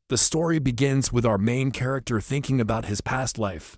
The story begins with our main character thinking about his past life.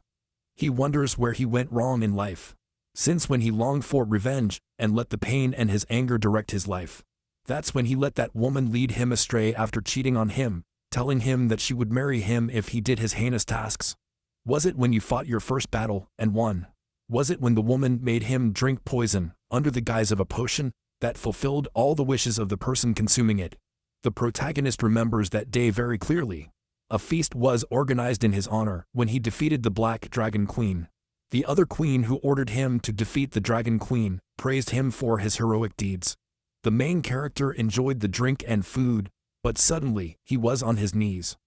He wonders where he went wrong in life, since when he longed for revenge and let the pain and his anger direct his life. That's when he let that woman lead him astray after cheating on him, telling him that she would marry him if he did his heinous tasks. Was it when you fought your first battle and won? Was it when the woman made him drink poison under the guise of a potion that fulfilled all the wishes of the person consuming it? The protagonist remembers that day very clearly. A feast was organized in his honor when he defeated the Black Dragon Queen. The other queen who ordered him to defeat the Dragon Queen praised him for his heroic deeds. The main character enjoyed the drink and food, but suddenly he was on his knees.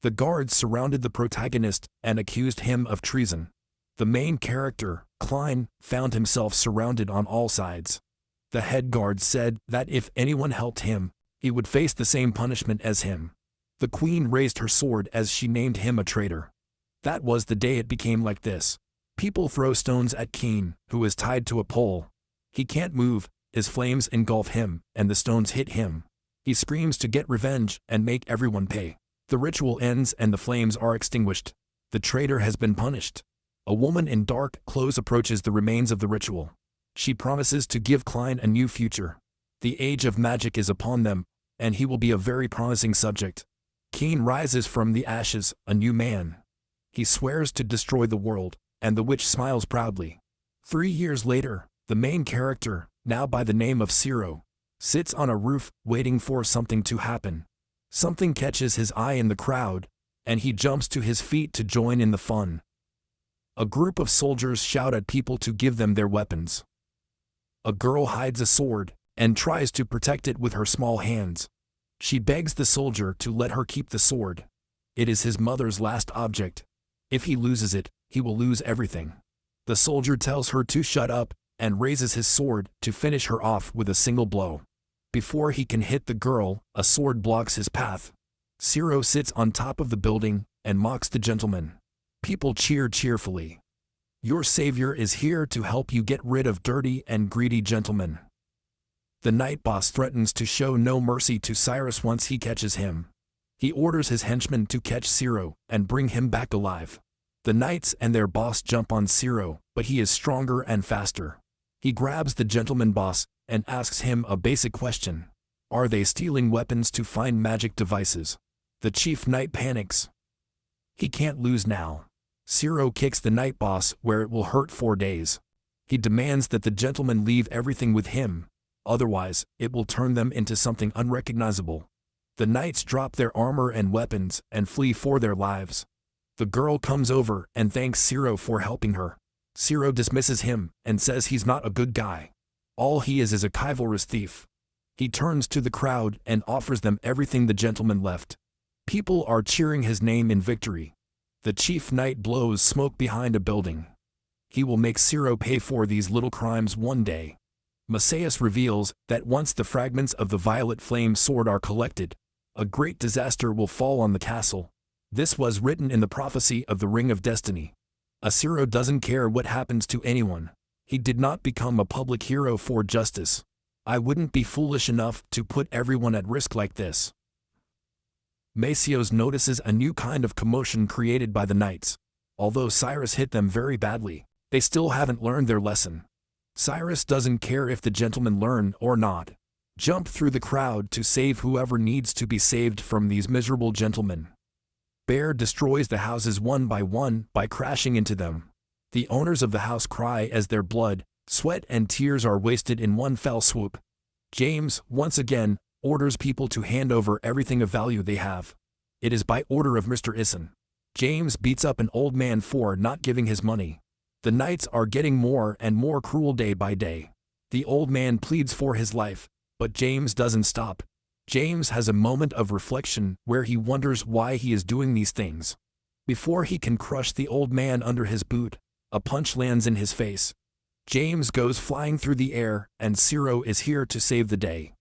The guards surrounded the protagonist and accused him of treason. The main character, Klein, found himself surrounded on all sides. The head guard said that if anyone helped him, he would face the same punishment as him. The queen raised her sword as she named him a traitor. That was the day it became like this. People throw stones at Keen, who is tied to a pole. He can't move, his flames engulf him, and the stones hit him. He screams to get revenge and make everyone pay. The ritual ends and the flames are extinguished. The traitor has been punished. A woman in dark clothes approaches the remains of the ritual. She promises to give Klein a new future. The age of magic is upon them, and he will be a very promising subject. Keen rises from the ashes, a new man. He swears to destroy the world, and the witch smiles proudly. 3 years later, the main character, now by the name of Zero, sits on a roof waiting for something to happen. Something catches his eye in the crowd, and he jumps to his feet to join in the fun. A group of soldiers shout at people to give them their weapons. A girl hides a sword and tries to protect it with her small hands. She begs the soldier to let her keep the sword. It is his mother's last object. If he loses it, he will lose everything. The soldier tells her to shut up and raises his sword to finish her off with a single blow. Before he can hit the girl, a sword blocks his path. Zero sits on top of the building and mocks the gentleman. People cheer cheerfully. Your savior is here to help you get rid of dirty and greedy gentlemen. The night boss threatens to show no mercy to Cyrus once he catches him. He orders his henchmen to catch Zero and bring him back alive. The knights and their boss jump on Zero, but he is stronger and faster. He grabs the gentleman boss and asks him a basic question. Are they stealing weapons to find magic devices? The chief knight panics. He can't lose now. Zero kicks the night boss where it will hurt 4 days. He demands that the gentleman leave everything with him, otherwise it will turn them into something unrecognizable. The knights drop their armor and weapons and flee for their lives. The girl comes over and thanks Zero for helping her. Zero dismisses him and says he's not a good guy. All he is a chivalrous thief. He turns to the crowd and offers them everything the gentleman left. People are cheering his name in victory. The chief knight blows smoke behind a building. He will make Zero pay for these little crimes one day. Messias reveals that once the fragments of the violet flame sword are collected, a great disaster will fall on the castle. This was written in the prophecy of the Ring of Destiny. Asura doesn't care what happens to anyone. He did not become a public hero for justice. I wouldn't be foolish enough to put everyone at risk like this. Messias notices a new kind of commotion created by the knights. Although Cyrus hit them very badly, they still haven't learned their lesson. Cyrus doesn't care if the gentlemen learn or not. Jump through the crowd to save whoever needs to be saved from these miserable gentlemen. Bear destroys the houses one by crashing into them. The owners of the house cry as their blood, sweat and tears are wasted in one fell swoop. James, once again, orders people to hand over everything of value they have. It is by order of Mr. Issen. James beats up an old man for not giving his money. The knights are getting more and more cruel day by day. The old man pleads for his life, but James doesn't stop. James has a moment of reflection where he wonders why he is doing these things. Before he can crush the old man under his boot, a punch lands in his face. James goes flying through the air and Zero is here to save the day.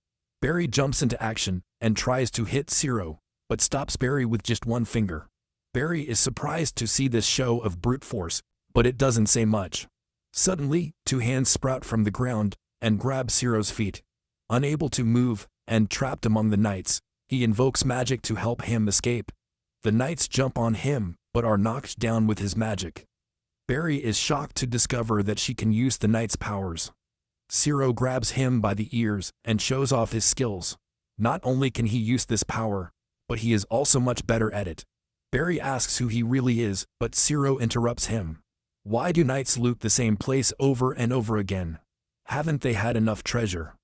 Barry jumps into action and tries to hit Zero, but stops Barry with just one finger. Barry is surprised to see this show of brute force, but it doesn't say much. Suddenly, 2 hands sprout from the ground and grab Zero's feet. Unable to move and trapped among the knights, he invokes magic to help him escape. The knights jump on him, but are knocked down with his magic. Barry is shocked to discover that she can use the knight's powers. Zero grabs him by the ears and shows off his skills. Not only can he use this power, but he is also much better at it. Barry asks who he really is, but Zero interrupts him. Why do knights loot the same place over and over again? Haven't they had enough treasure?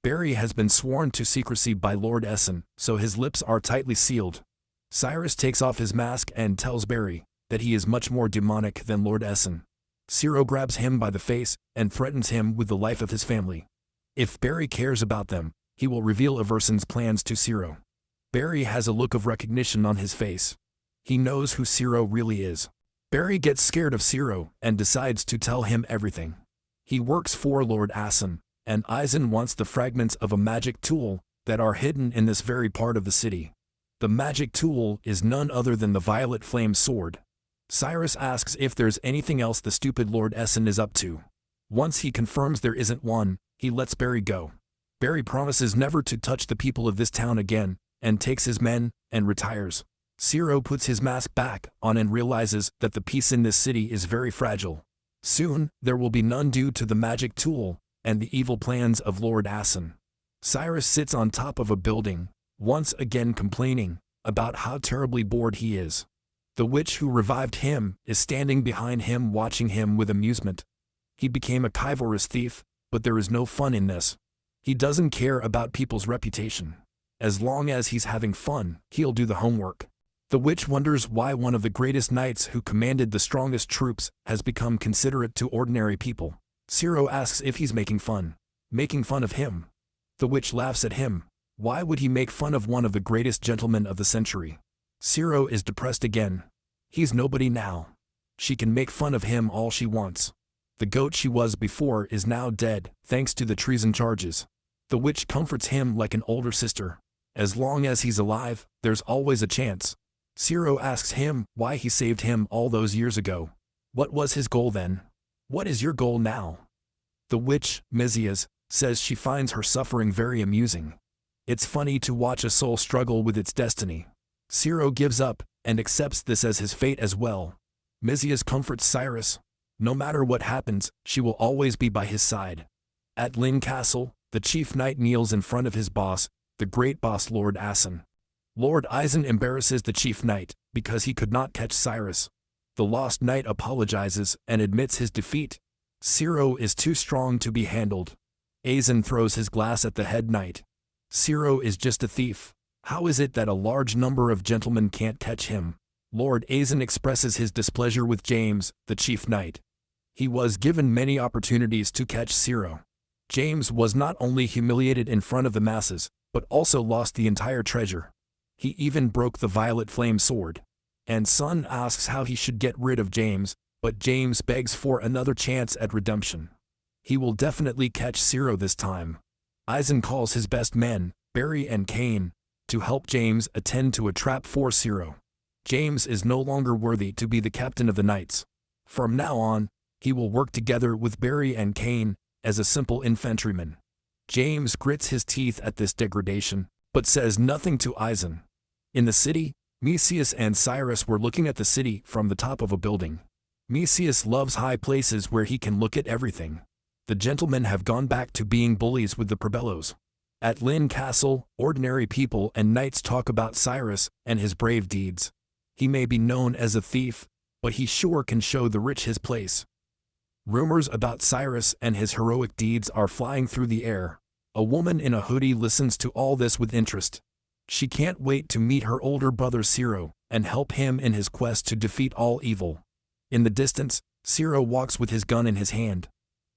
Barry has been sworn to secrecy by Lord Essen, so his lips are tightly sealed. Cyrus takes off his mask and tells Barry that he is much more demonic than Lord Essen. Zero grabs him by the face and threatens him with the life of his family. If Barry cares about them, he will reveal Everson's plans to Zero. Barry has a look of recognition on his face. He knows who Zero really is. Barry gets scared of Zero and decides to tell him everything. He works for Lord Essen, and Eisen wants the fragments of a magic tool that are hidden in this very part of the city. The magic tool is none other than the violet flame sword. Cyrus asks if there's anything else the stupid Lord Essen is up to. Once he confirms there isn't one, he lets Barry go. Barry promises never to touch the people of this town again, and takes his men and retires. Zero puts his mask back on and realizes that the peace in this city is very fragile. Soon, there will be none due to the magic tool and the evil plans of Lord Essen. Cyrus sits on top of a building, once again complaining about how terribly bored he is. The witch who revived him is standing behind him watching him with amusement. He became a chivalrous thief, but there is no fun in this. He doesn't care about people's reputation. As long as he's having fun, he'll do the homework. The witch wonders why one of the greatest knights who commanded the strongest troops has become considerate to ordinary people. Zero asks if he's making fun. Making fun of him? The witch laughs at him. Why would he make fun of one of the greatest gentlemen of the century? Zero is depressed again. He's nobody now. She can make fun of him all she wants. The goat she was before is now dead, thanks to the treason charges. The witch comforts him like an older sister. As long as he's alive, there's always a chance. Zero asks him why he saved him all those years ago. What was his goal then? What is your goal now? The witch, Mizias, says she finds her suffering very amusing. It's funny to watch a soul struggle with its destiny. Zero gives up and accepts this as his fate as well. Mizias comforts Cyrus. No matter what happens, she will always be by his side. At Lin Castle, the chief knight kneels in front of his boss, the great boss Lord Essen. Lord Eisen embarrasses the chief knight because he could not catch Cyrus. The lost knight apologizes and admits his defeat. Zero is too strong to be handled. Eisen throws his glass at the head knight. Zero is just a thief. How is it that a large number of gentlemen can't catch him? Lord Eisen expresses his displeasure with James, the chief knight. He was given many opportunities to catch Zero. James was not only humiliated in front of the masses, but also lost the entire treasure. He even broke the violet flame sword. And Sun asks how he should get rid of James, but James begs for another chance at redemption. He will definitely catch Zero this time. Eisen calls his best men, Barry and Kane, to help James attend to a trap for Zero. James is no longer worthy to be the captain of the knights. From now on, he will work together with Barry and Kane as a simple infantryman. James grits his teeth at this degradation, but says nothing to Eisen. In the city, Mesias and Cyrus were looking at the city from the top of a building. Mesias loves high places where he can look at everything. The gentlemen have gone back to being bullies with the Probellos. At Lin Castle, ordinary people and knights talk about Cyrus and his brave deeds. He may be known as a thief, but he sure can show the rich his place. Rumors about Cyrus and his heroic deeds are flying through the air. A woman in a hoodie listens to all this with interest. She can't wait to meet her older brother Zero and help him in his quest to defeat all evil. In the distance, Zero walks with his gun in his hand.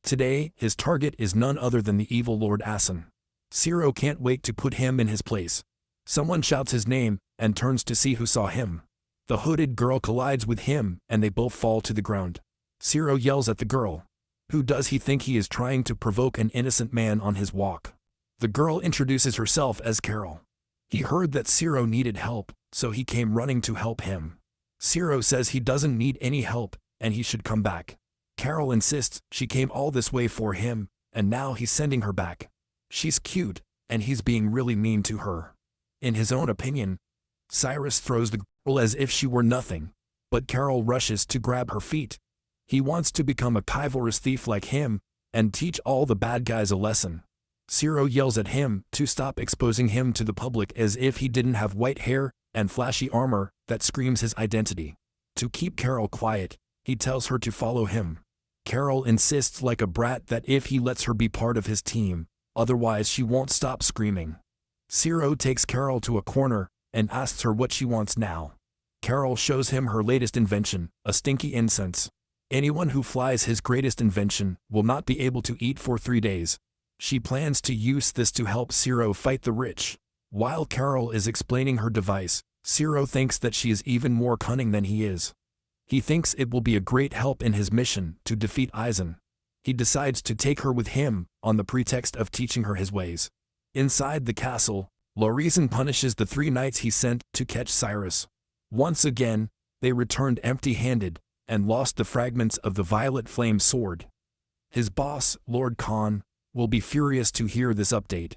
Today, his target is none other than the evil Lord Essen. Zero can't wait to put him in his place. Someone shouts his name and turns to see who saw him. The hooded girl collides with him and they both fall to the ground. Zero yells at the girl. Who does he think he is trying to provoke an innocent man on his walk? The girl introduces herself as Carol. He heard that Zero needed help, so he came running to help him. Zero says he doesn't need any help and he should come back. Carol insists she came all this way for him, and now he's sending her back. She's cute, and he's being really mean to her. In his own opinion, Cyrus throws the as if she were nothing. But Carol rushes to grab her feet. He wants to become a chivalrous thief like him and teach all the bad guys a lesson. Zero yells at him to stop exposing him to the public as if he didn't have white hair and flashy armor that screams his identity. To keep Carol quiet, he tells her to follow him. Carol insists like a brat that if he lets her be part of his team, otherwise she won't stop screaming. Zero takes Carol to a corner and asks her what she wants now. Carol shows him her latest invention, a stinky incense. Anyone who flies his greatest invention will not be able to eat for 3 days. She plans to use this to help Zero fight the rich. While Carol is explaining her device, Zero thinks that she is even more cunning than he is. He thinks it will be a great help in his mission to defeat Aizen. He decides to take her with him on the pretext of teaching her his ways. Inside the castle, Lorison punishes the 3 knights he sent to catch Cyrus. Once again, they returned empty-handed and lost the fragments of the violet flame sword. His boss, Lord Khan, will be furious to hear this update.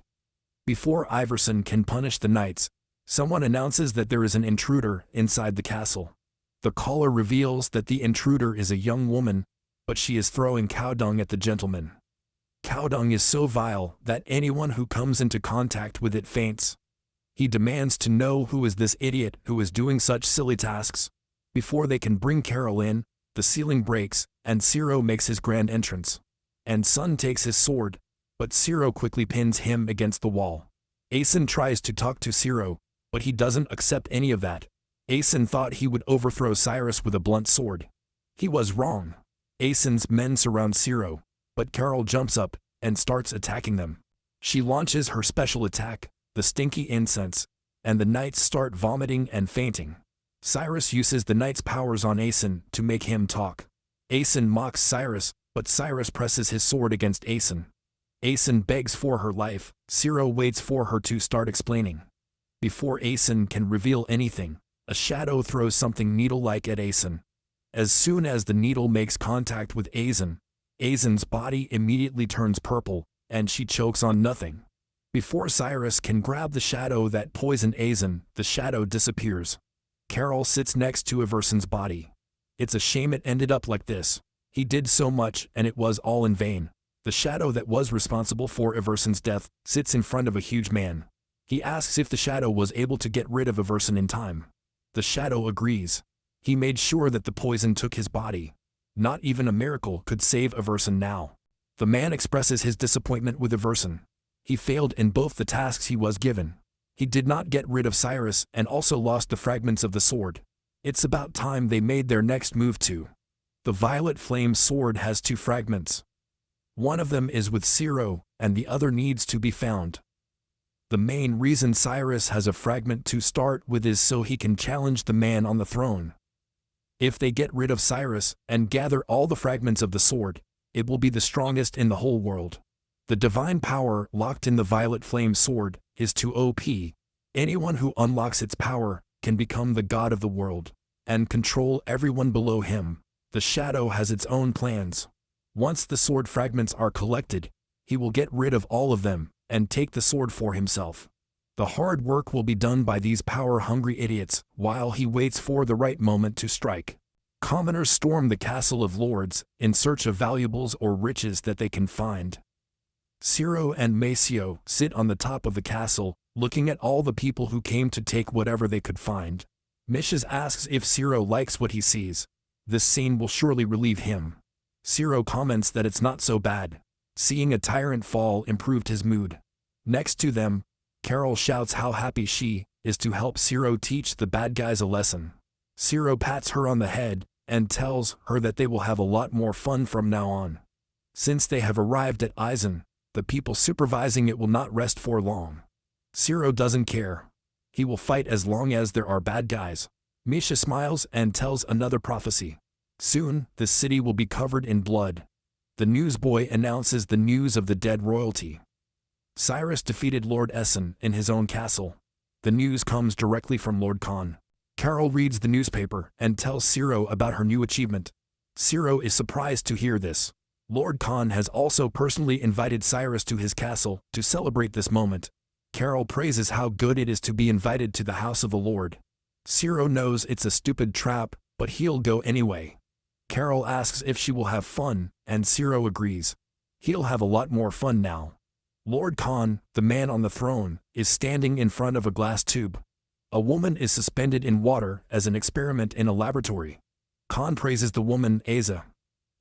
Before Iverson can punish the knights, someone announces that there is an intruder inside the castle. The caller reveals that the intruder is a young woman, but she is throwing cow dung at the gentleman. Cow dung is so vile that anyone who comes into contact with it faints. He demands to know who is this idiot who is doing such silly tasks. Before they can bring Carol in, the ceiling breaks, and Zero makes his grand entrance. And Sun takes his sword, but Zero quickly pins him against the wall. Aizen tries to talk to Zero, but he doesn't accept any of that. Aizen thought he would overthrow Cyrus with a blunt sword. He was wrong. Aizen's men surround Zero, but Carol jumps up and starts attacking them. She launches her special attack, the stinky incense, and the knights start vomiting and fainting. Cyrus uses the knight's powers on Aizen to make him talk. Aizen mocks Cyrus, but Cyrus presses his sword against Aizen. Aizen begs for her life. Zero waits for her to start explaining. Before Aizen can reveal anything, a shadow throws something needle-like at Aizen. As soon as the needle makes contact with Aizen, Aizen's body immediately turns purple, and she chokes on nothing. Before Cyrus can grab the shadow that poisoned Aizen, the shadow disappears. Carol sits next to Iverson's body. It's a shame it ended up like this. He did so much and it was all in vain. The shadow that was responsible for Iverson's death sits in front of a huge man. He asks if the shadow was able to get rid of Iverson in time. The shadow agrees. He made sure that the poison took his body. Not even a miracle could save Iverson now. The man expresses his disappointment with Iverson. He failed in both the tasks he was given. He did not get rid of Cyrus and also lost the fragments of the sword. It's about time they made their next move too. The violet flame sword has 2 fragments. One of them is with Zero, and the other needs to be found. The main reason Cyrus has a fragment to start with is so he can challenge the man on the throne. If they get rid of Cyrus and gather all the fragments of the sword, it will be the strongest in the whole world. The divine power locked in the violet flame sword is too OP. Anyone who unlocks its power can become the god of the world and control everyone below him. The shadow has its own plans. Once the sword fragments are collected, he will get rid of all of them and take the sword for himself. The hard work will be done by these power-hungry idiots while he waits for the right moment to strike. Commoners storm the castle of lords in search of valuables or riches that they can find. Zero and Maceo sit on the top of the castle, looking at all the people who came to take whatever they could find. Mishas asks if Zero likes what he sees. This scene will surely relieve him. Zero comments that it's not so bad. Seeing a tyrant fall improved his mood. Next to them, Carol shouts how happy she is to help Zero teach the bad guys a lesson. Zero pats her on the head and tells her that they will have a lot more fun from now on. Since they have arrived at Aizen, the people supervising it will not rest for long. Zero doesn't care. He will fight as long as there are bad guys. Misha smiles and tells another prophecy. Soon, the city will be covered in blood. The newsboy announces the news of the dead royalty. Cyrus defeated Lord Essen in his own castle. The news comes directly from Lord Khan. Carol reads the newspaper and tells Zero about her new achievement. Zero is surprised to hear this. Lord Khan has also personally invited Cyrus to his castle to celebrate this moment. Carol praises how good it is to be invited to the house of the Lord. Ciro knows it's a stupid trap, but he'll go anyway. Carol asks if she will have fun, and Ciro agrees. He'll have a lot more fun now. Lord Khan, the man on the throne, is standing in front of a glass tube. A woman is suspended in water as an experiment in a laboratory. Khan praises the woman, Asa.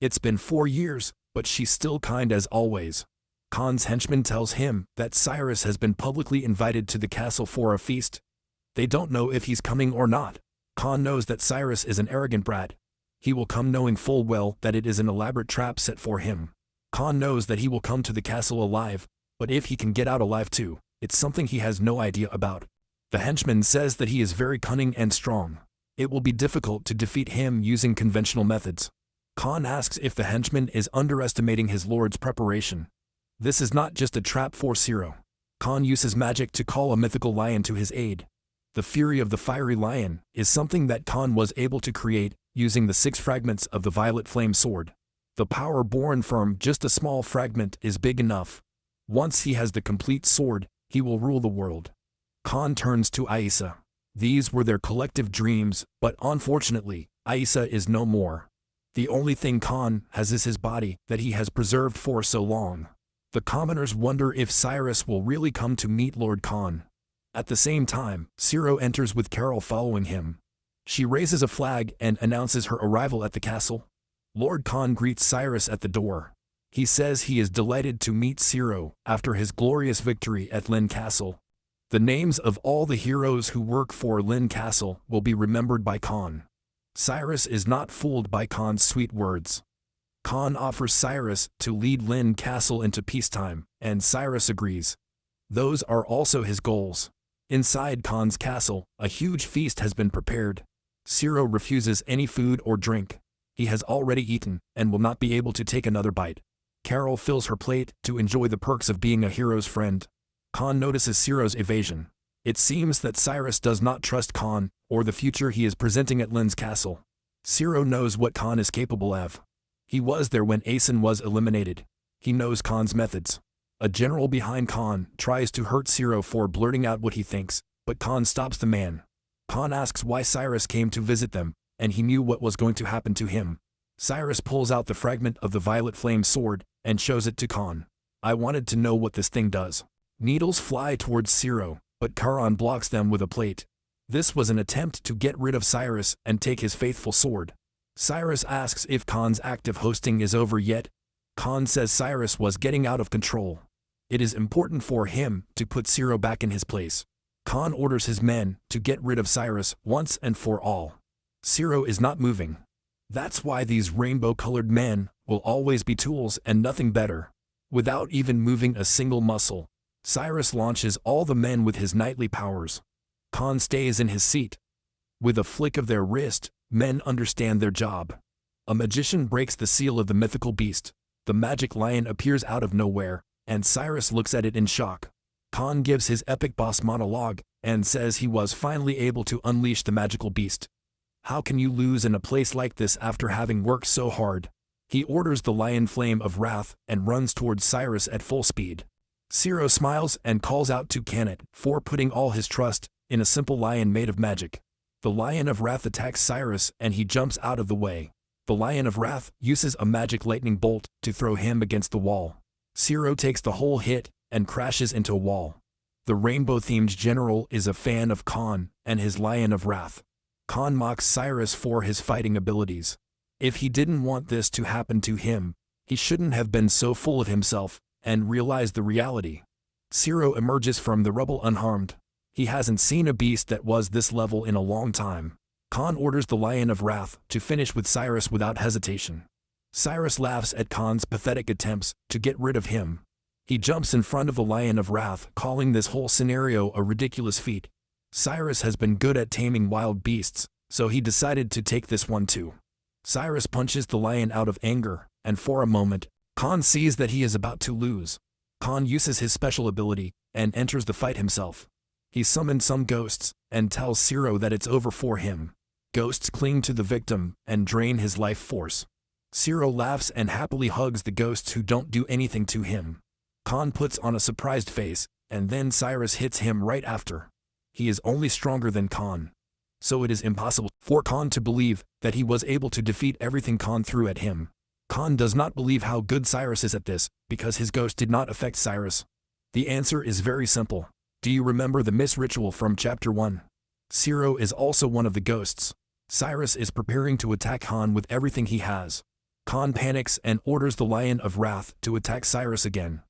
It's been 4 years, but she's still kind as always. Khan's henchman tells him that Cyrus has been publicly invited to the castle for a feast. They don't know if he's coming or not. Khan knows that Cyrus is an arrogant brat. He will come knowing full well that it is an elaborate trap set for him. Khan knows that he will come to the castle alive, but if he can get out alive too, it's something he has no idea about. The henchman says that he is very cunning and strong. It will be difficult to defeat him using conventional methods. Khan asks if the henchman is underestimating his lord's preparation. This is not just a trap for Ciro. Khan uses magic to call a mythical lion to his aid. The fury of the fiery lion is something that Khan was able to create using the 6 fragments of the violet flame sword. The power born from just a small fragment is big enough. Once he has the complete sword, he will rule the world. Khan turns to Aisa. These were their collective dreams, but unfortunately, Aisa is no more. The only thing Khan has is his body that he has preserved for so long. The commoners wonder if Cyrus will really come to meet Lord Khan. At the same time, Ciro enters with Carol following him. She raises a flag and announces her arrival at the castle. Lord Khan greets Cyrus at the door. He says he is delighted to meet Ciro after his glorious victory at Lynn Castle. The names of all the heroes who work for Lynn Castle will be remembered by Khan. Cyrus is not fooled by Khan's sweet words. Khan offers Cyrus to lead Lynn Castle into peacetime, and Cyrus agrees. Those are also his goals. Inside Khan's castle, a huge feast has been prepared. Ciro refuses any food or drink. He has already eaten, and will not be able to take another bite. Carol fills her plate to enjoy the perks of being a hero's friend. Khan notices Ciro's evasion. It seems that Cyrus does not trust Khan, or the future he is presenting at Lynn's castle. Ciro knows what Khan is capable of. He was there when Asen was eliminated. He knows Khan's methods. A general behind Khan tries to hurt Ciro for blurting out what he thinks, but Khan stops the man. Khan asks why Cyrus came to visit them, and he knew what was going to happen to him. Cyrus pulls out the fragment of the violet flame sword and shows it to Khan. I wanted to know what this thing does. Needles fly towards Ciro, but Khan blocks them with a plate. This was an attempt to get rid of Cyrus and take his faithful sword. Cyrus asks if Khan's active hosting is over yet. Khan says Cyrus was getting out of control. It is important for him to put Ciro back in his place. Khan orders his men to get rid of Cyrus once and for all. Ciro is not moving. That's why these rainbow-colored men will always be tools and nothing better. Without even moving a single muscle, Cyrus launches all the men with his knightly powers. Khan stays in his seat. With a flick of their wrist, men understand their job. A magician breaks the seal of the mythical beast. The magic lion appears out of nowhere, and Cyrus looks at it in shock. Khan gives his epic boss monologue, and says he was finally able to unleash the magical beast. How can you lose in a place like this after having worked so hard? He orders the lion flame of wrath and runs towards Cyrus at full speed. Ciro smiles and calls out to Canet for putting all his trust in a simple lion made of magic. The lion of wrath attacks Cyrus and he jumps out of the way. The lion of wrath uses a magic lightning bolt to throw him against the wall. Ciro takes the whole hit and crashes into a wall. The rainbow-themed general is a fan of Khan and his lion of wrath. Khan mocks Cyrus for his fighting abilities. If he didn't want this to happen to him, he shouldn't have been so full of himself and realized the reality. Ciro emerges from the rubble unharmed. He hasn't seen a beast that was this level in a long time. Khan orders the lion of wrath to finish with Cyrus without hesitation. Cyrus laughs at Khan's pathetic attempts to get rid of him. He jumps in front of the lion of wrath, calling this whole scenario a ridiculous feat. Cyrus has been good at taming wild beasts, so he decided to take this one too. Cyrus punches the lion out of anger, and for a moment, Khan sees that he is about to lose. Khan uses his special ability and enters the fight himself. He summons some ghosts and tells Ciro that it's over for him. Ghosts cling to the victim and drain his life force. Ciro laughs and happily hugs the ghosts who don't do anything to him. Khan puts on a surprised face, and then Cyrus hits him right after. He is only stronger than Khan. so it is impossible for Khan to believe that he was able to defeat everything Khan threw at him. Khan does not believe how good Cyrus is at this, because his ghost did not affect Cyrus. The answer is very simple. Do you remember the Miss ritual from chapter 1? Zero is also one of the ghosts. Cyrus is preparing to attack Khan with everything he has. Khan panics and orders the Lion of Wrath to attack Cyrus again.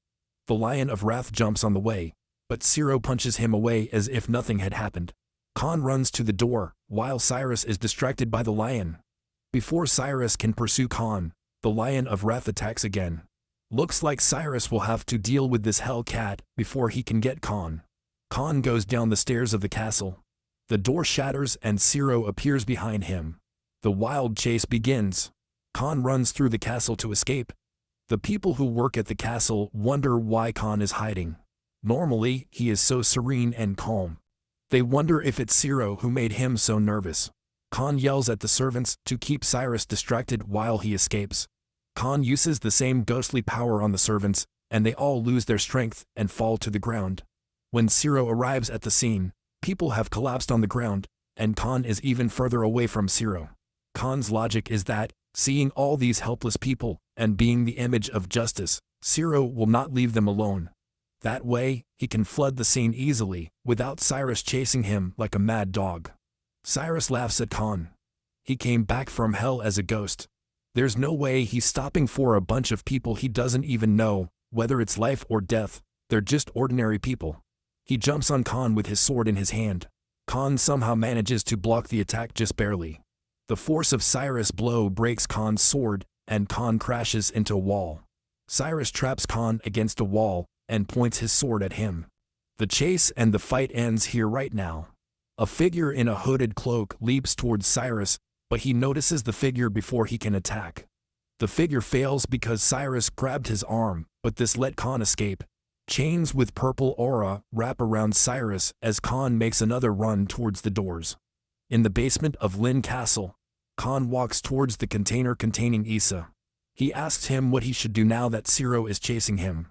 The Lion of Wrath jumps on the way, but Zero punches him away as if nothing had happened. Khan runs to the door, while Cyrus is distracted by the lion. Before Cyrus can pursue Khan, the Lion of Wrath attacks again. Looks like Cyrus will have to deal with this hell cat before he can get Khan. Khan goes down the stairs of the castle. The door shatters and Zero appears behind him. The wild chase begins. Khan runs through the castle to escape. The people who work at the castle wonder why Khan is hiding. Normally, he is so serene and calm. They wonder if it's Zero who made him so nervous. Khan yells at the servants to keep Cyrus distracted while he escapes. Khan uses the same ghostly power on the servants, and they all lose their strength and fall to the ground. When Zero arrives at the scene, people have collapsed on the ground, and Khan is even further away from Zero. Khan's logic is that, seeing all these helpless people, and being the image of justice, Zero will not leave them alone. That way, he can flood the scene easily, without Cyrus chasing him like a mad dog. Cyrus laughs at Khan. He came back from hell as a ghost. There's no way he's stopping for a bunch of people he doesn't even know, whether it's life or death, they're just ordinary people. He jumps on Khan with his sword in his hand. Khan somehow manages to block the attack just barely. The force of Cyrus' blow breaks Khan's sword, and Khan crashes into a wall. Cyrus traps Khan against a wall, and points his sword at him. The chase and the fight ends here right now. A figure in a hooded cloak leaps towards Cyrus, but he notices the figure before he can attack. The figure fails because Cyrus grabbed his arm, but this let Khan escape. Chains with purple aura wrap around Cyrus as Khan makes another run towards the doors. In the basement of Lin Castle, Khan walks towards the container containing Issa. He asks him what he should do now that Zero is chasing him.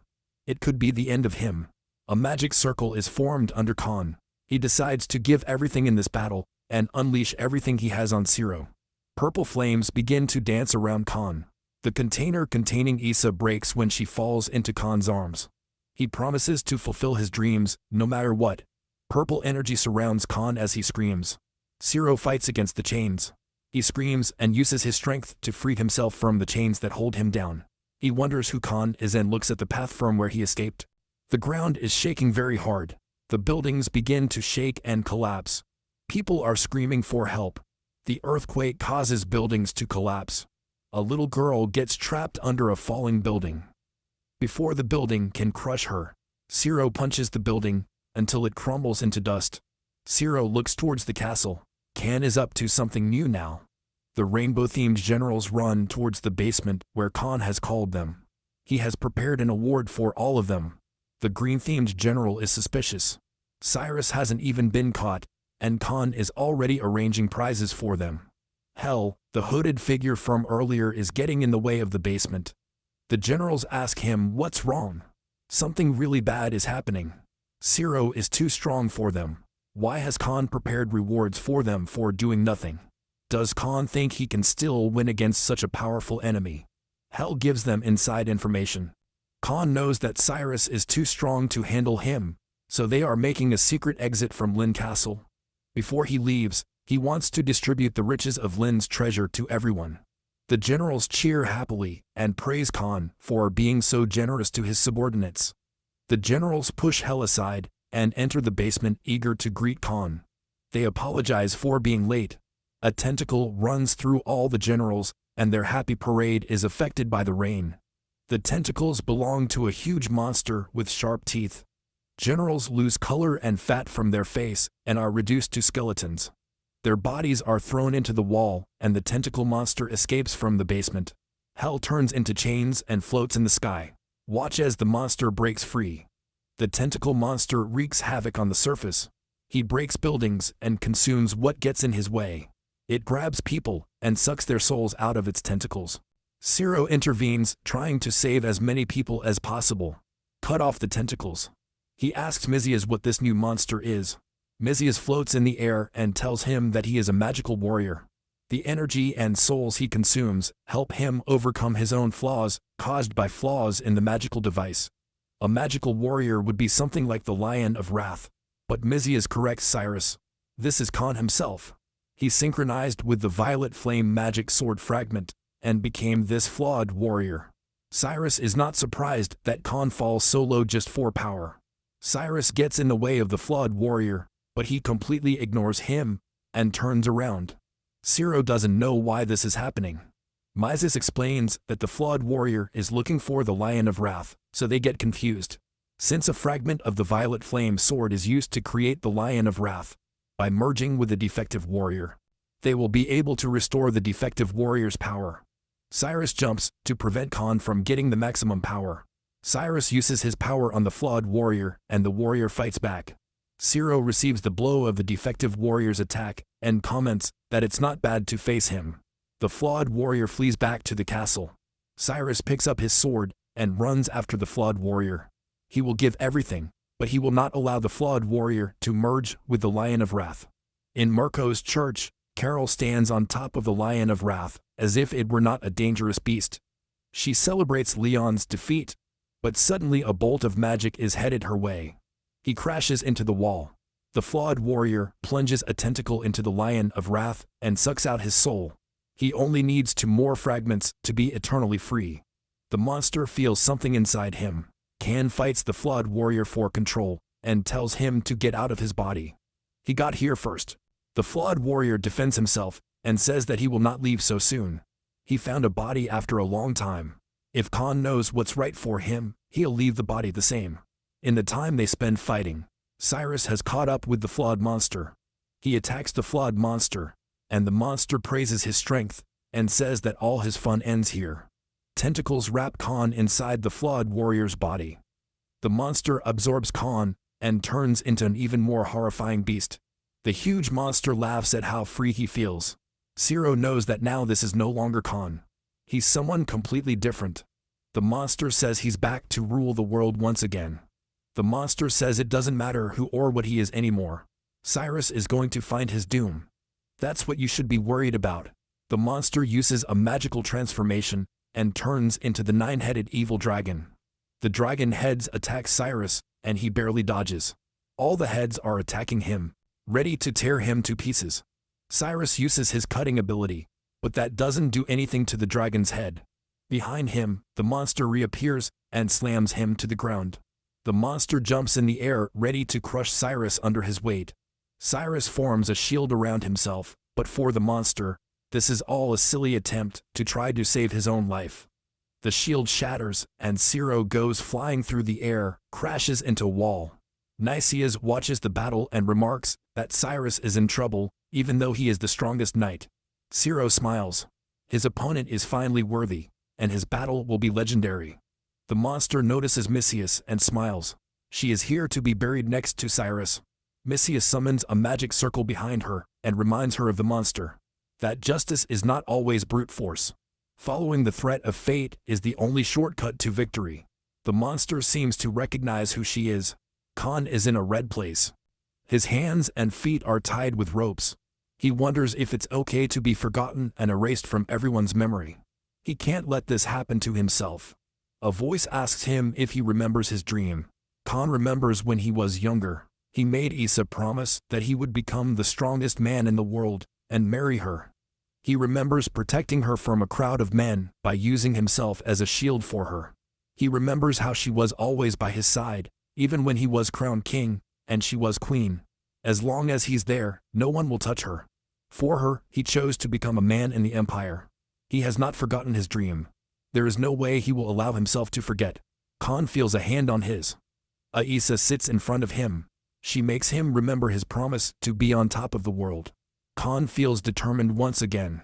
It could be the end of him. A magic circle is formed under Khan. He decides to give everything in this battle, and unleash everything he has on Zero. Purple flames begin to dance around Khan. The container containing Issa breaks when she falls into Khan's arms. He promises to fulfill his dreams, no matter what. Purple energy surrounds Khan as he screams. Zero fights against the chains. He screams and uses his strength to free himself from the chains that hold him down. He wonders who Khan is and looks at the path from where he escaped. The ground is shaking very hard. The buildings begin to shake and collapse. People are screaming for help. The earthquake causes buildings to collapse. A little girl gets trapped under a falling building. Before the building can crush her, Zero punches the building until it crumbles into dust. Zero looks towards the castle. Khan is up to something new now. The rainbow-themed generals run towards the basement where Khan has called them. He has prepared an award for all of them. The green-themed general is suspicious. Cyrus hasn't even been caught, and Khan is already arranging prizes for them. Hell, the hooded figure from earlier is getting in the way of the basement. The generals ask him what's wrong. Something really bad is happening. Zero is too strong for them. Why has Khan prepared rewards for them for doing nothing? Does Khan think he can still win against such a powerful enemy? Hell gives them inside information. Khan knows that Cyrus is too strong to handle him, so they are making a secret exit from Lin Castle. Before he leaves, he wants to distribute the riches of Lin's treasure to everyone. The generals cheer happily and praise Khan for being so generous to his subordinates. The generals push Hell aside and enter the basement eager to greet Khan. They apologize for being late. A tentacle runs through all the generals, and their happy parade is affected by the rain. The tentacles belong to a huge monster with sharp teeth. Generals lose color and fat from their face and are reduced to skeletons. Their bodies are thrown into the wall, and the tentacle monster escapes from the basement. Hell turns into chains and floats in the sky. Watch as the monster breaks free. The tentacle monster wreaks havoc on the surface. He breaks buildings and consumes what gets in his way. It grabs people and sucks their souls out of its tentacles. Zero intervenes, trying to save as many people as possible. Cut off the tentacles. He asks Mizias what this new monster is. Mesias floats in the air and tells him that he is a magical warrior. The energy and souls he consumes help him overcome his own flaws, caused by flaws in the magical device. A magical warrior would be something like the Lion of Wrath. But Mesias corrects Cyrus. This is Khan himself. He synchronized with the violet flame magic sword fragment and became this flawed warrior. Cyrus is not surprised that Khan falls so low just for power. Cyrus gets in the way of the flawed warrior, but he completely ignores him and turns around. Ciro doesn't know why this is happening. Mesias explains that the flawed warrior is looking for the Lion of Wrath, so they get confused. Since a fragment of the violet flame sword is used to create the Lion of Wrath, by merging with the defective warrior, they will be able to restore the defective warrior's power. Cyrus jumps to prevent Khan from getting the maximum power. Cyrus uses his power on the flawed warrior and the warrior fights back. Ciro receives the blow of the defective warrior's attack and comments that it's not bad to face him. The flawed warrior flees back to the castle. Cyrus picks up his sword and runs after the flawed warrior. He will give everything, but he will not allow the flawed warrior to merge with the Lion of Wrath. In Mirko's church, Carol stands on top of the Lion of Wrath as if it were not a dangerous beast. She celebrates Leon's defeat, but suddenly a bolt of magic is headed her way. He crashes into the wall. The flawed warrior plunges a tentacle into the Lion of Wrath and sucks out his soul. He only needs 2 more fragments to be eternally free. The monster feels something inside him. Khan fights the flawed warrior for control and tells him to get out of his body. He got here first. The flawed warrior defends himself and says that he will not leave so soon. He found a body after a long time. If Khan knows what's right for him, he'll leave the body the same. In the time they spend fighting, Cyrus has caught up with the flawed monster. He attacks the flawed monster, and the monster praises his strength and says that all his fun ends here. Tentacles wrap Khan inside the flawed warrior's body. The monster absorbs Khan and turns into an even more horrifying beast. The huge monster laughs at how free he feels. Ciro knows that now this is no longer Khan. He's someone completely different. The monster says he's back to rule the world once again. The monster says it doesn't matter who or what he is anymore. Cyrus is going to find his doom. That's what you should be worried about. The monster uses a magical transformation and turns into the 9-headed evil dragon. The dragon heads attack Cyrus, and he barely dodges. All the heads are attacking him, ready to tear him to pieces. Cyrus uses his cutting ability, but that doesn't do anything to the dragon's head. Behind him, the monster reappears and slams him to the ground. The monster jumps in the air, ready to crush Cyrus under his weight. Cyrus forms a shield around himself, but for the monster, this is all a silly attempt to try to save his own life. The shield shatters, and Ciro goes flying through the air, crashes into a wall. Nicias watches the battle and remarks that Cyrus is in trouble, even though he is the strongest knight. Ciro smiles. His opponent is finally worthy, and his battle will be legendary. The monster notices Mesias and smiles. She is here to be buried next to Cyrus. Mesias summons a magic circle behind her and reminds her of the monster. That justice is not always brute force. Following the threat of fate is the only shortcut to victory. The monster seems to recognize who she is. Khan is in a red place. His hands and feet are tied with ropes. He wonders if it's okay to be forgotten and erased from everyone's memory. He can't let this happen to himself. A voice asks him if he remembers his dream. Khan remembers when he was younger. He made Issa promise that he would become the strongest man in the world and marry her. He remembers protecting her from a crowd of men by using himself as a shield for her. He remembers how she was always by his side, even when he was crowned king and she was queen. As long as he's there, no one will touch her. For her, he chose to become a man in the empire. He has not forgotten his dream. There is no way he will allow himself to forget. Khan feels a hand on his. Aissa sits in front of him. She makes him remember his promise to be on top of the world. Khan feels determined once again.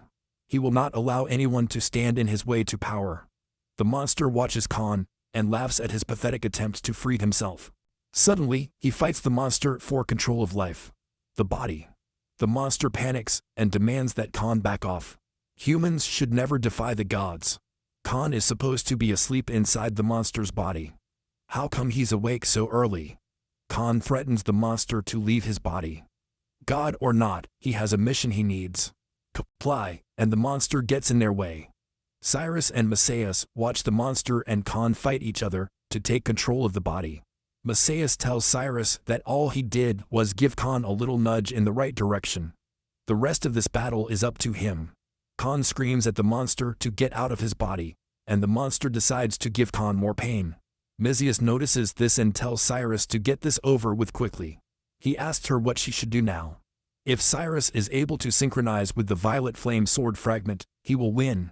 He will not allow anyone to stand in his way to power. The monster watches Khan and laughs at his pathetic attempts to free himself. Suddenly, he fights the monster for control of life. The body. The monster panics and demands that Khan back off. Humans should never defy the gods. Khan is supposed to be asleep inside the monster's body. How come he's awake so early? Khan threatens the monster to leave his body. God or not, he has a mission he needs. Comply, and the monster gets in their way. Cyrus and Messias watch the monster and Khan fight each other to take control of the body. Messias tells Cyrus that all he did was give Khan a little nudge in the right direction. The rest of this battle is up to him. Khan screams at the monster to get out of his body, and the monster decides to give Khan more pain. Messias notices this and tells Cyrus to get this over with quickly. He asks her what she should do now. If Cyrus is able to synchronize with the violet flame sword fragment, he will win.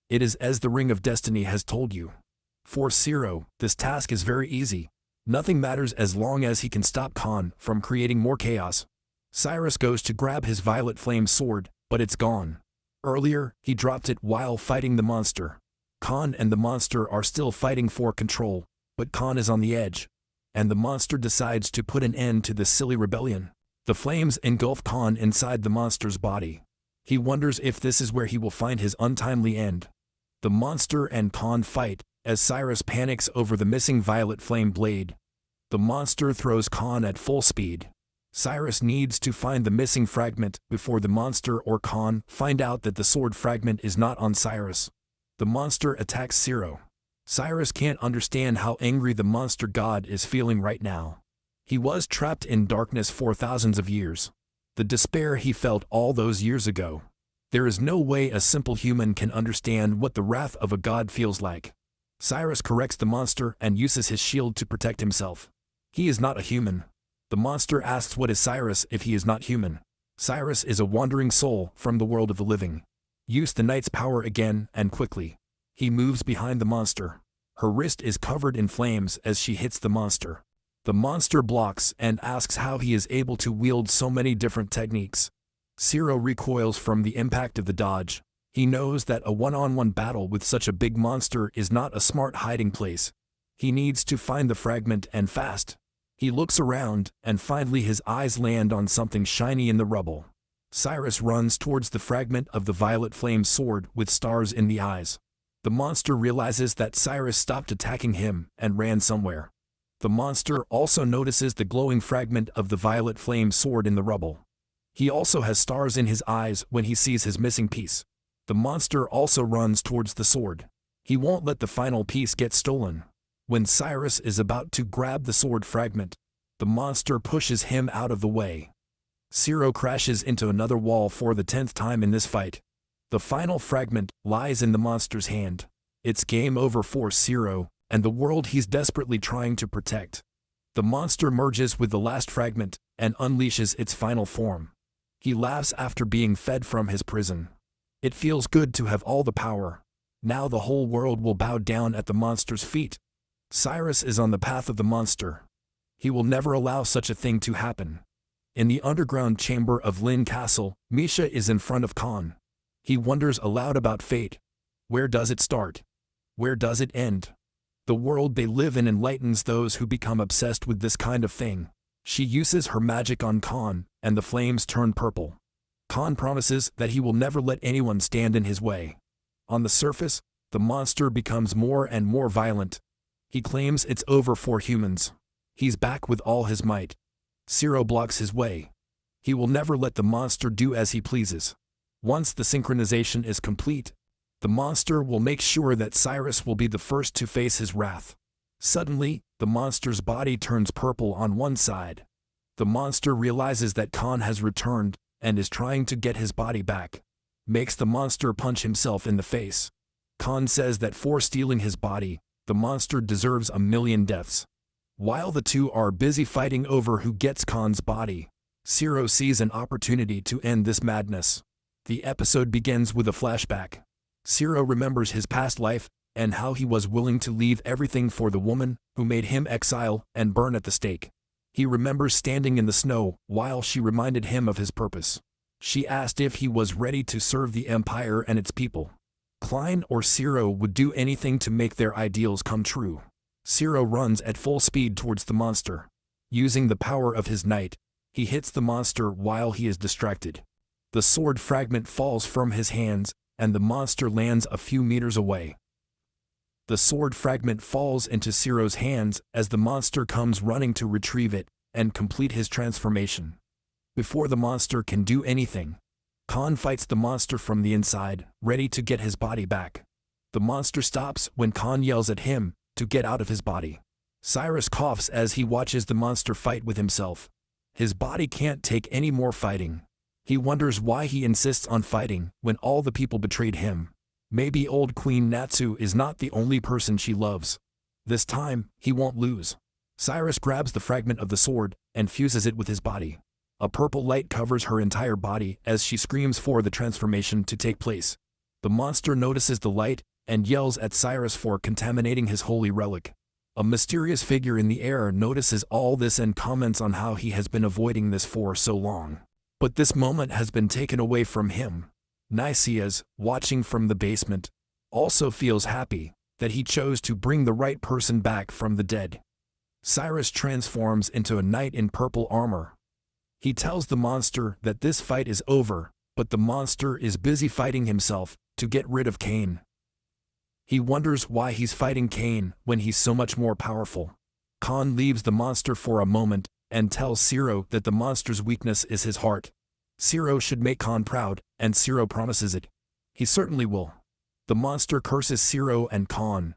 It is as the Ring of Destiny has told you. For Zero, this task is very easy. Nothing matters as long as he can stop Khan from creating more chaos. Cyrus goes to grab his violet flame sword, but it's gone. Earlier, he dropped it while fighting the monster. Khan and the monster are still fighting for control, but Khan is on the edge, and the monster decides to put an end to this silly rebellion. The flames engulf Khan inside the monster's body. He wonders if this is where he will find his untimely end. The monster and Khan fight, as Cyrus panics over the missing violet flame blade. The monster throws Khan at full speed. Cyrus needs to find the missing fragment before the monster or Khan find out that the sword fragment is not on Cyrus. The monster attacks Zero. Cyrus can't understand how angry the monster god is feeling right now. He was trapped in darkness for thousands of years. The despair he felt all those years ago. There is no way a simple human can understand what the wrath of a god feels like. Cyrus corrects the monster and uses his shield to protect himself. He is not a human. The monster asks what is Cyrus if he is not human. Cyrus is a wandering soul from the world of the living. Use the knight's power again and quickly. He moves behind the monster. Her wrist is covered in flames as she hits the monster. The monster blocks and asks how he is able to wield so many different techniques. Zero recoils from the impact of the dodge. He knows that a one-on-one battle with such a big monster is not a smart hiding place. He needs to find the fragment and fast. He looks around, and finally his eyes land on something shiny in the rubble. Cyrus runs towards the fragment of the violet flame sword with stars in the eyes. The monster realizes that Cyrus stopped attacking him and ran somewhere. The monster also notices the glowing fragment of the violet flame sword in the rubble. He also has stars in his eyes when he sees his missing piece. The monster also runs towards the sword. He won't let the final piece get stolen. When Cyrus is about to grab the sword fragment, the monster pushes him out of the way. Zero crashes into another wall for the 10th time in this fight. The final fragment lies in the monster's hand. It's game over for Zero and the world he's desperately trying to protect. The monster merges with the last fragment and unleashes its final form. He laughs after being fed from his prison. It feels good to have all the power. Now the whole world will bow down at the monster's feet. Cyrus is on the path of the monster. He will never allow such a thing to happen. In the underground chamber of Lin Castle, Misha is in front of Khan. He wonders aloud about fate. Where does it start? Where does it end? The world they live in enlightens those who become obsessed with this kind of thing. She uses her magic on Khan, and the flames turn purple. Khan promises that he will never let anyone stand in his way. On the surface, the monster becomes more and more violent. He claims it's over for humans. He's back with all his might. Zero blocks his way. He will never let the monster do as he pleases. Once the synchronization is complete, the monster will make sure that Cyrus will be the first to face his wrath. Suddenly, the monster's body turns purple on one side. The monster realizes that Khan has returned and is trying to get his body back. Makes the monster punch himself in the face. Khan says that for stealing his body, the monster deserves 1,000,000 deaths. While the two are busy fighting over who gets Khan's body, Zero sees an opportunity to end this madness. The episode begins with a flashback. Zero remembers his past life and how he was willing to leave everything for the woman who made him exile and burn at the stake. He remembers standing in the snow while she reminded him of his purpose. She asked if he was ready to serve the Empire and its people. Klein or Zero would do anything to make their ideals come true. Zero runs at full speed towards the monster. Using the power of his knight, he hits the monster while he is distracted. The sword fragment falls from his hands, and the monster lands a few meters away. The sword fragment falls into Zero's hands as the monster comes running to retrieve it and complete his transformation. Before the monster can do anything, Khan fights the monster from the inside, ready to get his body back. The monster stops when Khan yells at him to get out of his body. Cyrus coughs as he watches the monster fight with himself. His body can't take any more fighting. He wonders why he insists on fighting when all the people betrayed him. Maybe old Queen Natsu is not the only person she loves. This time, he won't lose. Cyrus grabs the fragment of the sword and fuses it with his body. A purple light covers her entire body as she screams for the transformation to take place. The monster notices the light and yells at Cyrus for contaminating his holy relic. A mysterious figure in the air notices all this and comments on how he has been avoiding this for so long. But this moment has been taken away from him. Nicias, watching from the basement, also feels happy that he chose to bring the right person back from the dead. Cyrus transforms into a knight in purple armor. He tells the monster that this fight is over, but the monster is busy fighting himself to get rid of Cain. He wonders why he's fighting Cain when he's so much more powerful. Khan leaves the monster for a moment and tells Zero that the monster's weakness is his heart. Zero should make Khan proud, and Zero promises it. He certainly will. The monster curses Zero and Khan,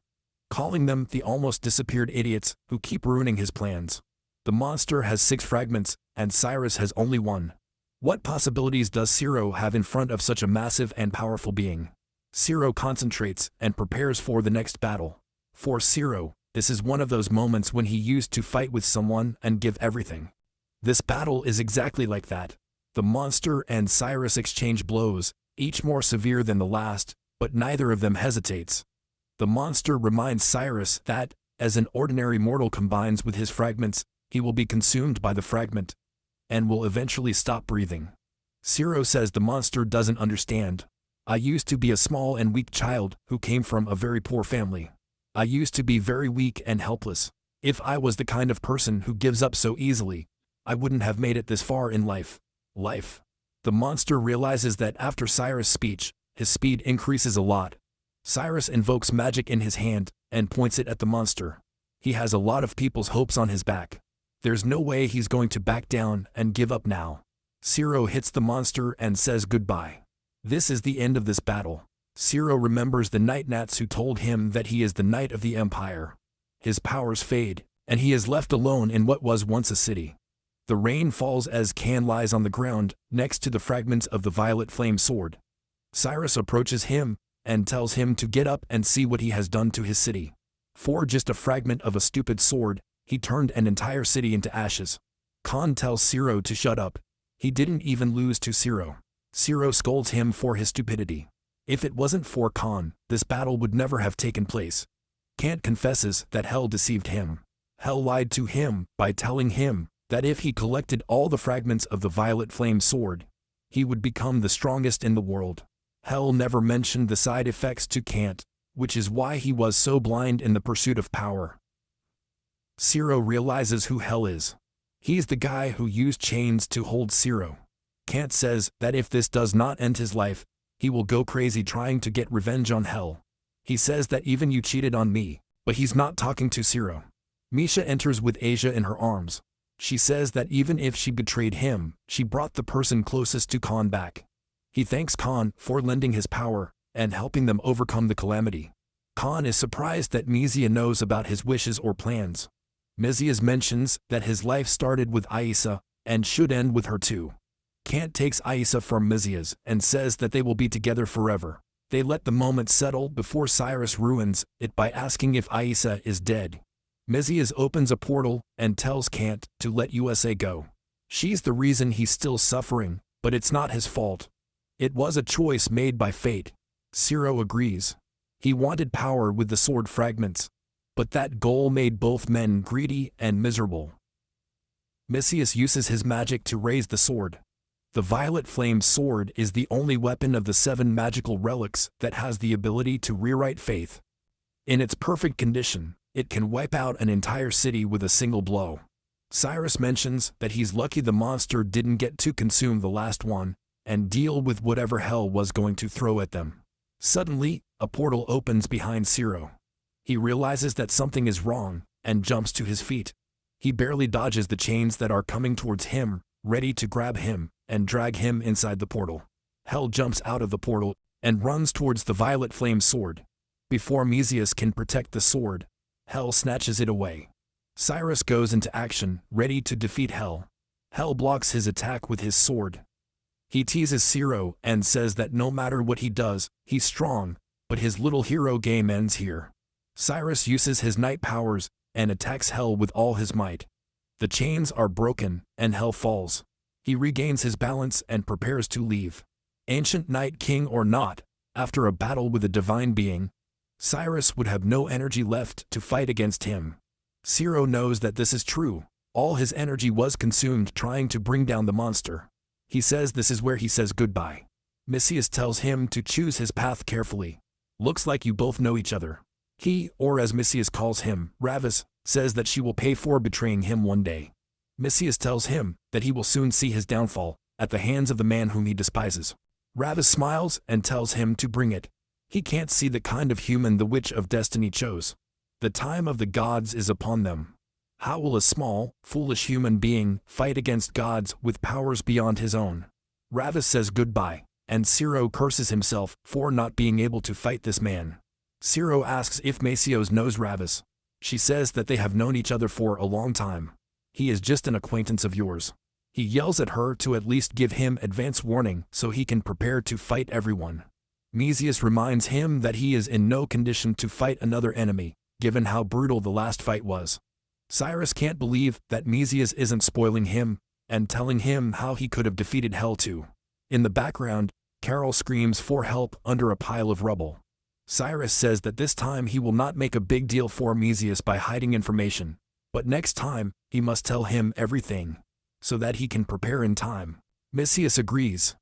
calling them the almost disappeared idiots who keep ruining his plans. The monster has 6 fragments, and Cyrus has only 1. What possibilities does Zero have in front of such a massive and powerful being? Zero concentrates and prepares for the next battle. For Zero, this is one of those moments when he used to fight with someone and give everything. This battle is exactly like that. The monster and Cyrus exchange blows, each more severe than the last, but neither of them hesitates. The monster reminds Cyrus that, as an ordinary mortal combines with his fragments, he will be consumed by the fragment, and will eventually stop breathing. Zero says the monster doesn't understand. I used to be a small and weak child who came from a very poor family. I used to be very weak and helpless. If I was the kind of person who gives up so easily, I wouldn't have made it this far in life. The monster realizes that after Cyrus' speech, his speed increases a lot. Cyrus invokes magic in his hand and points it at the monster. He has a lot of people's hopes on his back. There's no way he's going to back down and give up now. Zero hits the monster and says goodbye. This is the end of this battle. Zero remembers the Knight Natsu told him that he is the Knight of the Empire. His powers fade, and he is left alone in what was once a city. The rain falls as Can lies on the ground next to the fragments of the violet flame sword. Cyrus approaches him and tells him to get up and see what he has done to his city. For just a fragment of a stupid sword, he turned an entire city into ashes. Khan tells Zero to shut up. He didn't even lose to Zero. Zero scolds him for his stupidity. If it wasn't for Khan, this battle would never have taken place. Kant confesses that Hell deceived him. Hell lied to him by telling him that if he collected all the fragments of the violet flame sword, he would become the strongest in the world. Hell never mentioned the side effects to Kant, which is why he was so blind in the pursuit of power. Zero realizes who Hell is. He's the guy who used chains to hold Zero. Kant says that if this does not end his life, he will go crazy trying to get revenge on Hell. He says that even you cheated on me, but he's not talking to Zero. Misha enters with Asia in her arms. She says that even if she betrayed him, she brought the person closest to Khan back. He thanks Khan for lending his power and helping them overcome the calamity. Khan is surprised that Mizia knows about his wishes or plans. Mizia mentions that his life started with Aisa and should end with her too. Kant takes Aisa from Mizia and says that they will be together forever. They let the moment settle before Cyrus ruins it by asking if Aisa is dead. Mizia opens a portal and tells Kant to let USA go. She's the reason he's still suffering, but it's not his fault. It was a choice made by fate. Zero agrees. He wanted power with the sword fragments, but that goal made both men greedy and miserable. Mizia uses his magic to raise the sword. The violet flame sword is the only weapon of the 7 magical relics that has the ability to rewrite fate. In its perfect condition, it can wipe out an entire city with a single blow. Cyrus mentions that he's lucky the monster didn't get to consume the last one and deal with whatever Hell was going to throw at them. Suddenly, a portal opens behind Zero. He realizes that something is wrong and jumps to his feet. He barely dodges the chains that are coming towards him, ready to grab him and drag him inside the portal. Hell jumps out of the portal and runs towards the violet flame sword. Before Mesias can protect the sword, Hell snatches it away. Cyrus goes into action, ready to defeat Hell. Hell blocks his attack with his sword. He teases Zero and says that no matter what he does, he's strong, but his little hero game ends here. Cyrus uses his night powers and attacks Hell with all his might. The chains are broken, and Hell falls. He regains his balance and prepares to leave. Ancient Night King or not, after a battle with a divine being, Cyrus would have no energy left to fight against him. Zero knows that this is true. All his energy was consumed trying to bring down the monster. He says this is where he says goodbye. Mesias tells him to choose his path carefully. Looks like you both know each other. He, or as Mesias calls him, Ravis, says that she will pay for betraying him one day. Mesias tells him that he will soon see his downfall at the hands of the man whom he despises. Ravis smiles and tells him to bring it. He can't see the kind of human the Witch of Destiny chose. The time of the gods is upon them. How will a small, foolish human being fight against gods with powers beyond his own? Ravis says goodbye, and Zero curses himself for not being able to fight this man. Zero asks if Mesias knows Ravis. She says that they have known each other for a long time. He is just an acquaintance of yours. He yells at her to at least give him advance warning so he can prepare to fight everyone. Mesias reminds him that he is in no condition to fight another enemy, given how brutal the last fight was. Cyrus can't believe that Mesias isn't spoiling him and telling him how he could have defeated Hell too. In the background, Carol screams for help under a pile of rubble. Cyrus says that this time he will not make a big deal for Mesias by hiding information, but next time he must tell him everything, so that he can prepare in time. Mesias agrees.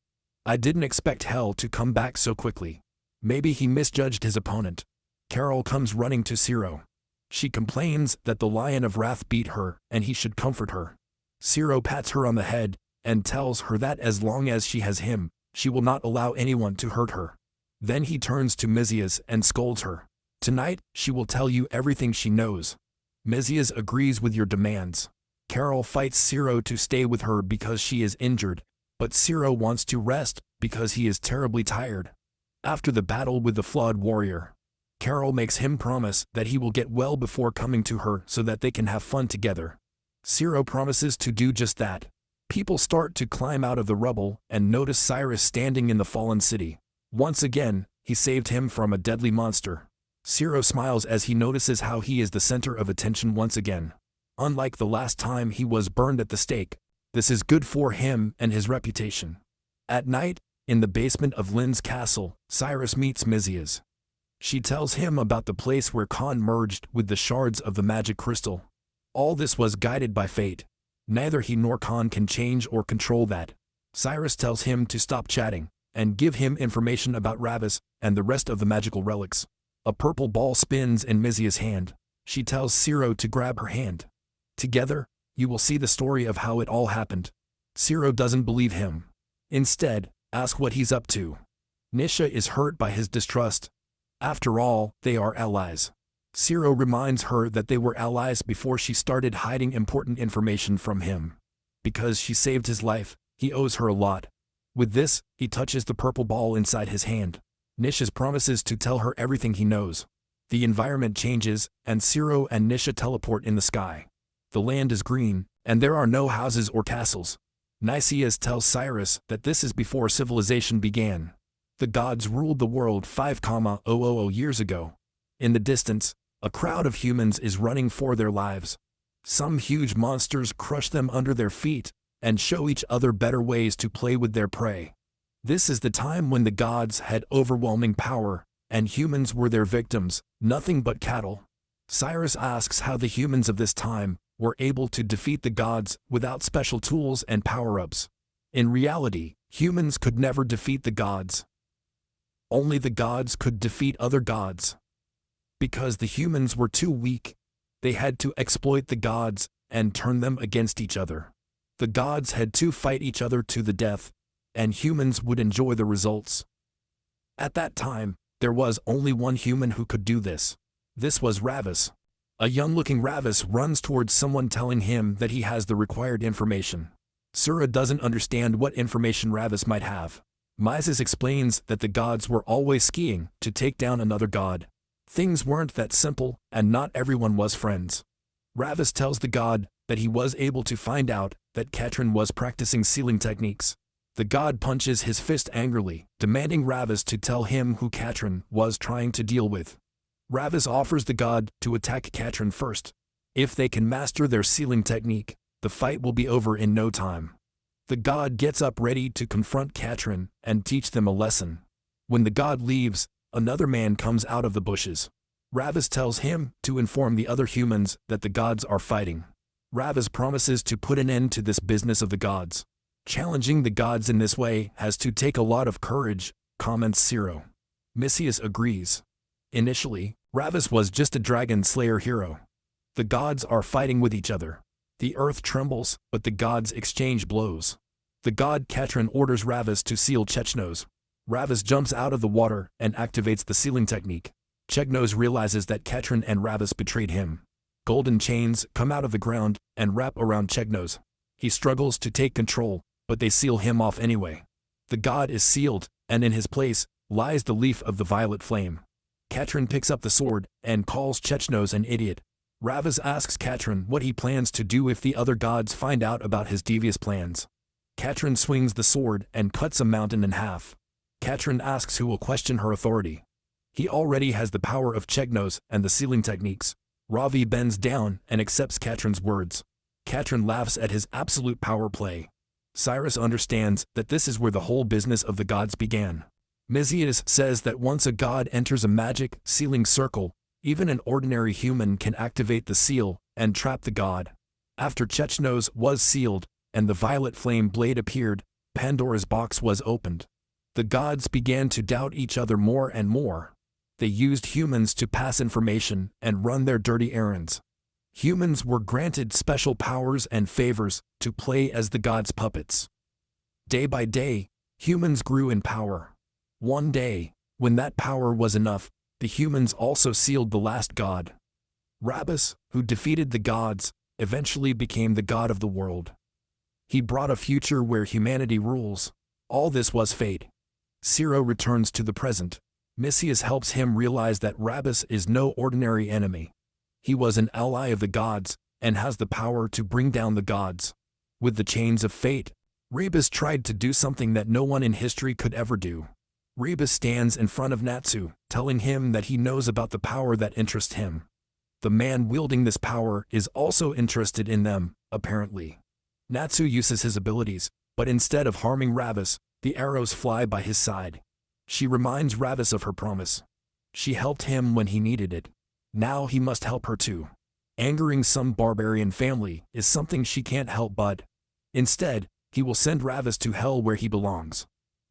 I didn't expect Hell to come back so quickly. Maybe he misjudged his opponent. Carol comes running to Zero. She complains that the Lion of Wrath beat her and he should comfort her. Zero pats her on the head and tells her that as long as she has him, she will not allow anyone to hurt her. Then he turns to Mesias and scolds her. Tonight, she will tell you everything she knows. Mesias agrees with your demands. Carol fights Zero to stay with her because she is injured, but Zero wants to rest because he is terribly tired. After the battle with the flawed warrior, Carol makes him promise that he will get well before coming to her so that they can have fun together. Zero promises to do just that. People start to climb out of the rubble and notice Cyrus standing in the fallen city. Once again, he saved him from a deadly monster. Zero smiles as he notices how he is the center of attention once again. Unlike the last time he was burned at the stake, this is good for him and his reputation. At night, in the basement of Lin's castle, Cyrus meets Mesias. She tells him about the place where Khan merged with the shards of the magic crystal. All this was guided by fate. Neither he nor Khan can change or control that. Cyrus tells him to stop chatting and give him information about Ravis and the rest of the magical relics. A purple ball spins in Mesias' hand. She tells Zero to grab her hand. Together, you will see the story of how it all happened. Zero doesn't believe him. Instead, ask what he's up to. Nisha is hurt by his distrust. After all, they are allies. Zero reminds her that they were allies before she started hiding important information from him. Because she saved his life, he owes her a lot. With this, he touches the purple ball inside his hand. Nisha promises to tell her everything he knows. The environment changes, and Zero and Nisha teleport in the sky. The land is green, and there are no houses or castles. Nicias tells Cyrus that this is before civilization began. The gods ruled the world 5,000 years ago. In the distance, a crowd of humans is running for their lives. Some huge monsters crush them under their feet and show each other better ways to play with their prey. This is the time when the gods had overwhelming power, and humans were their victims, nothing but cattle. Cyrus asks how the humans of this time were able to defeat the gods without special tools and power-ups. In reality, humans could never defeat the gods. Only the gods could defeat other gods. Because the humans were too weak, they had to exploit the gods and turn them against each other. The gods had to fight each other to the death, and humans would enjoy the results. At that time, there was only one human who could do this. This was Ravis. A young-looking Ravis runs towards someone telling him that he has the required information. Sura doesn't understand what information Ravis might have. Mises explains that the gods were always skiing to take down another god. Things weren't that simple, and not everyone was friends. Ravis tells the god that he was able to find out that Katrin was practicing sealing techniques. The god punches his fist angrily, demanding Ravis to tell him who Katrin was trying to deal with. Ravis offers the god to attack Katrin first. If they can master their sealing technique, the fight will be over in no time. The god gets up ready to confront Katrin and teach them a lesson. When the god leaves, another man comes out of the bushes. Ravis tells him to inform the other humans that the gods are fighting. Ravis promises to put an end to this business of the gods. Challenging the gods in this way has to take a lot of courage, comments Ciro. Misius agrees. Initially, Ravis was just a dragon slayer hero. The gods are fighting with each other. The earth trembles, but the gods exchange blows. The god Katrin orders Ravis to seal Chechnos. Ravis jumps out of the water and activates the sealing technique. Chechnos realizes that Katrin and Ravis betrayed him. Golden chains come out of the ground and wrap around Chechnos. He struggles to take control, but they seal him off anyway. The god is sealed, and in his place lies the leaf of the violet flame. Katrin picks up the sword and calls Chechnos an idiot. Ravis asks Katrin what he plans to do if the other gods find out about his devious plans. Katrin swings the sword and cuts a mountain in half. Katrin asks who will question her authority. He already has the power of Chechnos and the sealing techniques. Ravi bends down and accepts Katrin's words. Katrin laughs at his absolute power play. Cyrus understands that this is where the whole business of the gods began. Misius says that once a god enters a magic, sealing circle, even an ordinary human can activate the seal and trap the god. After Chechnos was sealed, and the violet flame blade appeared, Pandora's box was opened. The gods began to doubt each other more and more. They used humans to pass information and run their dirty errands. Humans were granted special powers and favors to play as the gods' puppets. Day by day, humans grew in power. One day, when that power was enough, the humans also sealed the last god. Ravis, who defeated the gods, eventually became the god of the world. He brought a future where humanity rules. All this was fate. Ciro returns to the present. Misius helps him realize that Ravis is no ordinary enemy. He was an ally of the gods, and has the power to bring down the gods. With the chains of fate, Ravis tried to do something that no one in history could ever do. Ravis stands in front of Natsu, telling him that he knows about the power that interests him. The man wielding this power is also interested in them, apparently. Natsu uses his abilities, but instead of harming Ravis, the arrows fly by his side. She reminds Ravis of her promise. She helped him when he needed it. Now he must help her too. Angering some barbarian family is something she can't help but. Instead, he will send Ravis to hell where he belongs.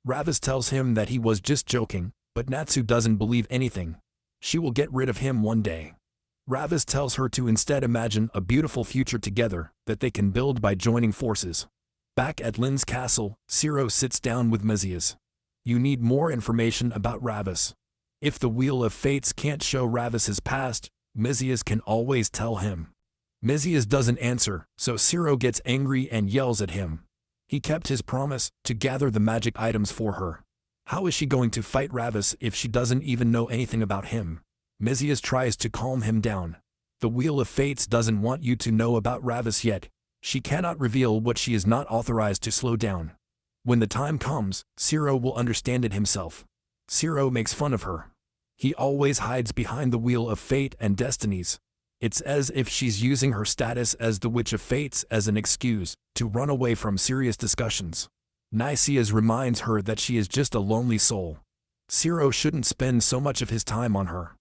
Ravis tells him that he was just joking, but Natsu doesn't believe anything. She will get rid of him one day. Ravis tells her to instead imagine a beautiful future together that they can build by joining forces. Back at Lin's castle, Ciro sits down with Misius. You need more information about Ravis. If the Wheel of Fates can't show Ravis's past, Misius can always tell him. Misius doesn't answer, so Ciro gets angry and yells at him. He kept his promise to gather the magic items for her. How is she going to fight Ravis if she doesn't even know anything about him? Misius tries to calm him down. The Wheel of Fates doesn't want you to know about Ravis yet. She cannot reveal what she is not authorized to slow down. When the time comes, Ciro will understand it himself. Ciro makes fun of her. He always hides behind the Wheel of Fate and Destinies. It's as if she's using her status as the Witch of Fates as an excuse to run away from serious discussions. Nicias reminds her that she is just a lonely soul. Ciro shouldn't spend so much of his time on her.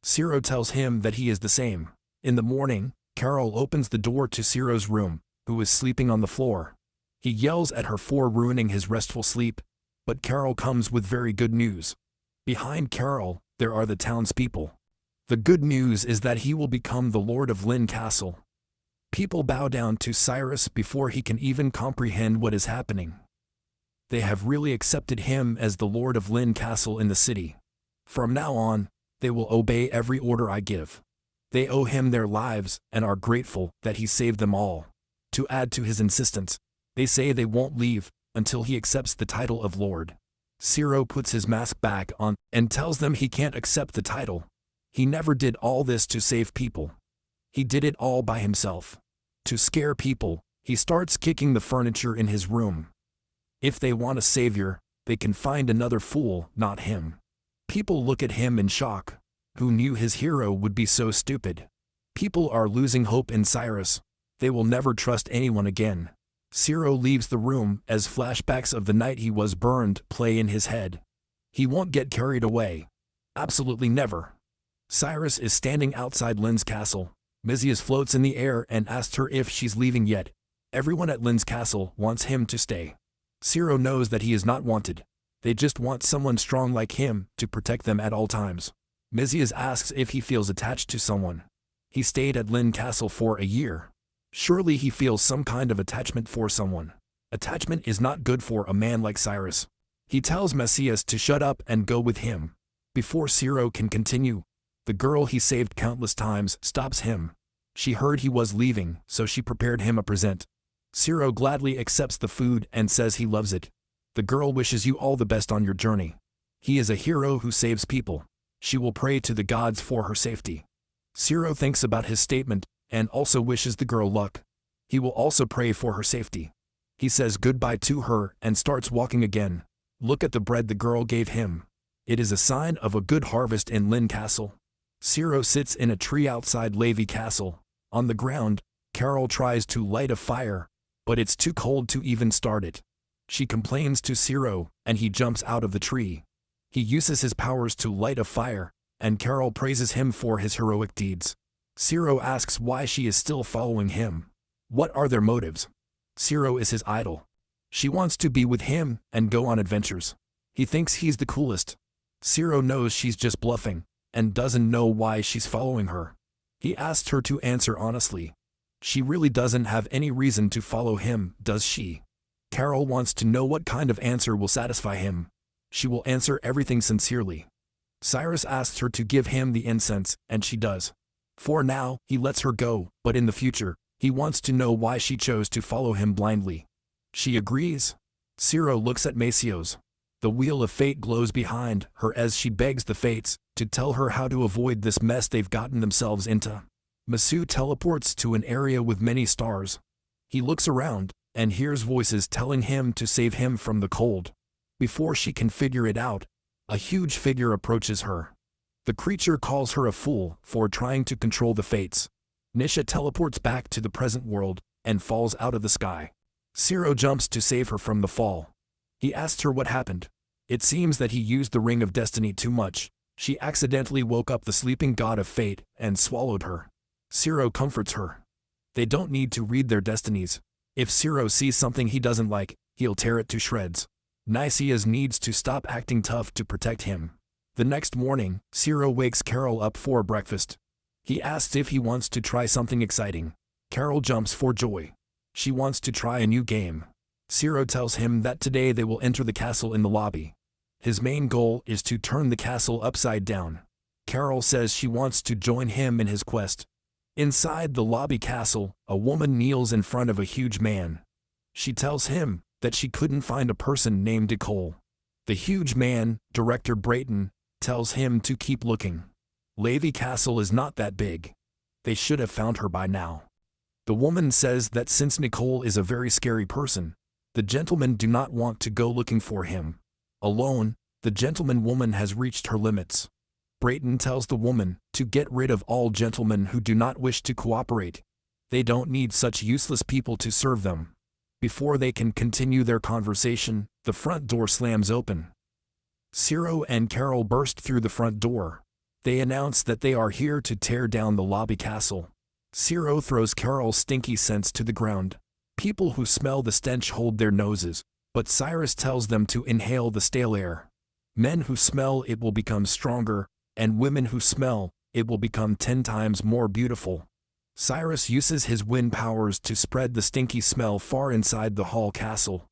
Ciro tells him that he is the same. In the morning, Carol opens the door to Ciro's room, who is sleeping on the floor. He yells at her for ruining his restful sleep, but Carol comes with very good news. Behind Carol, there are the townspeople. The good news is that he will become the Lord of Lin Castle. People bow down to Cyrus before he can even comprehend what is happening. They have really accepted him as the Lord of Lin Castle in the city. From now on, they will obey every order I give. They owe him their lives and are grateful that he saved them all. To add to his insistence, They say they won't leave until he accepts the title of Lord. Zero puts his mask back on and tells them he can't accept the title. He never did all this to save people. He did it all by himself. To scare people, he starts kicking the furniture in his room. If they want a savior, they can find another fool, not him. People look at him in shock. Who knew his hero would be so stupid? People are losing hope in Cyrus. They will never trust anyone again. Zero leaves the room as flashbacks of the night he was burned play in his head. He won't get carried away. Absolutely never. Cyrus is standing outside Lin's castle. Mizias floats in the air and asks her if she's leaving yet. Everyone at Lin's castle wants him to stay. Zero knows that he is not wanted. They just want someone strong like him to protect them at all times. Mizias asks if he feels attached to someone. He stayed at Lin Castle for a year. Surely he feels some kind of attachment for someone. Attachment is not good for a man like Cyrus. He tells Messias to shut up and go with him. Before Zero can continue, the girl he saved countless times stops him. She heard he was leaving, so she prepared him a present. Zero gladly accepts the food and says he loves it. The girl wishes you all the best on your journey. He is a hero who saves people. She will pray to the gods for her safety. Zero thinks about his statement and also wishes the girl luck. He will also pray for her safety. He says goodbye to her and starts walking again. Look at the bread the girl gave him. It is a sign of a good harvest in Lin Castle. Zero sits in a tree outside Levi Castle. On the ground, Carol tries to light a fire, but it's too cold to even start it. She complains to Zero, and he jumps out of the tree. He uses his powers to light a fire, and Carol praises him for his heroic deeds. Zero asks why she is still following him. What are their motives? Zero is his idol. She wants to be with him and go on adventures. He thinks he's the coolest. Zero knows she's just bluffing, and doesn't know why she's following her. He asked her to answer honestly. She really doesn't have any reason to follow him, does she? Carol wants to know what kind of answer will satisfy him. She will answer everything sincerely. Cyrus asks her to give him the incense, and she does. For now, he lets her go, but in the future, he wants to know why she chose to follow him blindly. She agrees. Zero looks at Macios. The wheel of fate glows behind her as she begs the fates to tell her how to avoid this mess they've gotten themselves into. Masu teleports to an area with many stars. He looks around and hears voices telling him to save him from the cold. Before she can figure it out, a huge figure approaches her. The creature calls her a fool for trying to control the fates. Nisha teleports back to the present world and falls out of the sky. Zero jumps to save her from the fall. He asks her what happened. It seems that he used the Ring of Destiny too much. She accidentally woke up the sleeping god of fate and swallowed her. Zero comforts her. They don't need to read their destinies. If Zero sees something he doesn't like, he'll tear it to shreds. Nicias needs to stop acting tough to protect him. The next morning, Zero wakes Carol up for breakfast. He asks if he wants to try something exciting. Carol jumps for joy. She wants to try a new game. Zero tells him that today they will enter the castle in the lobby. His main goal is to turn the castle upside down. Carol says she wants to join him in his quest. Inside the lobby castle, a woman kneels in front of a huge man. She tells him that she couldn't find a person named Nicole. The huge man, Director Brayton, tells him to keep looking. Levi Castle is not that big. They should have found her by now. The woman says that since Nicole is a very scary person, the gentlemen do not want to go looking for him. Alone, the gentleman woman has reached her limits. Brayton tells the woman to get rid of all gentlemen who do not wish to cooperate. They don't need such useless people to serve them. Before they can continue their conversation, the front door slams open. Zero and Carol burst through the front door. They announce that they are here to tear down the lobby castle. Zero throws Carol's stinky scents to the ground. People who smell the stench hold their noses, but Cyrus tells them to inhale the stale air. Men who smell it will become stronger, and women who smell it will become 10 times more beautiful. Cyrus uses his wind powers to spread the stinky smell far inside the Hall Castle.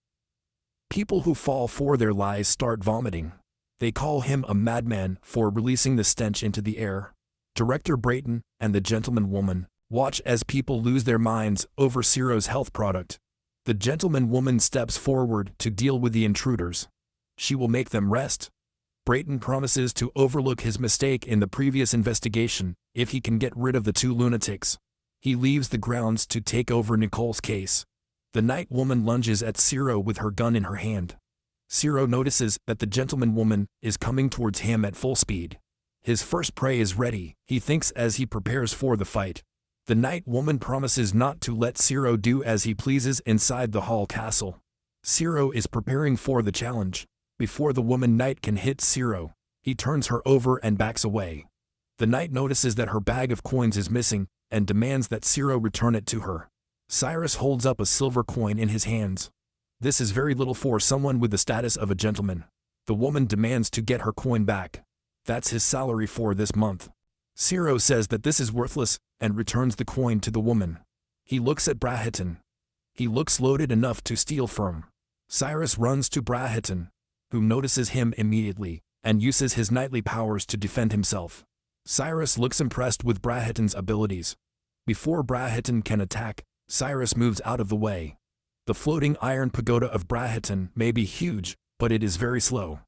People who fall for their lies start vomiting. They call him a madman for releasing the stench into the air. Director Brayton and the gentleman woman watch as people lose their minds over Zero's health product. The gentleman woman steps forward to deal with the intruders. She will make them rest. Brayton promises to overlook his mistake in the previous investigation if he can get rid of the two lunatics. He leaves the grounds to take over Nicole's case. The night woman lunges at Ciro with her gun in her hand. Ciro notices that the gentleman woman is coming towards him at full speed. His first prey is ready, he thinks as he prepares for the fight. The night woman promises not to let Ciro do as he pleases inside the Hall Castle. Ciro is preparing for the challenge. Before the woman knight can hit Ciro, he turns her over and backs away. The knight notices that her bag of coins is missing and demands that Ciro return it to her. Cyrus holds up a silver coin in his hands. This is very little for someone with the status of a gentleman. The woman demands to get her coin back. That's his salary for this month. Ciro says that this is worthless and returns the coin to the woman. He looks at Brahetton. He looks loaded enough to steal from. Cyrus runs to Brahetton, who notices him immediately and uses his knightly powers to defend himself. Cyrus looks impressed with Brahetton's abilities. Before Brahetton can attack, Cyrus moves out of the way. The floating iron pagoda of Brahetton may be huge, but it is very slow.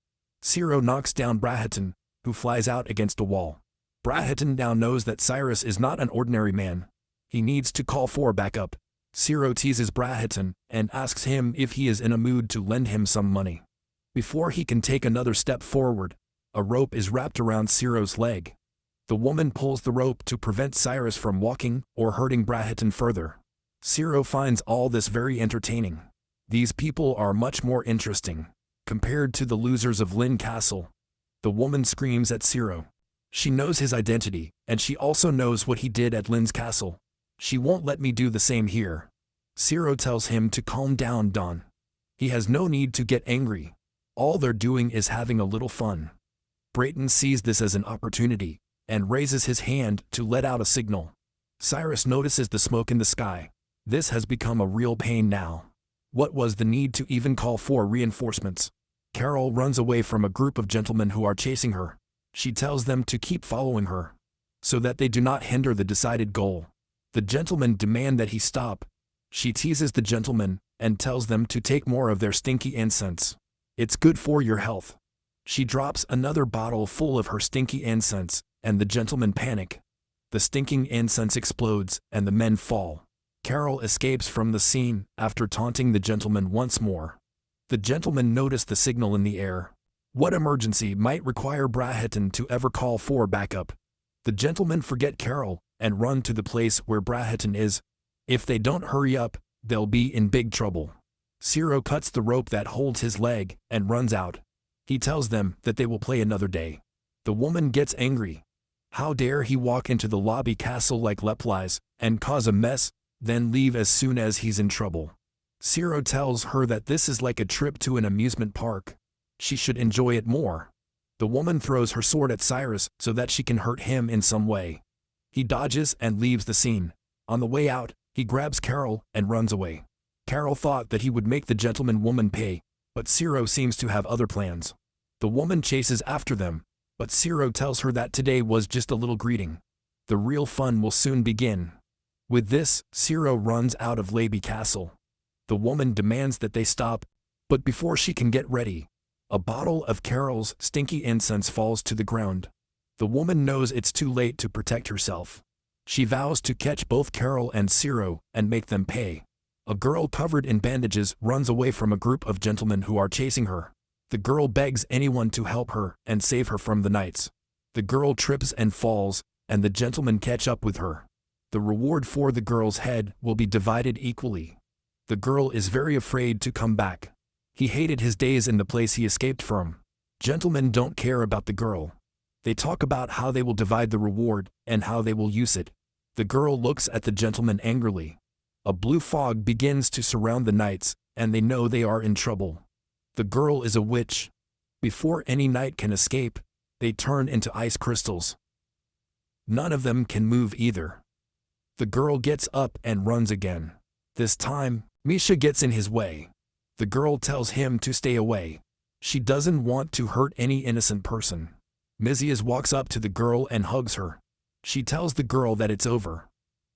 Ciro knocks down Brahetton, who flies out against a wall. Brahetton now knows that Cyrus is not an ordinary man. He needs to call for backup. Ciro teases Brahetton and asks him if he is in a mood to lend him some money. Before he can take another step forward, a rope is wrapped around Ciro's leg. The woman pulls the rope to prevent Cyrus from walking or hurting Brahetton further. Ciro finds all this very entertaining. These people are much more interesting compared to the losers of Lynn Castle. The woman screams at Ciro. She knows his identity, and she also knows what he did at Lynn's castle. She won't let me do the same here. Ciro tells him to calm down, Don. He has no need to get angry. All they're doing is having a little fun. Brayton sees this as an opportunity and raises his hand to let out a signal. Cyrus notices the smoke in the sky. This has become a real pain now. What was the need to even call for reinforcements? Carol runs away from a group of gentlemen who are chasing her. She tells them to keep following her, so that they do not hinder the decided goal. The gentlemen demand that he stop. She teases the gentlemen and tells them to take more of their stinky incense. It's good for your health. She drops another bottle full of her stinky incense, and the gentlemen panic. The stinking incense explodes, and the men fall. Carol escapes from the scene after taunting the gentleman once more. The gentlemen notice the signal in the air. What emergency might require Brahetton to ever call for backup? The gentlemen forget Carol and run to the place where Brahetton is. If they don't hurry up, they'll be in big trouble. Ciro cuts the rope that holds his leg and runs out. He tells them that they will play another day. The woman gets angry. How dare he walk into the lobby castle like Leplies and cause a mess, then leave as soon as he's in trouble. Ciro tells her that this is like a trip to an amusement park. She should enjoy it more. The woman throws her sword at Cyrus so that she can hurt him in some way. He dodges and leaves the scene. On the way out, he grabs Carol and runs away. Carol thought that he would make the gentleman woman pay, but Ciro seems to have other plans. The woman chases after them, but Ciro tells her that today was just a little greeting. The real fun will soon begin. With this, Ciro runs out of Laby Castle. The woman demands that they stop, but before she can get ready, a bottle of Carol's stinky incense falls to the ground. The woman knows it's too late to protect herself. She vows to catch both Carol and Ciro and make them pay. A girl covered in bandages runs away from a group of gentlemen who are chasing her. The girl begs anyone to help her and save her from the knights. The girl trips and falls, and the gentlemen catch up with her. The reward for the girl's head will be divided equally. The girl is very afraid to come back. He hated his days in the place he escaped from. Gentlemen don't care about the girl. They talk about how they will divide the reward and how they will use it. The girl looks at the gentleman angrily. A blue fog begins to surround the knights, and they know they are in trouble. The girl is a witch. Before any knight can escape, they turn into ice crystals. None of them can move either. The girl gets up and runs again. This time, Misha gets in his way. The girl tells him to stay away. She doesn't want to hurt any innocent person. Mizias walks up to the girl and hugs her. She tells the girl that it's over.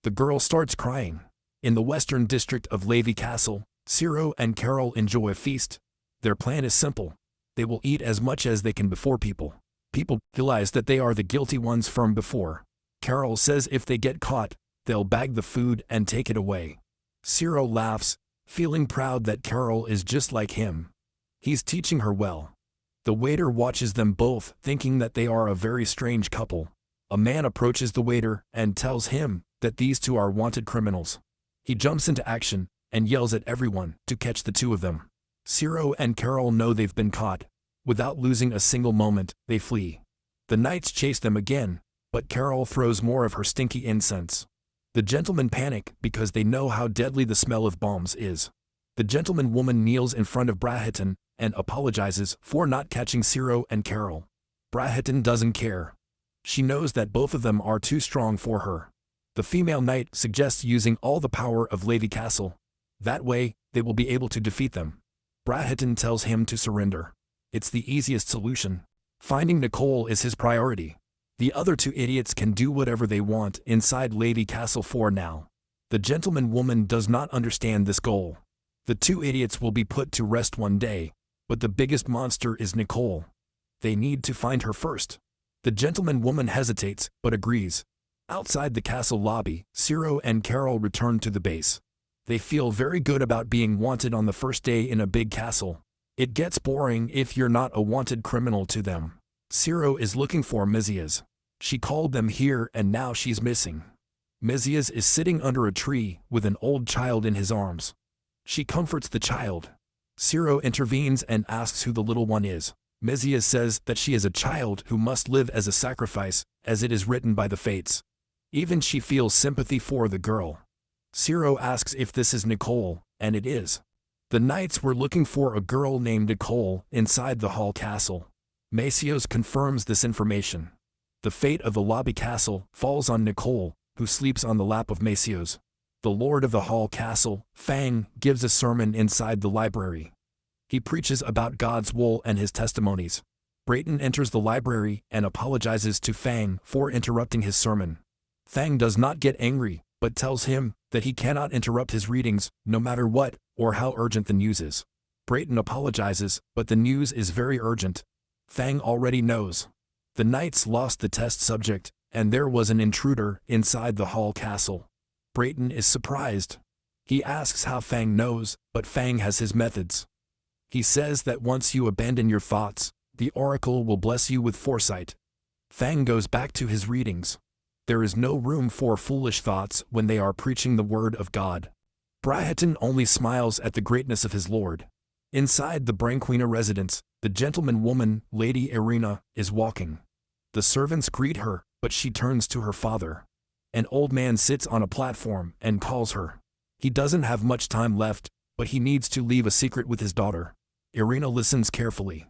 The girl starts crying. In the western district of Laby Castle, Ciro and Carol enjoy a feast. Their plan is simple. They will eat as much as they can before people. People realize that they are the guilty ones from before. Carol says if they get caught, they'll bag the food and take it away. Ciro laughs, feeling proud that Carol is just like him. He's teaching her well. The waiter watches them both, thinking that they are a very strange couple. A man approaches the waiter and tells him that these two are wanted criminals. He jumps into action and yells at everyone to catch the two of them. Ciro and Carol know they've been caught. Without losing a single moment, they flee. The knights chase them again, but Carol throws more of her stinky incense. The gentlemen panic because they know how deadly the smell of bombs is. The gentleman woman kneels in front of Brahiton and apologizes for not catching Ciro and Carol. Brahiton doesn't care. She knows that both of them are too strong for her. The female knight suggests using all the power of Levy Castle. That way, they will be able to defeat them. Brahiton tells him to surrender. It's the easiest solution. Finding Nicole is his priority. The other two idiots can do whatever they want inside Levy Castle for now. The gentleman woman does not understand this goal. The two idiots will be put to rest one day, but the biggest monster is Nicole. They need to find her first. The gentleman woman hesitates, but agrees. Outside the castle lobby, Ciro and Carol return to the base. They feel very good about being wanted on the first day in a big castle. It gets boring if you're not a wanted criminal to them. Ciro is looking for Mizias. She called them here and now she's missing. Mizias is sitting under a tree with an old child in his arms. She comforts the child. Ciro intervenes and asks who the little one is. Mizias says that she is a child who must live as a sacrifice, as it is written by the fates. Even she feels sympathy for the girl. Ciro asks if this is Nicole, and it is. The knights were looking for a girl named Nicole inside the Hall Castle. Macios confirms this information. The fate of the lobby castle falls on Nicole, who sleeps on the lap of Macios. The lord of the Hall Castle, Fang, gives a sermon inside the library. He preaches about God's will and his testimonies. Brayton enters the library and apologizes to Fang for interrupting his sermon. Fang does not get angry, but tells him that he cannot interrupt his readings, no matter what, or how urgent the news is. Brayton apologizes, but the news is very urgent. Fang already knows. The knights lost the test subject, and there was an intruder inside the Hall Castle. Brayton is surprised. He asks how Fang knows, but Fang has his methods. He says that once you abandon your thoughts, the oracle will bless you with foresight. Fang goes back to his readings. There is no room for foolish thoughts when they are preaching the word of God. Brahiton only smiles at the greatness of his lord. Inside the Branquina residence, the gentleman woman, Lady Irina, is walking. The servants greet her, but she turns to her father. An old man sits on a platform and calls her. He doesn't have much time left, but he needs to leave a secret with his daughter. Irina listens carefully.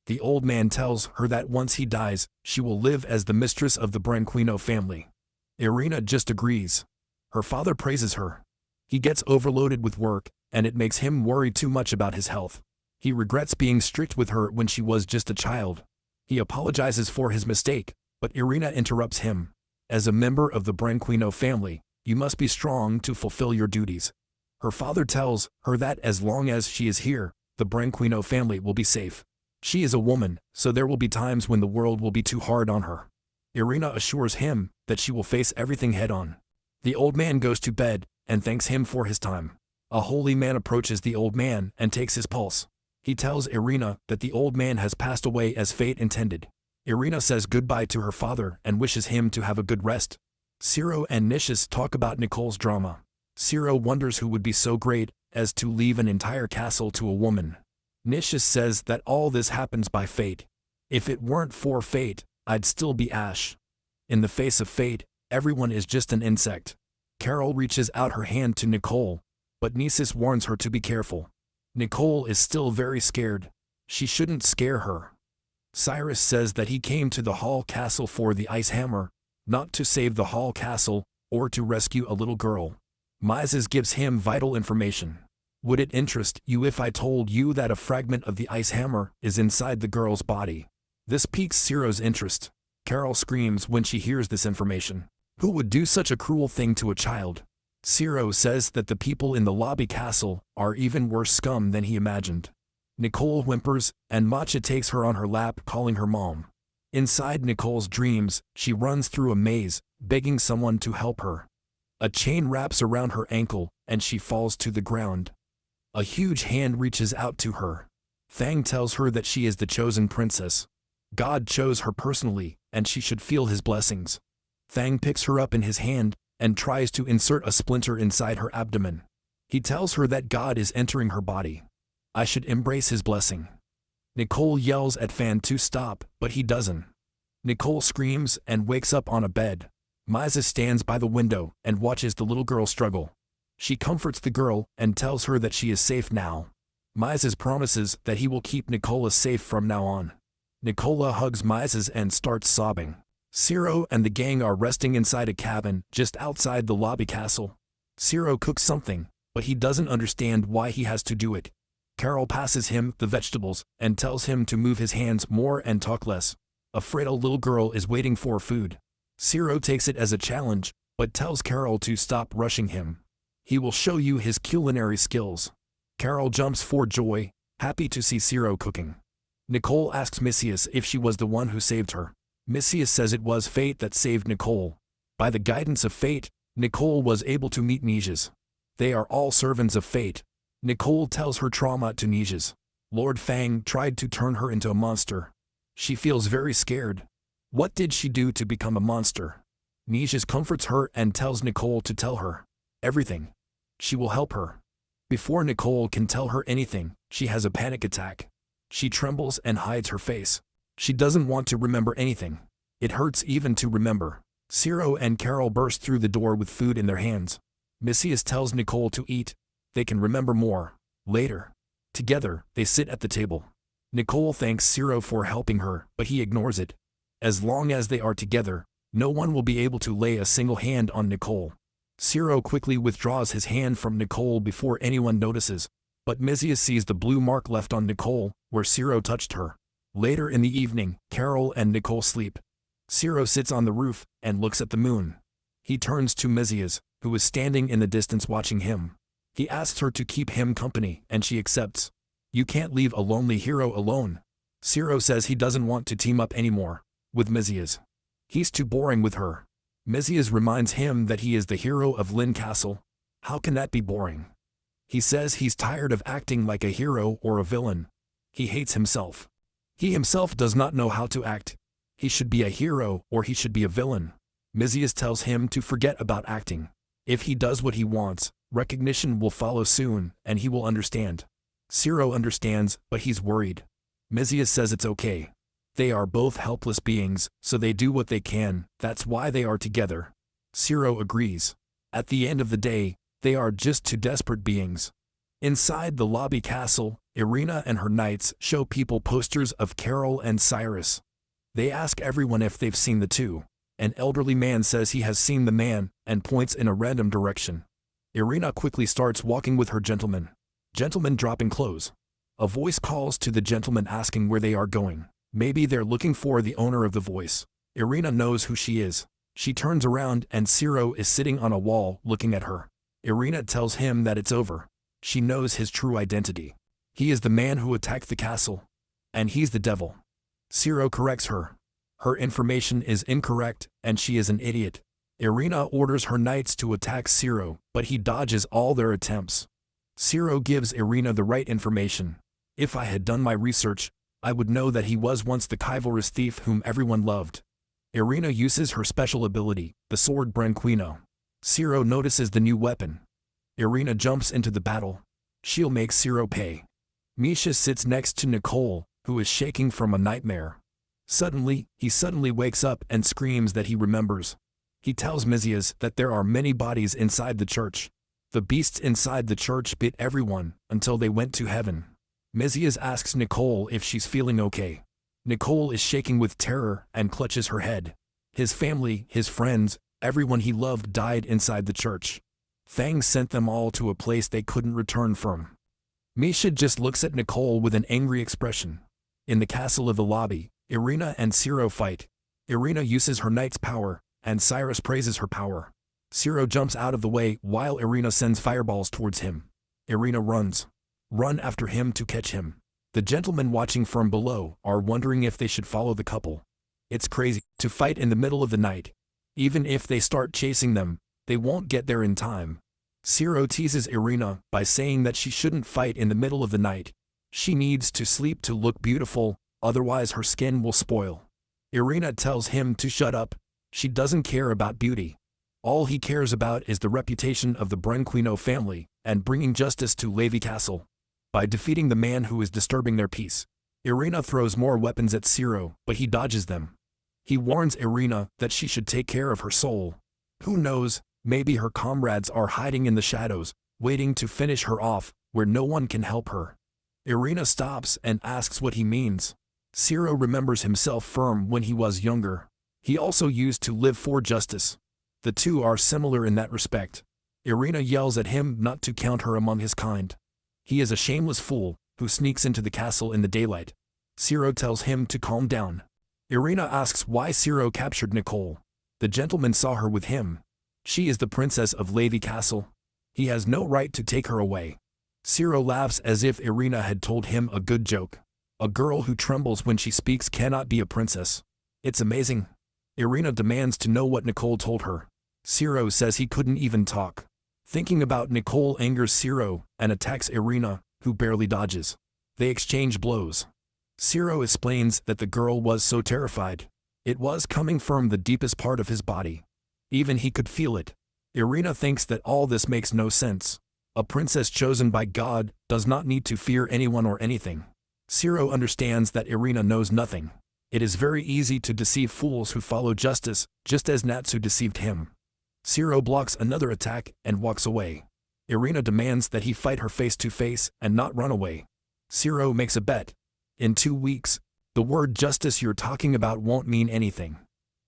The old man tells her that once he dies, she will live as the mistress of the Branquino family. Irina just agrees. Her father praises her. He gets overloaded with work, and it makes him worry too much about his health. He regrets being strict with her when she was just a child. He apologizes for his mistake, but Irina interrupts him. As a member of the Branquino family, you must be strong to fulfill your duties. Her father tells her that as long as she is here, the Branquino family will be safe. She is a woman, so there will be times when the world will be too hard on her. Irina assures him that she will face everything head-on. The old man goes to bed and thanks him for his time. A holy man approaches the old man and takes his pulse. He tells Irina that the old man has passed away as fate intended. Irina says goodbye to her father and wishes him to have a good rest. Ciro and Nicias talk about Nicole's drama. Ciro wonders who would be so great as to leave an entire castle to a woman. Nicias says that all this happens by fate. If it weren't for fate, I'd still be Ash. In the face of fate, everyone is just an insect. Carol reaches out her hand to Nicole, but Nicias warns her to be careful. Nicole is still very scared. She shouldn't scare her. Cyrus says that he came to the Hall Castle for the Ice Hammer, not to save the Hall Castle, or to rescue a little girl. Mises gives him vital information. Would it interest you if I told you that a fragment of the ice hammer is inside the girl's body? This piques Ciro's interest. Carol screams when she hears this information. Who would do such a cruel thing to a child? Ciro says that the people in the lobby castle are even worse scum than he imagined. Nicole whimpers, and Matcha takes her on her lap, calling her mom. Inside Nicole's dreams, she runs through a maze, begging someone to help her. A chain wraps around her ankle, and she falls to the ground. A huge hand reaches out to her. Fang tells her that she is the chosen princess. God chose her personally, and she should feel his blessings. Fang picks her up in his hand and tries to insert a splinter inside her abdomen. He tells her that God is entering her body. I should embrace his blessing. Nicole yells at Fan to stop, but he doesn't. Nicole screams and wakes up on a bed. Misa stands by the window and watches the little girl struggle. She comforts the girl and tells her that she is safe now. Misa promises that he will keep Nicola safe from now on. Nicola hugs Misa and starts sobbing. Ciro and the gang are resting inside a cabin just outside the lobby castle. Ciro cooks something, but he doesn't understand why he has to do it. Carol passes him the vegetables and tells him to move his hands more and talk less. A frail little girl is waiting for food. Ciro takes it as a challenge, but tells Carol to stop rushing him. He will show you his culinary skills. Carol jumps for joy, happy to see Ciro cooking. Nicole asks Misius if she was the one who saved her. Misius says it was fate that saved Nicole. By the guidance of fate, Nicole was able to meet Nijas. They are all servants of fate. Nicole tells her trauma to Nijas. Lord Fang tried to turn her into a monster. She feels very scared. What did she do to become a monster? Nijas comforts her and tells Nicole to tell her everything. She will help her. Before Nicole can tell her anything, she has a panic attack. She trembles and hides her face. She doesn't want to remember anything. It hurts even to remember. Ciro and Carol burst through the door with food in their hands. Misius tells Nicole to eat. They can remember more later. Together, they sit at the table. Nicole thanks Ciro for helping her, but he ignores it. As long as they are together, no one will be able to lay a single hand on Nicole. Ciro quickly withdraws his hand from Nicole before anyone notices, but Misius sees the blue mark left on Nicole, where Ciro touched her. Later in the evening, Carol and Nicole sleep. Ciro sits on the roof and looks at the moon. He turns to Misius, who is standing in the distance watching him. He asks her to keep him company, and she accepts. You can't leave a lonely hero alone. Ciro says he doesn't want to team up anymore with Misius. He's too boring with her. Misius reminds him that he is the hero of Lin Castle. How can that be boring? He says he's tired of acting like a hero or a villain. He hates himself. He himself does not know how to act. He should be a hero or he should be a villain. Misius tells him to forget about acting. If he does what he wants, recognition will follow soon, and he will understand. Ciro understands, but he's worried. Misius says it's okay. They are both helpless beings, so they do what they can. That's why they are together. Ciro agrees. At the end of the day, they are just two desperate beings. Inside the lobby castle, Irina and her knights show people posters of Carol and Cyrus. They ask everyone if they've seen the two. An elderly man says he has seen the man and points in a random direction. Irina quickly starts walking with her gentleman. Gentleman dropping clothes. A voice calls to the gentleman asking where they are going. Maybe they're looking for the owner of the voice. Irina knows who she is. She turns around and Ciro is sitting on a wall looking at her. Irina tells him that it's over. She knows his true identity. He is the man who attacked the castle. And he's the devil. Ciro corrects her. Her information is incorrect, and she is an idiot. Irina orders her knights to attack Ciro, but he dodges all their attempts. Ciro gives Irina the right information. If I had done my research, I would know that he was once the chivalrous thief whom everyone loved. Irina uses her special ability, the sword Branquino. Ciro notices the new weapon. Irina jumps into the battle. She'll make Ciro pay. Misha sits next to Nicole, who is shaking from a nightmare. Suddenly, he wakes up and screams that he remembers. He tells Misius that there are many bodies inside the church. The beasts inside the church bit everyone until they went to heaven. Misius asks Nicole if she's feeling okay. Nicole is shaking with terror and clutches her head. His family, his friends, everyone he loved died inside the church. Fang sent them all to a place they couldn't return from. Misha just looks at Nicole with an angry expression. In the castle of the lobby, Irina and Ciro fight. Irina uses her knight's power, and Cyrus praises her power. Ciro jumps out of the way while Irina sends fireballs towards him. Irina runs. Run after him to catch him. The gentlemen watching from below are wondering if they should follow the couple. It's crazy to fight in the middle of the night. Even if they start chasing them, they won't get there in time. Ciro teases Irina by saying that she shouldn't fight in the middle of the night. She needs to sleep to look beautiful, otherwise her skin will spoil. Irina tells him to shut up. She doesn't care about beauty. All he cares about is the reputation of the Branquino family and bringing justice to Levi Castle. By defeating the man who is disturbing their peace, Irina throws more weapons at Ciro, but he dodges them. He warns Irina that she should take care of her soul. Who knows, maybe her comrades are hiding in the shadows, waiting to finish her off, where no one can help her. Irina stops and asks what he means. Ciro remembers himself firm when he was younger. He also used to live for justice. The two are similar in that respect. Irina yells at him not to count her among his kind. He is a shameless fool who sneaks into the castle in the daylight. Ciro tells him to calm down. Irina asks why Ciro captured Nicole. The gentleman saw her with him. She is the princess of Levi Castle. He has no right to take her away. Ciro laughs as if Irina had told him a good joke. A girl who trembles when she speaks cannot be a princess. It's amazing. Irina demands to know what Nicole told her. Ciro says he couldn't even talk. Thinking about Nicole angers Ciro and attacks Irina, who barely dodges. They exchange blows. Ciro explains that the girl was so terrified. It was coming from the deepest part of his body. Even he could feel it. Irina thinks that all this makes no sense. A princess chosen by God does not need to fear anyone or anything. Ciro understands that Irina knows nothing. It is very easy to deceive fools who follow justice, just as Natsu deceived him. Ciro blocks another attack and walks away. Irina demands that he fight her face to face and not run away. Ciro makes a bet. In 2 weeks, the word justice you're talking about won't mean anything.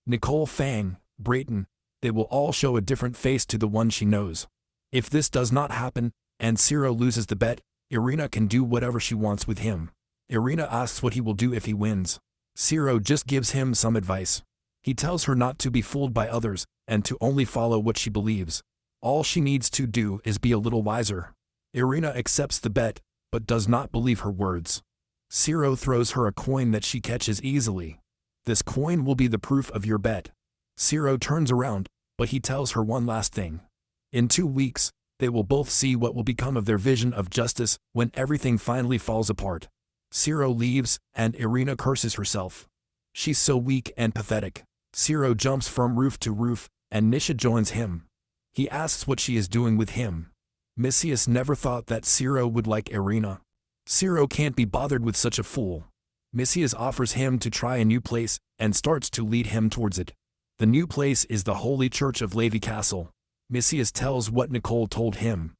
Nicole, Fang, Brayton, they will all show a different face to the one she knows. If this does not happen, and Ciro loses the bet, Irina can do whatever she wants with him. Irina asks what he will do if he wins. Ciro just gives him some advice. He tells her not to be fooled by others, and to only follow what she believes. All she needs to do is be a little wiser. Irina accepts the bet, but does not believe her words. Ciro throws her a coin that she catches easily. This coin will be the proof of your bet. Ciro turns around, but he tells her one last thing. In 2 weeks, they will both see what will become of their vision of justice when everything finally falls apart. Ciro leaves, and Irina curses herself. She's so weak and pathetic. Ciro jumps from roof to roof, and Nisha joins him. He asks what she is doing with him. Misius never thought that Ciro would like Irina. Ciro can't be bothered with such a fool. Misius offers him to try a new place, and starts to lead him towards it. The new place is the Holy Church of Levi Castle. Misius tells what Nicole told him.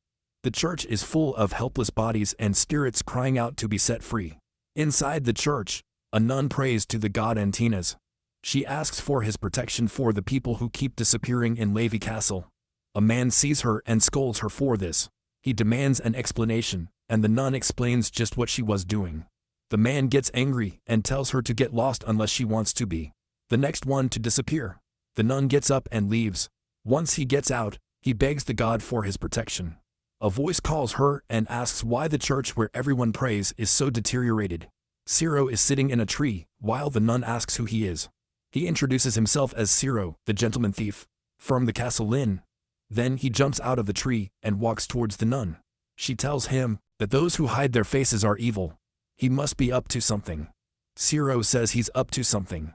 The church is full of helpless bodies and spirits crying out to be set free. Inside the church, a nun prays to the god Antinas. She asks for his protection for the people who keep disappearing in Levi Castle. A man sees her and scolds her for this. He demands an explanation, and the nun explains just what she was doing. The man gets angry and tells her to get lost unless she wants to be the next one to disappear. The nun gets up and leaves. Once he gets out, he begs the god for his protection. A voice calls her and asks why the church where everyone prays is so deteriorated. Ciro is sitting in a tree, while the nun asks who he is. He introduces himself as Ciro, the gentleman thief, from the castle inn. Then he jumps out of the tree and walks towards the nun. She tells him that those who hide their faces are evil. He must be up to something. Ciro says he's up to something.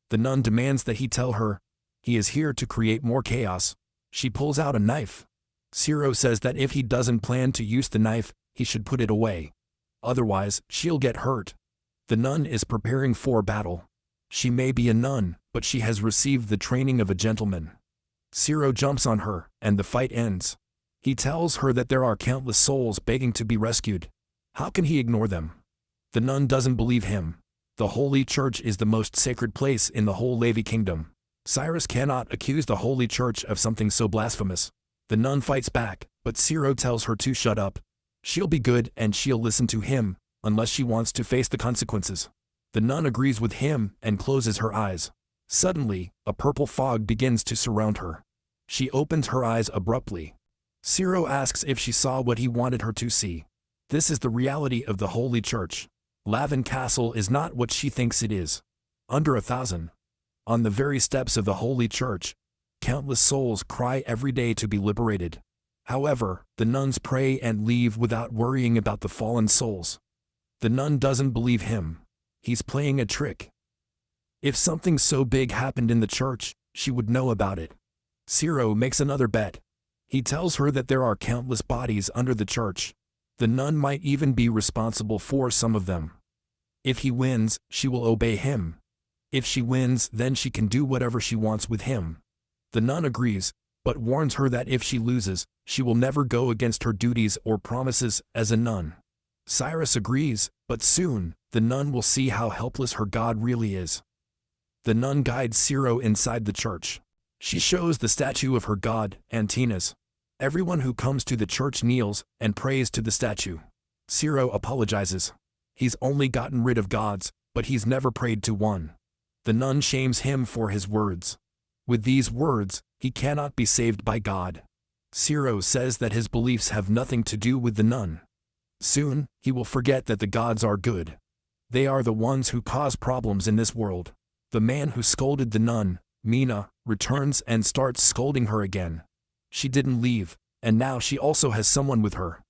The nun demands that he tell her. He is here to create more chaos. She pulls out a knife. Ciro says that if he doesn't plan to use the knife, he should put it away. Otherwise, she'll get hurt. The nun is preparing for battle. She may be a nun, but she has received the training of a gentleman. Ciro jumps on her, and the fight ends. He tells her that there are countless souls begging to be rescued. How can he ignore them? The nun doesn't believe him. The Holy Church is the most sacred place in the whole Levi kingdom. Cyrus cannot accuse the Holy Church of something so blasphemous. The nun fights back, but Ciro tells her to shut up. She'll be good and she'll listen to him, unless she wants to face the consequences. The nun agrees with him and closes her eyes. Suddenly, a purple fog begins to surround her. She opens her eyes abruptly. Ciro asks if she saw what he wanted her to see. This is the reality of the Holy Church. Lavin Castle is not what she thinks it is. Under 1,000. On the very steps of the Holy Church, countless souls cry every day to be liberated. However, the nuns pray and leave without worrying about the fallen souls. The nun doesn't believe him. He's playing a trick. If something so big happened in the church, she would know about it. Ciro makes another bet. He tells her that there are countless bodies under the church. The nun might even be responsible for some of them. If he wins, she will obey him. If she wins, then she can do whatever she wants with him. The nun agrees, but warns her that if she loses, she will never go against her duties or promises as a nun. Cyrus agrees, but soon, the nun will see how helpless her God really is. The nun guides Ciro inside the church. She shows the statue of her god, Antinous. Everyone who comes to the church kneels and prays to the statue. Ciro apologizes. He's only gotten rid of gods, but he's never prayed to one. The nun shames him for his words. With these words, he cannot be saved by God. Ciro says that his beliefs have nothing to do with the nun. Soon, he will forget that the gods are good. They are the ones who cause problems in this world. The man who scolded the nun, Mina, returns and starts scolding her again. She didn't leave, and now she also has someone with her.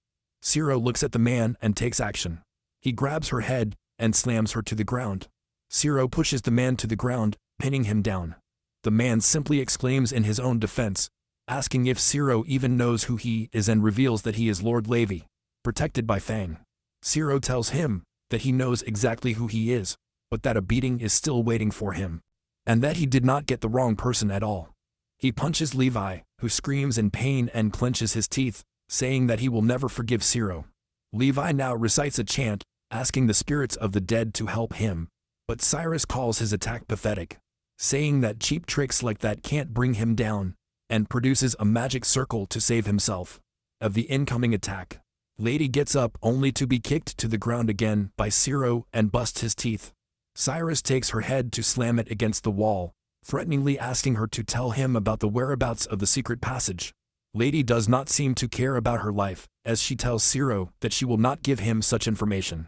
Ciro looks at the man and takes action. He grabs her head and slams her to the ground. Ciro pushes the man to the ground, pinning him down. The man simply exclaims in his own defense, asking if Ciro even knows who he is, and reveals that he is Lord Levi, protected by Fang. Ciro tells him that he knows exactly who he is, but that a beating is still waiting for him, and that he did not get the wrong person at all. He punches Levi, who screams in pain and clenches his teeth, saying that he will never forgive Ciro. Levi now recites a chant, asking the spirits of the dead to help him, but Cyrus calls his attack pathetic, saying that cheap tricks like that can't bring him down, and produces a magic circle to save himself of the incoming attack. Lady gets up only to be kicked to the ground again by Ciro and busts his teeth. Cyrus takes her head to slam it against the wall, threateningly asking her to tell him about the whereabouts of the secret passage. Lady does not seem to care about her life, as she tells Ciro that she will not give him such information.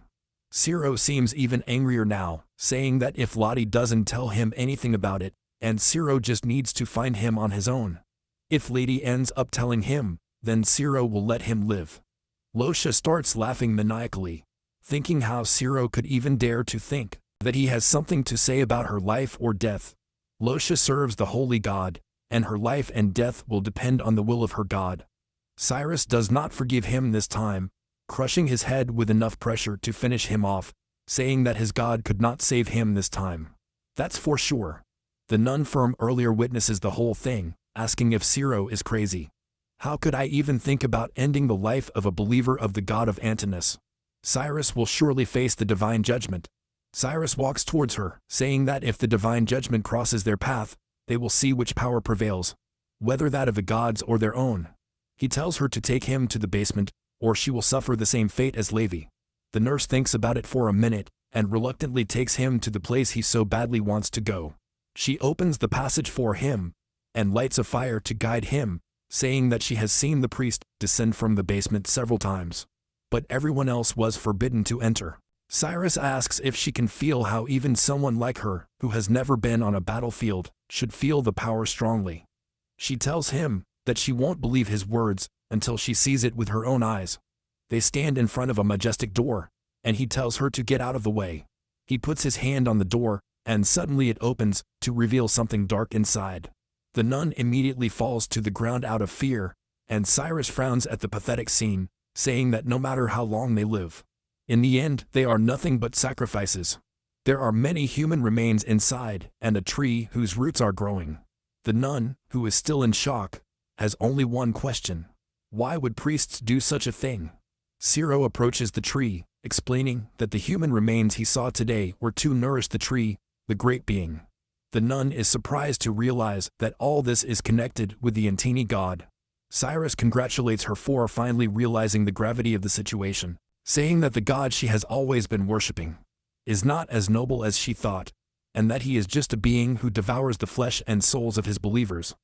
Ciro seems even angrier now, saying that if Lottie doesn't tell him anything about it, and Ciro just needs to find him on his own. If Lady ends up telling him, then Ciro will let him live. Losha starts laughing maniacally, thinking how Ciro could even dare to think that he has something to say about her life or death. Losha serves the holy god, and her life and death will depend on the will of her god. Cyrus does not forgive him this time, crushing his head with enough pressure to finish him off, saying that his god could not save him this time. That's for sure. The nun from earlier witnesses the whole thing, asking if Ciro is crazy. How could I even think about ending the life of a believer of the god of Antinous? Cyrus will surely face the divine judgment. Cyrus walks towards her, saying that if the divine judgment crosses their path, they will see which power prevails, whether that of the gods or their own. He tells her to take him to the basement, or she will suffer the same fate as Levi. The nurse thinks about it for a minute, and reluctantly takes him to the place he so badly wants to go. She opens the passage for him, and lights a fire to guide him, saying that she has seen the priest descend from the basement several times, but everyone else was forbidden to enter. Cyrus asks if she can feel how even someone like her, who has never been on a battlefield, should feel the power strongly. She tells him that she won't believe his words until she sees it with her own eyes. They stand in front of a majestic door, and he tells her to get out of the way. He puts his hand on the door, and suddenly it opens to reveal something dark inside. The nun immediately falls to the ground out of fear, and Cyrus frowns at the pathetic scene, saying that no matter how long they live, in the end they are nothing but sacrifices. There are many human remains inside, and a tree whose roots are growing. The nun, who is still in shock, has only one question. Why would priests do such a thing? Ciro approaches the tree, explaining that the human remains he saw today were to nourish the tree, the great being. The nun is surprised to realize that all this is connected with the Antini god. Cyrus congratulates her for finally realizing the gravity of the situation, saying that the god she has always been worshipping is not as noble as she thought, and that he is just a being who devours the flesh and souls of his believers.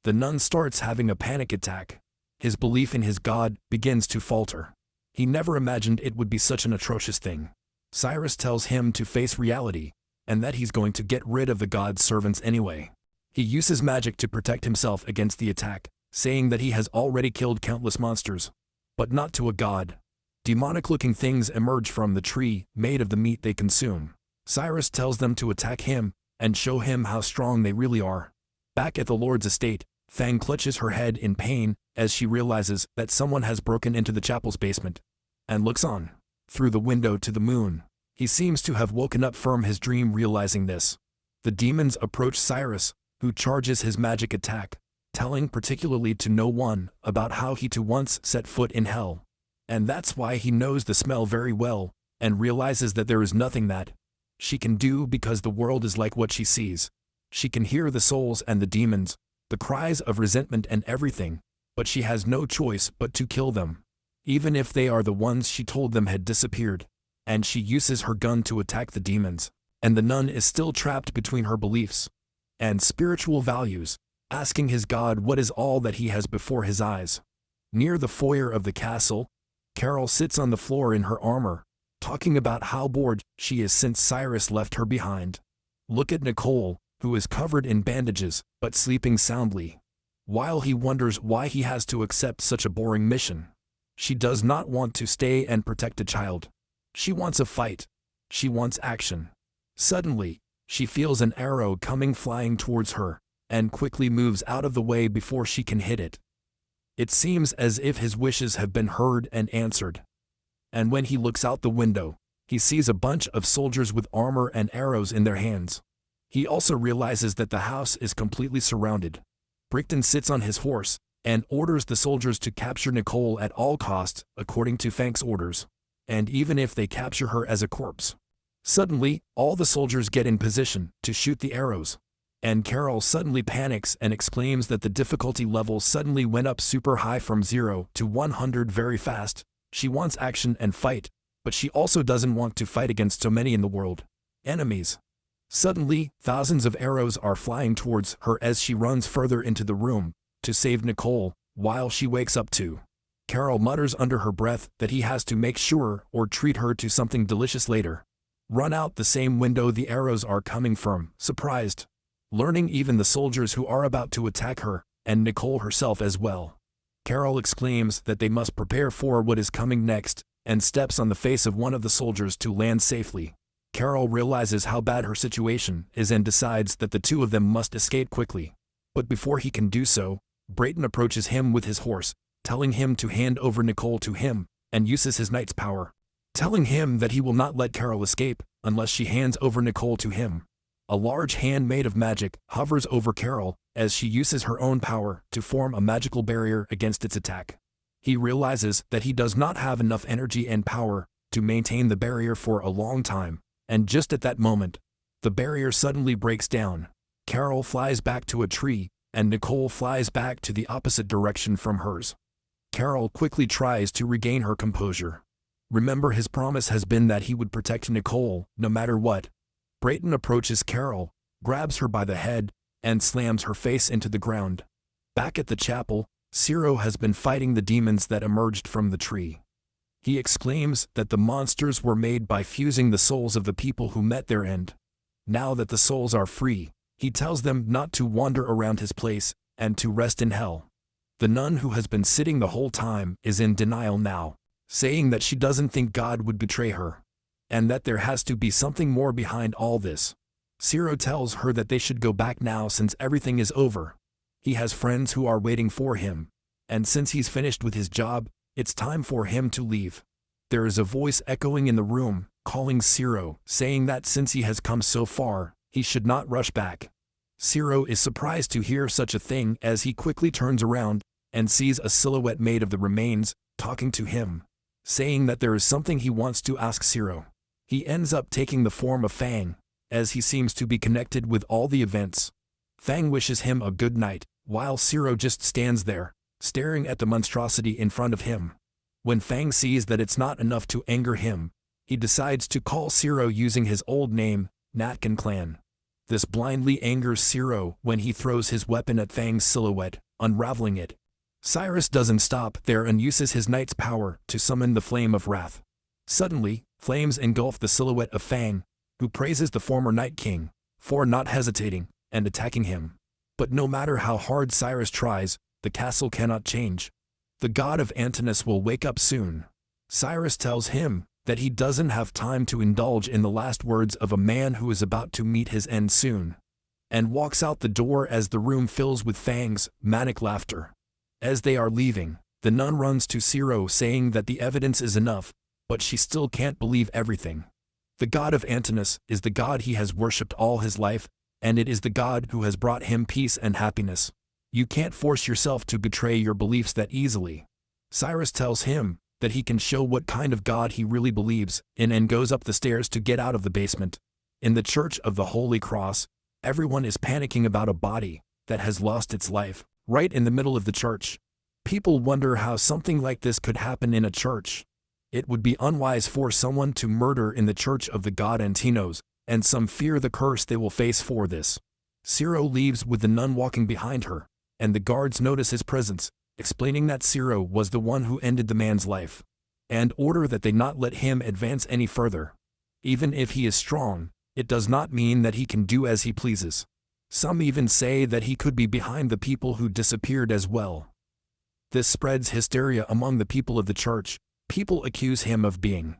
The nun starts having a panic attack. His belief in his god begins to falter. He never imagined it would be such an atrocious thing. Cyrus tells him to face reality, and that he's going to get rid of the god's servants anyway. He uses magic to protect himself against the attack, saying that he has already killed countless monsters. But not to a god. Demonic-looking things emerge from the tree, made of the meat they consume. Cyrus tells them to attack him, and show him how strong they really are. Back at the Lord's estate, Fang clutches her head in pain as she realizes that someone has broken into the chapel's basement, and looks on. Through the window to the moon. He seems to have woken up from his dream realizing this. The demons approach Cyrus, who charges his magic attack, telling particularly to no one about how he too once set foot in hell. And that's why he knows the smell very well, and realizes that there is nothing that she can do because the world is like what she sees. She can hear the souls and the demons, the cries of resentment and everything, but she has no choice but to kill them. Even if they are the ones she told them had disappeared. And she uses her gun to attack the demons. And the nun is still trapped between her beliefs and spiritual values, asking his god what is all that he has before his eyes. Near the foyer of the castle, Carol sits on the floor in her armor, talking about how bored she is since Cyrus left her behind. Look at Nicole, who is covered in bandages, but sleeping soundly. While he wonders why he has to accept such a boring mission. She does not want to stay and protect a child. She wants a fight. She wants action. Suddenly, she feels an arrow coming flying towards her, and quickly moves out of the way before she can hit it. It seems as if his wishes have been heard and answered. And when he looks out the window, he sees a bunch of soldiers with armor and arrows in their hands. He also realizes that the house is completely surrounded. Brickton sits on his horse, and orders the soldiers to capture Nicole at all costs, according to Fang's orders. And even if they capture her as a corpse. Suddenly, all the soldiers get in position to shoot the arrows. And Carol suddenly panics and exclaims that the difficulty level suddenly went up super high from 0 to 100 very fast. She wants action and fight, but she also doesn't want to fight against so many in the world. Enemies. Suddenly, thousands of arrows are flying towards her as she runs further into the room to save Nicole, while she wakes up too. Carol mutters under her breath that he has to make sure or treat her to something delicious later. Run out the same window the arrows are coming from, surprised. Learning even the soldiers who are about to attack her, and Nicole herself as well. Carol exclaims that they must prepare for what is coming next, and steps on the face of one of the soldiers to land safely. Carol realizes how bad her situation is and decides that the two of them must escape quickly. But before he can do so, Brayton approaches him with his horse, telling him to hand over Nicole to him, and uses his knight's power, telling him that he will not let Carol escape unless she hands over Nicole to him. A large hand made of magic hovers over Carol as she uses her own power to form a magical barrier against its attack. He realizes that he does not have enough energy and power to maintain the barrier for a long time, and just at that moment, the barrier suddenly breaks down. Carol flies back to a tree, and Nicole flies back to the opposite direction from hers. Carol quickly tries to regain her composure. Remember, his promise has been that he would protect Nicole, no matter what. Brayton approaches Carol, grabs her by the head, and slams her face into the ground. Back at the chapel, Ciro has been fighting the demons that emerged from the tree. He exclaims that the monsters were made by fusing the souls of the people who met their end. Now that the souls are free, he tells them not to wander around his place, and to rest in hell. The nun who has been sitting the whole time is in denial now, saying that she doesn't think God would betray her, and that there has to be something more behind all this. Ciro tells her that they should go back now since everything is over. He has friends who are waiting for him, and since he's finished with his job, it's time for him to leave. There is a voice echoing in the room, calling Ciro, saying that since he has come so far, he should not rush back. Ciro is surprised to hear such a thing as he quickly turns around and sees a silhouette made of the remains, talking to him, saying that there is something he wants to ask Ciro. He ends up taking the form of Fang, as he seems to be connected with all the events. Fang wishes him a good night, while Ciro just stands there, staring at the monstrosity in front of him. When Fang sees that it's not enough to anger him, he decides to call Ciro using his old name, Natkin Clan. This blindly angers Zero when he throws his weapon at Fang's silhouette, unraveling it. Cyrus doesn't stop there and uses his knight's power to summon the Flame of Wrath. Suddenly, flames engulf the silhouette of Fang, who praises the former Night King for not hesitating and attacking him. But no matter how hard Cyrus tries, the castle cannot change. The god of Antinous will wake up soon. Cyrus tells him that he doesn't have time to indulge in the last words of a man who is about to meet his end soon, and walks out the door as the room fills with Fang's manic laughter. As they are leaving, the nun runs to Zero saying that the evidence is enough, but she still can't believe everything. The god of Antinous is the god he has worshipped all his life, and it is the god who has brought him peace and happiness. You can't force yourself to betray your beliefs that easily. Cyrus tells him that he can show what kind of god he really believes in and goes up the stairs to get out of the basement. In the Church of the Holy Cross, everyone is panicking about a body that has lost its life, right in the middle of the church. People wonder how something like this could happen in a church. It would be unwise for someone to murder in the church of the god Antinos, and some fear the curse they will face for this. Zero leaves with the nun walking behind her, and the guards notice his presence, explaining that Zero was the one who ended the man's life, and order that they not let him advance any further. Even if he is strong, it does not mean that he can do as he pleases. Some even say that he could be behind the people who disappeared as well. This spreads hysteria among the people of the church. People accuse him of being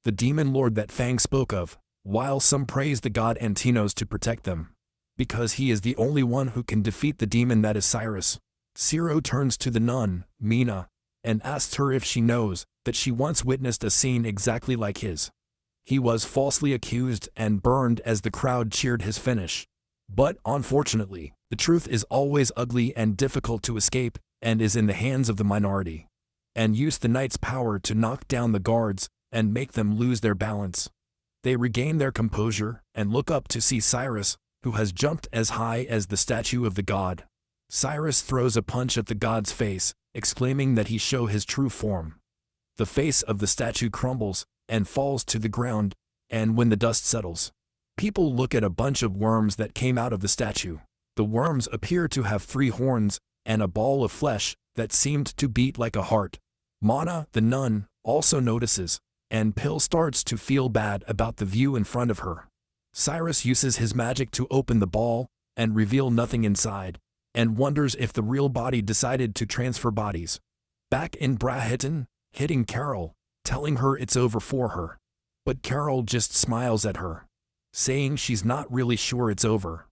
the demon lord that Fang spoke of, while some praise the god Antinos to protect them, because he is the only one who can defeat the demon that is Cyrus. Zero turns to the nun, Mina, and asks her if she knows that she once witnessed a scene exactly like his. He was falsely accused and burned as the crowd cheered his finish. But, unfortunately, the truth is always ugly and difficult to escape, and is in the hands of the minority. And use the knight's power to knock down the guards and make them lose their balance. They regain their composure and look up to see Cyrus, who has jumped as high as the statue of the god. Cyrus throws a punch at the god's face, exclaiming that he show his true form. The face of the statue crumbles and falls to the ground, and when the dust settles, people look at a bunch of worms that came out of the statue. The worms appear to have 3 horns and a ball of flesh that seemed to beat like a heart. Mana, the nun, also notices, and Pill starts to feel bad about the view in front of her. Cyrus uses his magic to open the ball and reveal nothing inside, and wonders if the real body decided to transfer bodies. Back in Brahiton, hitting Carol, telling her it's over for her. But Carol just smiles at her, saying she's not really sure it's over.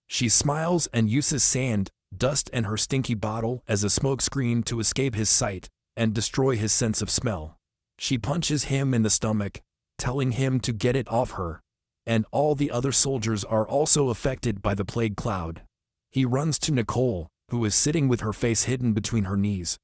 She smiles and uses sand, dust and her stinky bottle as a smokescreen to escape his sight and destroy his sense of smell. She punches him in the stomach, telling him to get it off her, and all the other soldiers are also affected by the plague cloud. He runs to Nicole, who is sitting with her face hidden between her knees.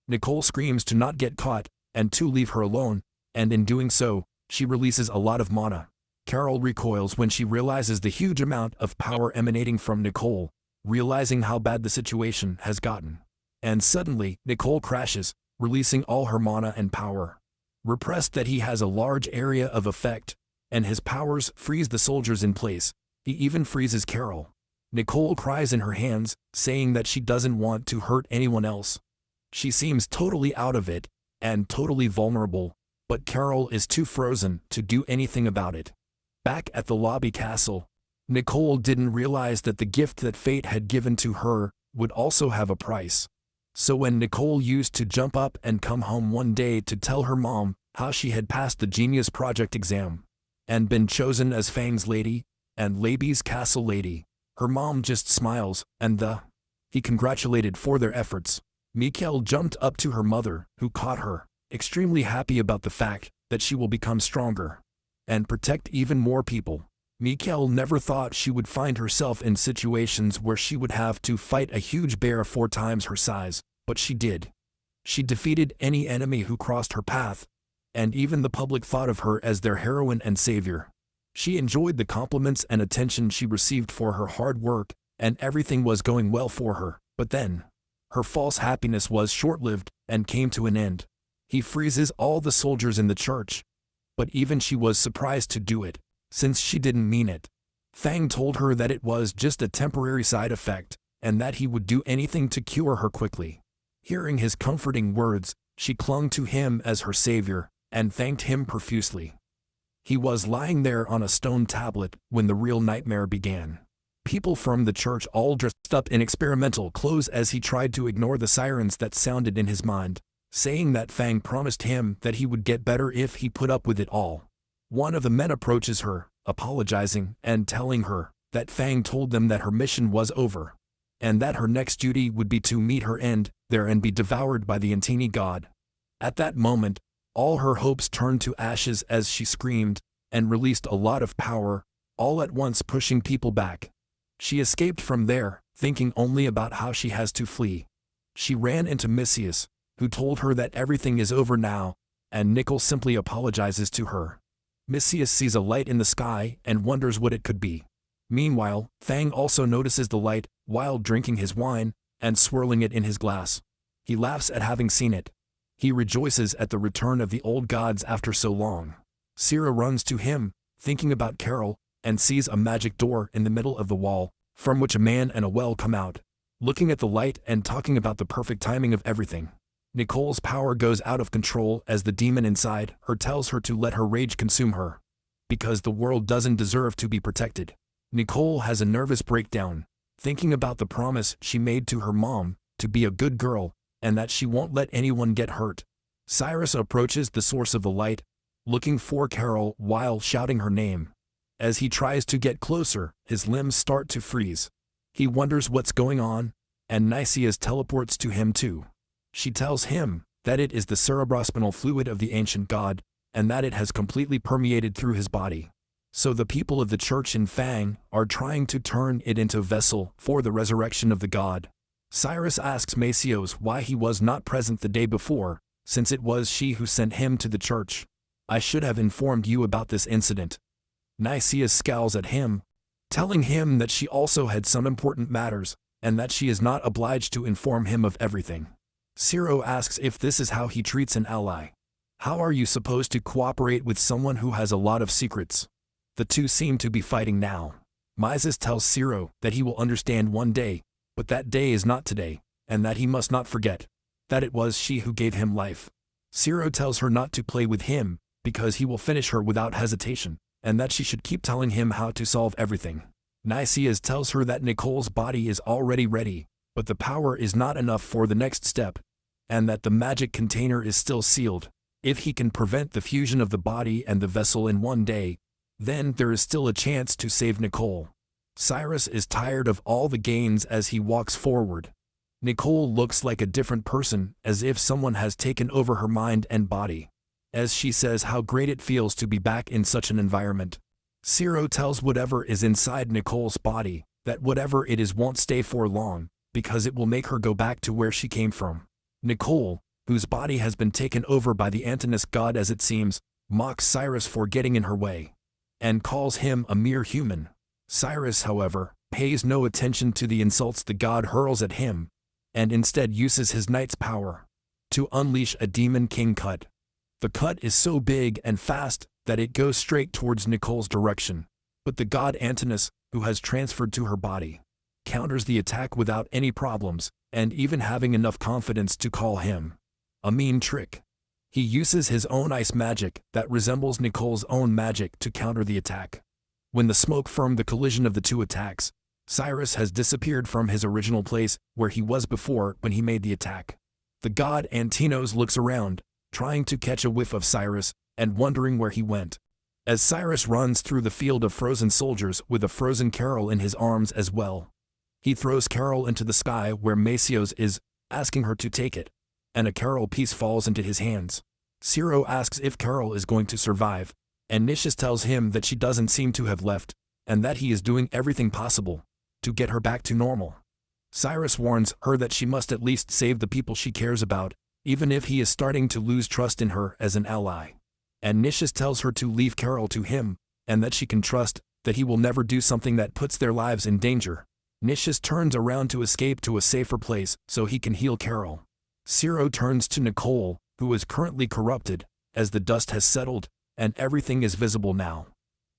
Nicole screams to not get caught and to leave her alone, and in doing so, she releases a lot of mana. Carol recoils when she realizes the huge amount of power emanating from Nicole, realizing how bad the situation has gotten. And suddenly, Nicole crashes, releasing all her mana and power. Repressed that he has a large area of effect, and his powers freeze the soldiers in place. He even freezes Carol. Nicole cries in her hands, saying that she doesn't want to hurt anyone else. She seems totally out of it, and totally vulnerable, but Carol is too frozen to do anything about it. Back at the lobby castle, Nicole didn't realize that the gift that fate had given to her would also have a price. So when Nicole used to jump up and come home one day to tell her mom how she had passed the Genius Project exam and been chosen as Fang's lady and Laby's castle lady, her mom just smiles and he congratulated for their efforts. Mikkel jumped up to her mother, who caught her, extremely happy about the fact that she will become stronger and protect even more people. Mikkel never thought she would find herself in situations where she would have to fight a huge bear 4 times her size, but she did. She defeated any enemy who crossed her path, and even the public thought of her as their heroine and savior. She enjoyed the compliments and attention she received for her hard work, and everything was going well for her, but then, her false happiness was short-lived and came to an end. He freezes all the soldiers in the church, but even she was surprised to do it, since she didn't mean it. Fang told her that it was just a temporary side effect, and that he would do anything to cure her quickly. Hearing his comforting words, she clung to him as her savior, and thanked him profusely. He was lying there on a stone tablet when the real nightmare began. People from the church all dressed up in experimental clothes as he tried to ignore the sirens that sounded in his mind, saying that Fang promised him that he would get better if he put up with it all. One of the men approaches her, apologizing and telling her that Fang told them that her mission was over, and that her next duty would be to meet her end there and be devoured by the Antini god. At that moment, all her hopes turned to ashes as she screamed and released a lot of power, all at once pushing people back. She escaped from there, thinking only about how she has to flee. She ran into Misius, who told her that everything is over now, and Nicole simply apologizes to her. Misius sees a light in the sky and wonders what it could be. Meanwhile, Fang also notices the light while drinking his wine and swirling it in his glass. He laughs at having seen it. He rejoices at the return of the old gods after so long. Sira runs to him, thinking about Carol, and sees a magic door in the middle of the wall, from which a man and a well come out. Looking at the light and talking about the perfect timing of everything. Nicole's power goes out of control as the demon inside her tells her to let her rage consume her. Because the world doesn't deserve to be protected. Nicole has a nervous breakdown, thinking about the promise she made to her mom to be a good girl, and that she won't let anyone get hurt. Cyrus approaches the source of the light, looking for Carol while shouting her name. As he tries to get closer, his limbs start to freeze. He wonders what's going on, and Nicias teleports to him too. She tells him that it is the cerebrospinal fluid of the ancient god, and that it has completely permeated through his body. So the people of the church in Fang are trying to turn it into a vessel for the resurrection of the god. Cyrus asks Macios why he was not present the day before, since it was she who sent him to the church. I should have informed you about this incident. Nicias scowls at him, telling him that she also had some important matters, and that she is not obliged to inform him of everything. Ciro asks if this is how he treats an ally. How are you supposed to cooperate with someone who has a lot of secrets? The two seem to be fighting now. Mises tells Ciro that he will understand one day, but that day is not today, and that he must not forget that it was she who gave him life. Ciro tells her not to play with him, because he will finish her without hesitation, and that she should keep telling him how to solve everything. Nicias tells her that Nicole's body is already ready, but the power is not enough for the next step, and that the magic container is still sealed. If he can prevent the fusion of the body and the vessel in one day, then there is still a chance to save Nicole. Cyrus is tired of all the gains as he walks forward. Nicole looks like a different person, as if someone has taken over her mind and body. As she says how great it feels to be back in such an environment. Ciro tells whatever is inside Nicole's body that whatever it is won't stay for long, because it will make her go back to where she came from. Nicole, whose body has been taken over by the Antinous god as it seems, mocks Cyrus for getting in her way, and calls him a mere human. Cyrus, however, pays no attention to the insults the god hurls at him, and instead uses his knight's power to unleash a demon king cut. The cut is so big and fast that it goes straight towards Nicole's direction, but the god Antinous, who has transferred to her body, counters the attack without any problems, and even having enough confidence to call him a mean trick. He uses his own ice magic that resembles Nicole's own magic to counter the attack. When the smoke from the collision of the two attacks, Cyrus has disappeared from his original place where he was before when he made the attack. The god Antinos looks around, trying to catch a whiff of Cyrus, and wondering where he went. As Cyrus runs through the field of frozen soldiers with a frozen Carol in his arms as well. He throws Carol into the sky where Macios is, asking her to take it, and a Carol piece falls into his hands. Ciro asks if Carol is going to survive, and Nicias tells him that she doesn't seem to have left, and that he is doing everything possible to get her back to normal. Cyrus warns her that she must at least save the people she cares about, even if he is starting to lose trust in her as an ally. And Nicias tells her to leave Carol to him, and that she can trust that he will never do something that puts their lives in danger. Nicias turns around to escape to a safer place so he can heal Carol. Ciro turns to Nicole, who is currently corrupted, as the dust has settled, and everything is visible now.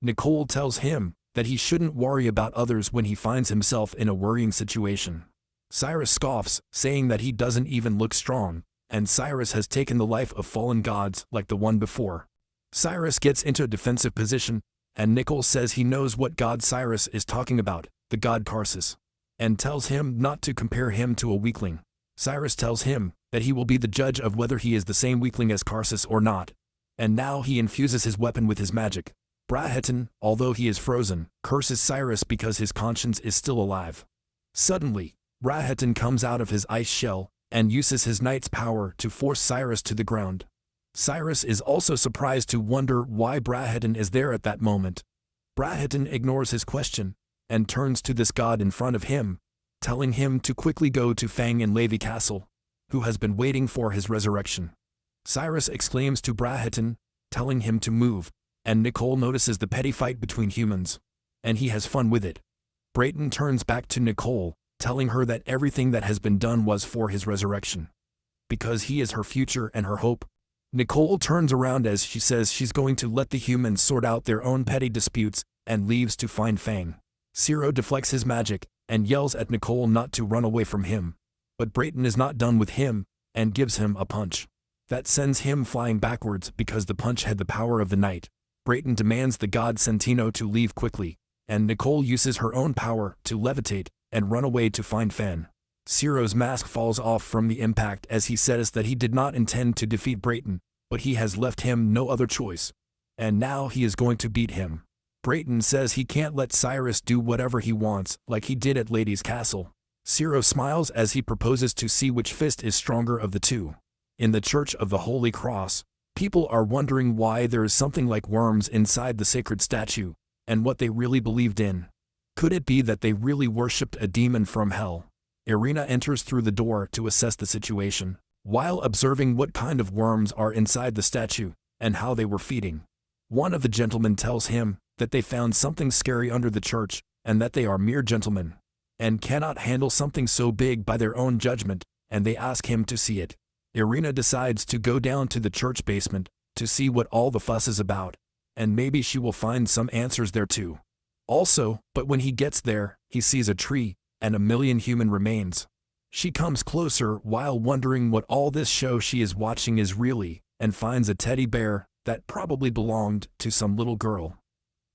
Nicole tells him that he shouldn't worry about others when he finds himself in a worrying situation. Cyrus scoffs, saying that he doesn't even look strong, and Cyrus has taken the life of fallen gods like the one before. Cyrus gets into a defensive position, and Nicole says he knows what god Cyrus is talking about, the god Carsus, and tells him not to compare him to a weakling. Cyrus tells him that he will be the judge of whether he is the same weakling as Carsus or not, and now he infuses his weapon with his magic. Braheton, although he is frozen, curses Cyrus because his conscience is still alive. Suddenly, Braheton comes out of his ice shell and uses his knight's power to force Cyrus to the ground. Cyrus is also surprised to wonder why Braheton is there at that moment. Braheton ignores his question and turns to this god in front of him, telling him to quickly go to Fang in Levi Castle, who has been waiting for his resurrection. Cyrus exclaims to Braheton, telling him to move, and Nicole notices the petty fight between humans, and he has fun with it. Brayton turns back to Nicole, telling her that everything that has been done was for his resurrection, because he is her future and her hope. Nicole turns around as she says she's going to let the humans sort out their own petty disputes and leaves to find Fang. Zero deflects his magic and yells at Nicole not to run away from him, but Brayton is not done with him and gives him a punch that sends him flying backwards because the punch had the power of the night. Brayton demands the god Sentino to leave quickly, and Nicole uses her own power to levitate and run away to find Fan. Zero's mask falls off from the impact as he says that he did not intend to defeat Brayton, but he has left him no other choice, and now he is going to beat him. Brayton says he can't let Cyrus do whatever he wants like he did at Lady's Castle. Zero smiles as he proposes to see which fist is stronger of the two. In the Church of the Holy Cross, people are wondering why there is something like worms inside the sacred statue, and what they really believed in. Could it be that they really worshipped a demon from hell? Irina enters through the door to assess the situation, while observing what kind of worms are inside the statue, and how they were feeding. One of the gentlemen tells him that they found something scary under the church, and that they are mere gentlemen, and cannot handle something so big by their own judgment, and they ask him to see it. Irina decides to go down to the church basement to see what all the fuss is about, and maybe she will find some answers there too. Also, but when he gets there, he sees a tree and 1,000,000 human remains. She comes closer while wondering what all this show she is watching is really, and finds a teddy bear that probably belonged to some little girl.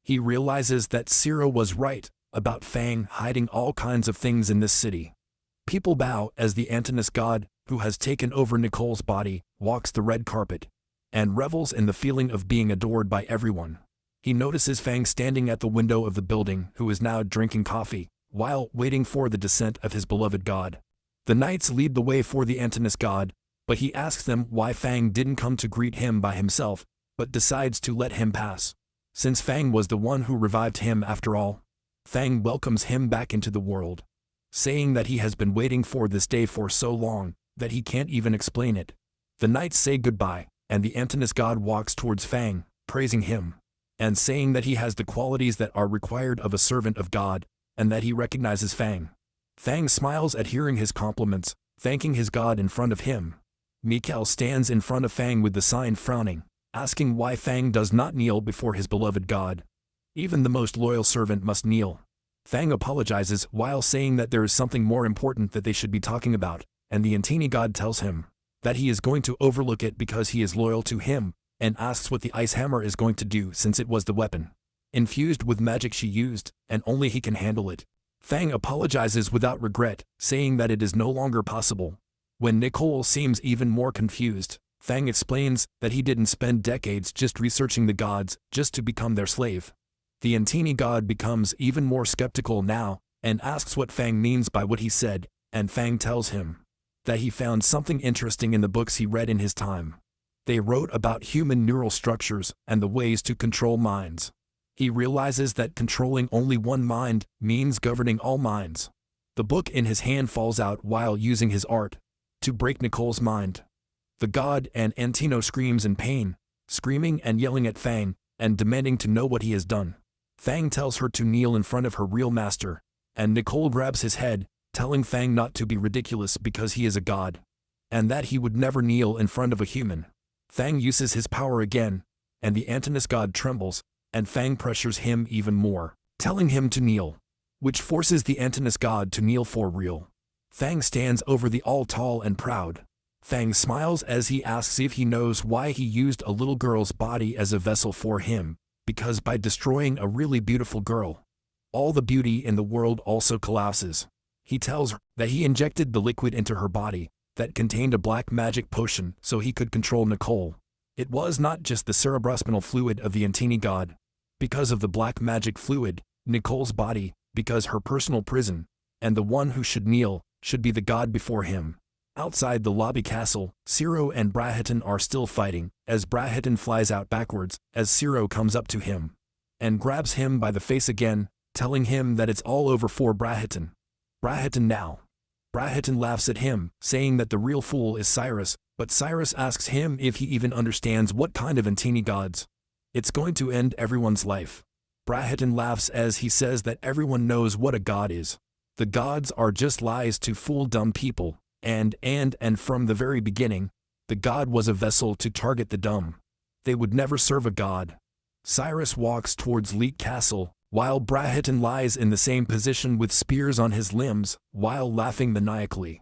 He realizes that Zero was right about Fang hiding all kinds of things in this city. People bow as the Antinous god, who has taken over Nicole's body, walks the red carpet, and revels in the feeling of being adored by everyone. He notices Fang standing at the window of the building, who is now drinking coffee, while waiting for the descent of his beloved god. The knights lead the way for the Antinous god, but he asks them why Fang didn't come to greet him by himself, but decides to let him pass, since Fang was the one who revived him after all. Fang welcomes him back into the world, saying that he has been waiting for this day for so long that he can't even explain it. The knights say goodbye, and the Antinous god walks towards Fang, praising him, and saying that he has the qualities that are required of a servant of God, and that he recognizes Fang. Fang smiles at hearing his compliments, thanking his god in front of him. Mikhail stands in front of Fang with the sign frowning, asking why Fang does not kneel before his beloved god. Even the most loyal servant must kneel. Fang apologizes while saying that there is something more important that they should be talking about, and the Antini god tells him that he is going to overlook it because he is loyal to him, and asks what the ice hammer is going to do since it was the weapon infused with magic she used, and only he can handle it. Fang apologizes without regret, saying that it is no longer possible. When Nicole seems even more confused, Fang explains that he didn't spend decades just researching the gods just to become their slave. The Antini god becomes even more skeptical now, and asks what Fang means by what he said, and Fang tells him that he found something interesting in the books he read in his time. They wrote about human neural structures and the ways to control minds. He realizes that controlling only one mind means governing all minds. The book in his hand falls out while using his art to break Nicole's mind. The god and Antino screams in pain, screaming and yelling at Fang, and demanding to know what he has done. Fang tells her to kneel in front of her real master, and Nicole grabs his head, telling Fang not to be ridiculous because he is a god, and that he would never kneel in front of a human. Fang uses his power again, and the Antinous god trembles, and Fang pressures him even more, telling him to kneel, which forces the Antinous god to kneel for real. Fang stands over the all tall and proud. Fang smiles as he asks if he knows why he used a little girl's body as a vessel for him, because by destroying a really beautiful girl, all the beauty in the world also collapses. He tells her that he injected the liquid into her body that contained a black magic potion so he could control Nicole. It was not just the cerebrospinal fluid of the Antini god. Because of the black magic fluid, Nicole's body, because her personal prison, and the one who should kneel, should be the god before him. Outside the lobby castle, Ciro and Braheton are still fighting, as Braheton flies out backwards, as Ciro comes up to him and grabs him by the face again, telling him that it's all over for Braheton. Braheton now. Braheton laughs at him, saying that the real fool is Cyrus, but Cyrus asks him if he even understands what kind of Antini gods. It's going to end everyone's life. Braheton laughs as he says that everyone knows what a god is. The gods are just lies to fool dumb people. And from the very beginning, the god was a vessel to target the dumb. They would never serve a god. Cyrus walks towards Leek Castle, while Braheton lies in the same position with spears on his limbs, while laughing maniacally,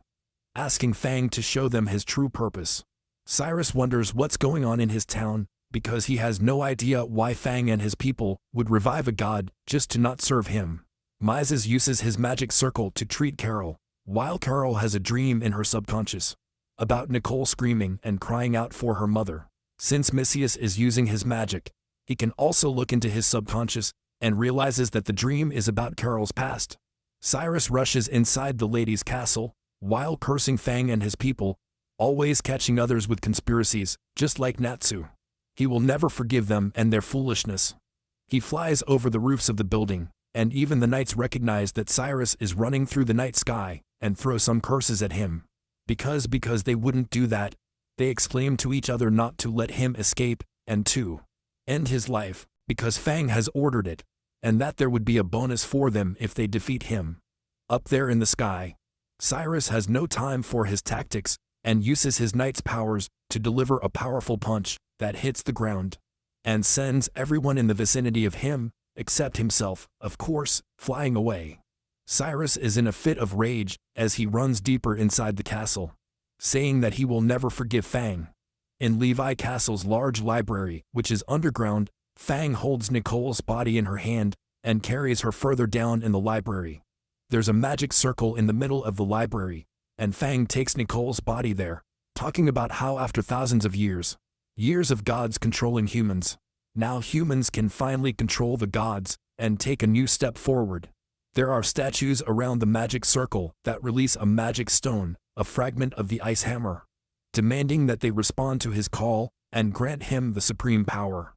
asking Fang to show them his true purpose. Cyrus wonders what's going on in his town, because he has no idea why Fang and his people would revive a god just to not serve him. Mises uses his magic circle to treat Carol, while Carol has a dream in her subconscious about Nicole screaming and crying out for her mother. Since Misius is using his magic, he can also look into his subconscious and realizes that the dream is about Carol's past. Cyrus rushes inside the lady's castle, while cursing Fang and his people, always catching others with conspiracies, just like Natsu. He will never forgive them and their foolishness. He flies over the roofs of the building, and even the knights recognize that Cyrus is running through the night sky, and throw some curses at him. Because they wouldn't do that, they exclaim to each other not to let him escape, and to end his life, because Fang has ordered it, and that there would be a bonus for them if they defeat him. Up there in the sky, Cyrus has no time for his tactics, and uses his knight's powers to deliver a powerful punch that hits the ground, and sends everyone in the vicinity of him, except himself, of course, flying away. Cyrus is in a fit of rage as he runs deeper inside the castle, saying that he will never forgive Fang. In Levi Castle's large library, which is underground, Fang holds Nicole's body in her hand and carries her further down in the library. There's a magic circle in the middle of the library, and Fang takes Nicole's body there, talking about how after thousands of years of gods controlling humans, now humans can finally control the gods and take a new step forward. There are statues around the magic circle that release a magic stone, a fragment of the ice hammer, demanding that they respond to his call and grant him the supreme power.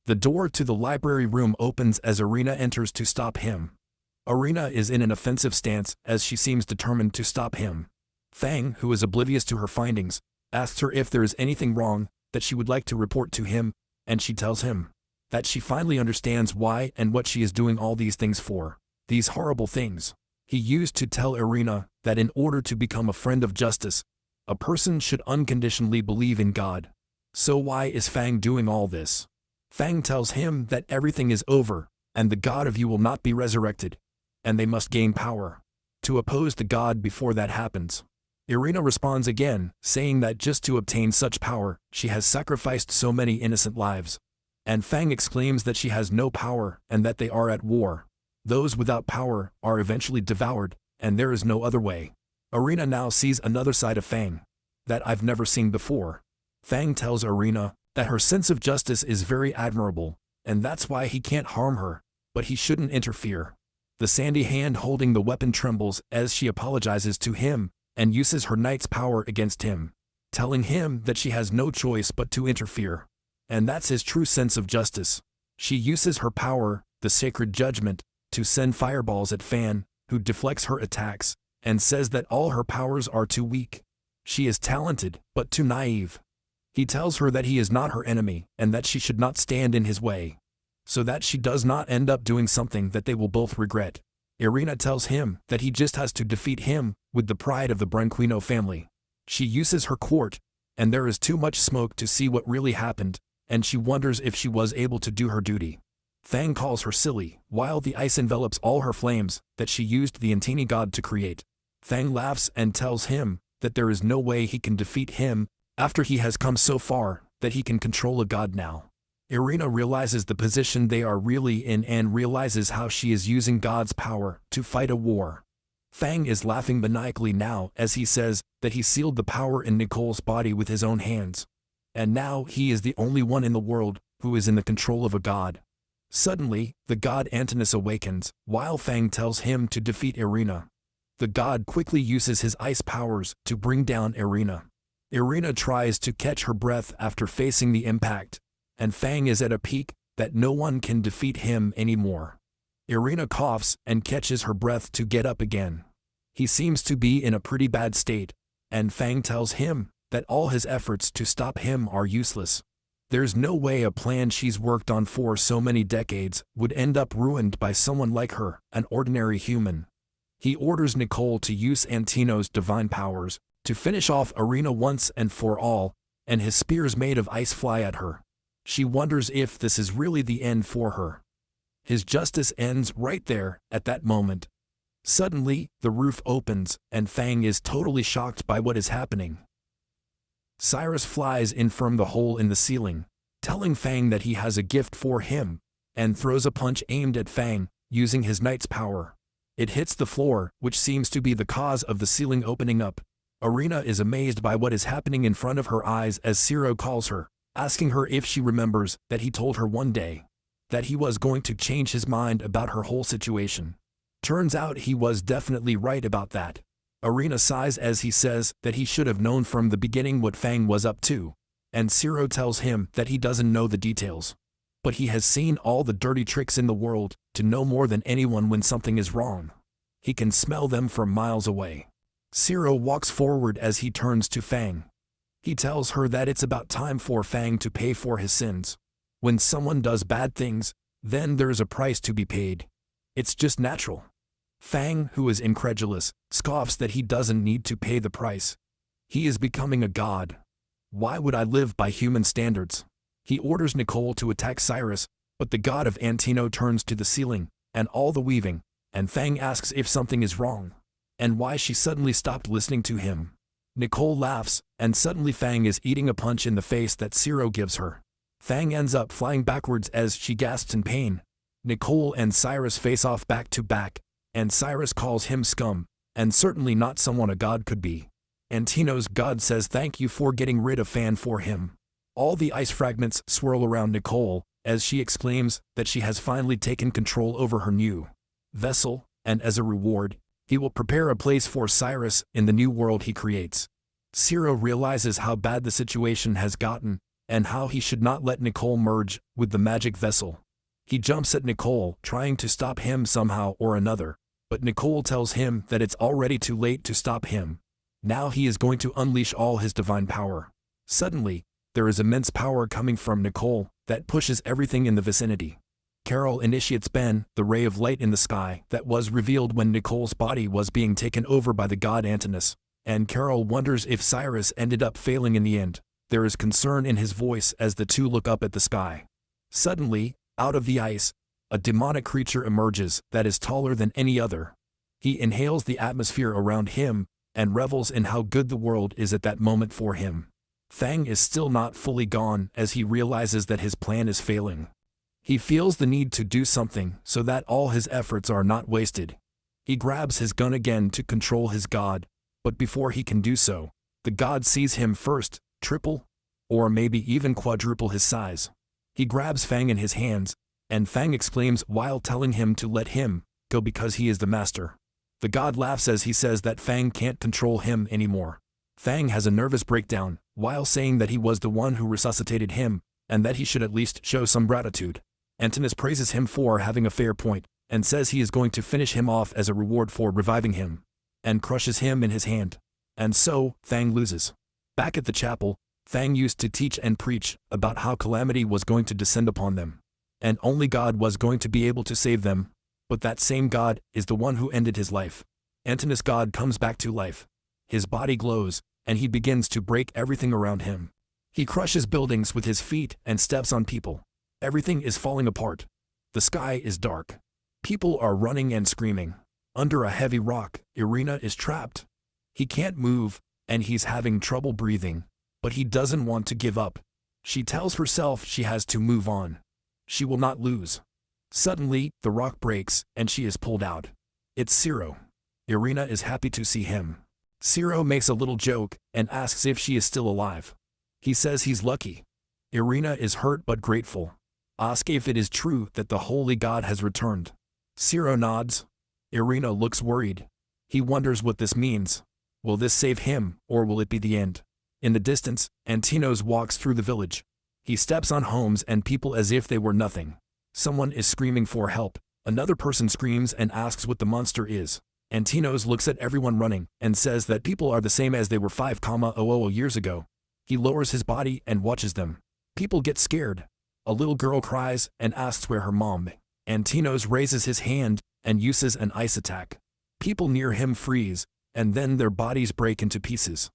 The door to the library room opens as Arena enters to stop him. Arena is in an offensive stance as she seems determined to stop him. Fang, who is oblivious to her findings, asks her if there is anything wrong that she would like to report to him, and she tells him that she finally understands why and what she is doing all these things for. These horrible things. He used to tell Arena that in order to become a friend of justice, a person should unconditionally believe in God. So why is Fang doing all this? Fang tells him that everything is over, and the god of you will not be resurrected, and they must gain power to oppose the god before that happens. Irina responds again, saying that just to obtain such power, she has sacrificed so many innocent lives. And Fang exclaims that she has no power and that they are at war. Those without power are eventually devoured, and there is no other way. Arena now sees another side of Fang that I've never seen before. Fang tells Arena that her sense of justice is very admirable, and that's why he can't harm her, but he shouldn't interfere. The sandy hand holding the weapon trembles as she apologizes to him and uses her knight's power against him, telling him that she has no choice but to interfere. And that's his true sense of justice. She uses her power, the sacred judgment, to send fireballs at Fan, who deflects her attacks, and says that all her powers are too weak. She is talented, but too naive. He tells her that he is not her enemy, and that she should not stand in his way, so that she does not end up doing something that they will both regret. Irina tells him that he just has to defeat him, with the pride of the Branquino family. She uses her court, and there is too much smoke to see what really happened, and she wonders if she was able to do her duty. Fang calls her silly, while the ice envelops all her flames that she used the Antini god to create. Fang laughs and tells him that there is no way he can defeat him after he has come so far that he can control a god now. Irina realizes the position they are really in and realizes how she is using God's power to fight a war. Fang is laughing maniacally now as he says that he sealed the power in Nicole's body with his own hands. And now he is the only one in the world who is in the control of a god. Suddenly, the god Antinous awakens, while Fang tells him to defeat Irina. The god quickly uses his ice powers to bring down Irina. Irina tries to catch her breath after facing the impact, and Fang is at a peak that no one can defeat him anymore. Irina coughs and catches her breath to get up again. He seems to be in a pretty bad state, and Fang tells him that all his efforts to stop him are useless. There's no way a plan she's worked on for so many decades would end up ruined by someone like her, an ordinary human. He orders Nicole to use Antino's divine powers to finish off Irina once and for all, and his spears made of ice fly at her. She wonders if this is really the end for her. His justice ends right there, at that moment. Suddenly, the roof opens, and Fang is totally shocked by what is happening. Cyrus flies in from the hole in the ceiling, telling Fang that he has a gift for him, and throws a punch aimed at Fang, using his knight's power. It hits the floor, which seems to be the cause of the ceiling opening up. Irina is amazed by what is happening in front of her eyes as Ciro calls her, asking her if she remembers that he told her one day that he was going to change his mind about her whole situation. Turns out he was definitely right about that. Irina sighs as he says that he should have known from the beginning what Fang was up to, and Ciro tells him that he doesn't know the details. But he has seen all the dirty tricks in the world to know more than anyone when something is wrong. He can smell them from miles away. Ciro walks forward as he turns to Fang. He tells her that it's about time for Fang to pay for his sins. When someone does bad things, then there's a price to be paid. It's just natural. Fang, who is incredulous, scoffs that he doesn't need to pay the price. He is becoming a god. Why would I live by human standards? He orders Nicole to attack Cyrus, but the god of Antino turns to the ceiling, and all the weaving, and Fang asks if something is wrong, and why she suddenly stopped listening to him. Nicole laughs, and suddenly Fang is eating a punch in the face that Ciro gives her. Fang ends up flying backwards as she gasps in pain. Nicole and Cyrus face off back to back, and Cyrus calls him scum, and certainly not someone a god could be. Antino's god says thank you for getting rid of Fang for him. All the ice fragments swirl around Nicole, as she exclaims that she has finally taken control over her new vessel, and as a reward, he will prepare a place for Cyrus in the new world he creates. Ciro realizes how bad the situation has gotten, and how he should not let Nicole merge with the magic vessel. He jumps at Nicole, trying to stop him somehow or another, but Nicole tells him that it's already too late to stop him. Now he is going to unleash all his divine power. Suddenly, there is immense power coming from Nicole that pushes everything in the vicinity. Carol initiates Ben, the ray of light in the sky that was revealed when Nicole's body was being taken over by the god Antinous, and Carol wonders if Cyrus ended up failing in the end. There is concern in his voice as the two look up at the sky. Suddenly, out of the ice, a demonic creature emerges that is taller than any other. He inhales the atmosphere around him and revels in how good the world is at that moment for him. Fang is still not fully gone as he realizes that his plan is failing. He feels the need to do something so that all his efforts are not wasted. He grabs his gun again to control his god, but before he can do so, the god sees him first, triple, or maybe even quadruple his size. He grabs Fang in his hands, and Fang exclaims while telling him to let him go because he is the master. The god laughs as he says that Fang can't control him anymore. Fang has a nervous breakdown, while saying that he was the one who resuscitated him, and that he should at least show some gratitude. Antinous praises him for having a fair point, and says he is going to finish him off as a reward for reviving him, and crushes him in his hand. And so, Fang loses. Back at the chapel, Fang used to teach and preach about how calamity was going to descend upon them, and only God was going to be able to save them, but that same God is the one who ended his life. Antinous' God comes back to life. His body glows, and he begins to break everything around him. He crushes buildings with his feet and steps on people. Everything is falling apart. The sky is dark. People are running and screaming. Under a heavy rock, Irina is trapped. He can't move, and he's having trouble breathing, but he doesn't want to give up. She tells herself she has to move on. She will not lose. Suddenly, the rock breaks, and she is pulled out. It's Ciro. Irina is happy to see him. Ciro makes a little joke and asks if she is still alive. He says he's lucky. Irina is hurt but grateful. Asks if it is true that the holy god has returned. Ciro nods. Irina looks worried. He wonders what this means. Will this save him, or will it be the end? In the distance, Antinos walks through the village. He steps on homes and people as if they were nothing. Someone is screaming for help. Another person screams and asks what the monster is. Antinos looks at everyone running and says that people are the same as they were 5,000 years ago. He lowers his body and watches them. People get scared. A little girl cries and asks where her mom is. Antinos raises his hand and uses an ice attack. People near him freeze, and then their bodies break into pieces.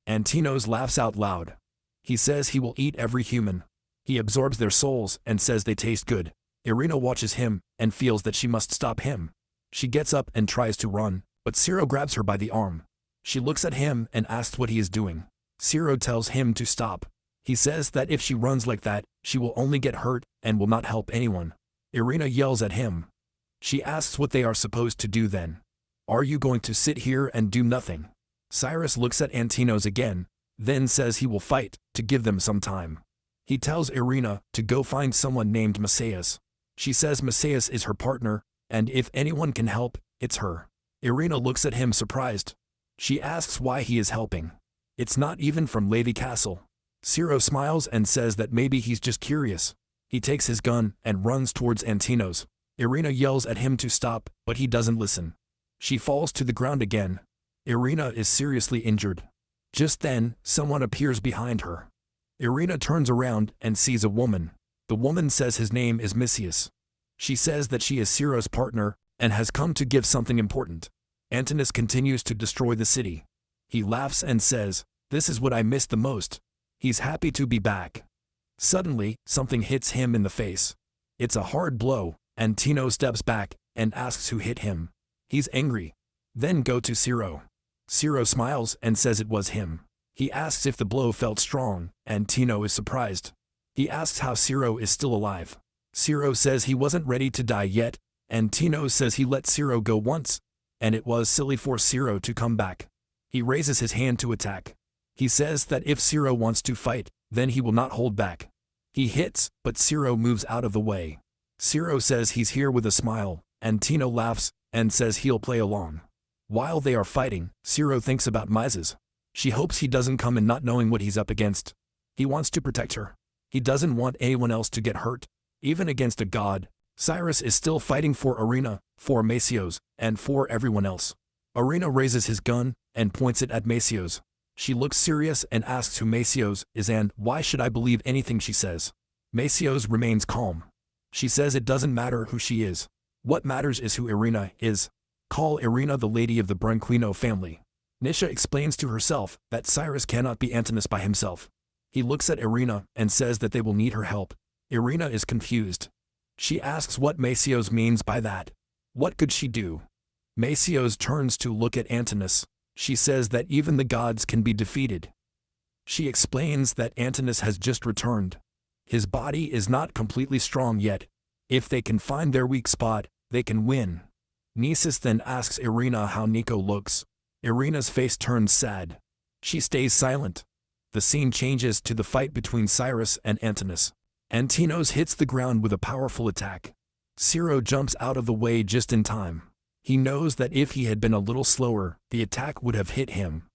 Antinos laughs out loud. He says he will eat every human. He absorbs their souls and says they taste good. Irina watches him and feels that she must stop him. She gets up and tries to run, but Ciro grabs her by the arm. She looks at him and asks what he is doing. Ciro tells him to stop. He says that if she runs like that, she will only get hurt and will not help anyone. Irina yells at him. She asks what they are supposed to do then. Are you going to sit here and do nothing? Cyrus looks at Antinos again, then says he will fight, to give them some time. He tells Irina to go find someone named Messias. She says Messias is her partner, and if anyone can help, it's her. Irina looks at him surprised. She asks why he is helping. It's not even from Levi Castle. Ciro smiles and says that maybe he's just curious. He takes his gun and runs towards Antinos. Irina yells at him to stop, but he doesn't listen. She falls to the ground again. Irina is seriously injured. Just then, someone appears behind her. Irina turns around and sees a woman. The woman says his name is Messias. She says that she is Ciro's partner and has come to give something important. Antinous continues to destroy the city. He laughs and says, "This is what I missed the most." He's happy to be back. Suddenly, something hits him in the face. It's a hard blow, and Tino steps back and asks who hit him. He's angry. Then go to Ciro. Ciro smiles and says it was him. He asks if the blow felt strong, and Tino is surprised. He asks how Ciro is still alive. Ciro says he wasn't ready to die yet, and Tino says he let Ciro go once, and it was silly for Ciro to come back. He raises his hand to attack. He says that if Ciro wants to fight, then he will not hold back. He hits, but Ciro moves out of the way. Ciro says he's here with a smile, and Tino laughs and says he'll play along. While they are fighting, Ciro thinks about Mises. She hopes he doesn't come in not knowing what he's up against. He wants to protect her. He doesn't want anyone else to get hurt, even against a god. Cyrus is still fighting for Irina, for Messios, and for everyone else. Irina raises his gun and points it at Messios. She looks serious and asks who Messios is and why should I believe anything she says. Messios remains calm. She says it doesn't matter who she is. What matters is who Irina is. Call Irina the lady of the Branquino family. Nisha explains to herself that Cyrus cannot be Antinous by himself. He looks at Irina and says that they will need her help. Irina is confused. She asks what Messios means by that. What could she do? Messios turns to look at Antinous. She says that even the gods can be defeated. She explains that Antinous has just returned. His body is not completely strong yet. If they can find their weak spot, they can win. Nisus then asks Irina how Nico looks. Irina's face turns sad. She stays silent. The scene changes to the fight between Cyrus and Antinous. Antinos hits the ground with a powerful attack. Ciro jumps out of the way just in time. He knows that if he had been a little slower, the attack would have hit him.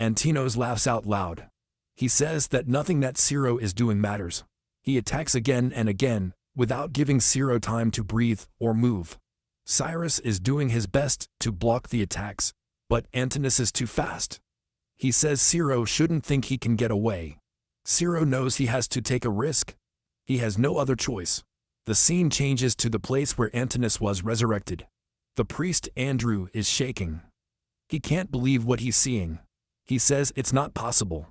Antinos laughs out loud. He says that nothing that Ciro is doing matters. He attacks again and again, without giving Ciro time to breathe or move. Cyrus is doing his best to block the attacks, but Antinous is too fast. He says Ciro shouldn't think he can get away. Ciro knows he has to take a risk. He has no other choice. The scene changes to the place where Antinous was resurrected. The priest Andrew is shaking. He can't believe what he's seeing. He says it's not possible.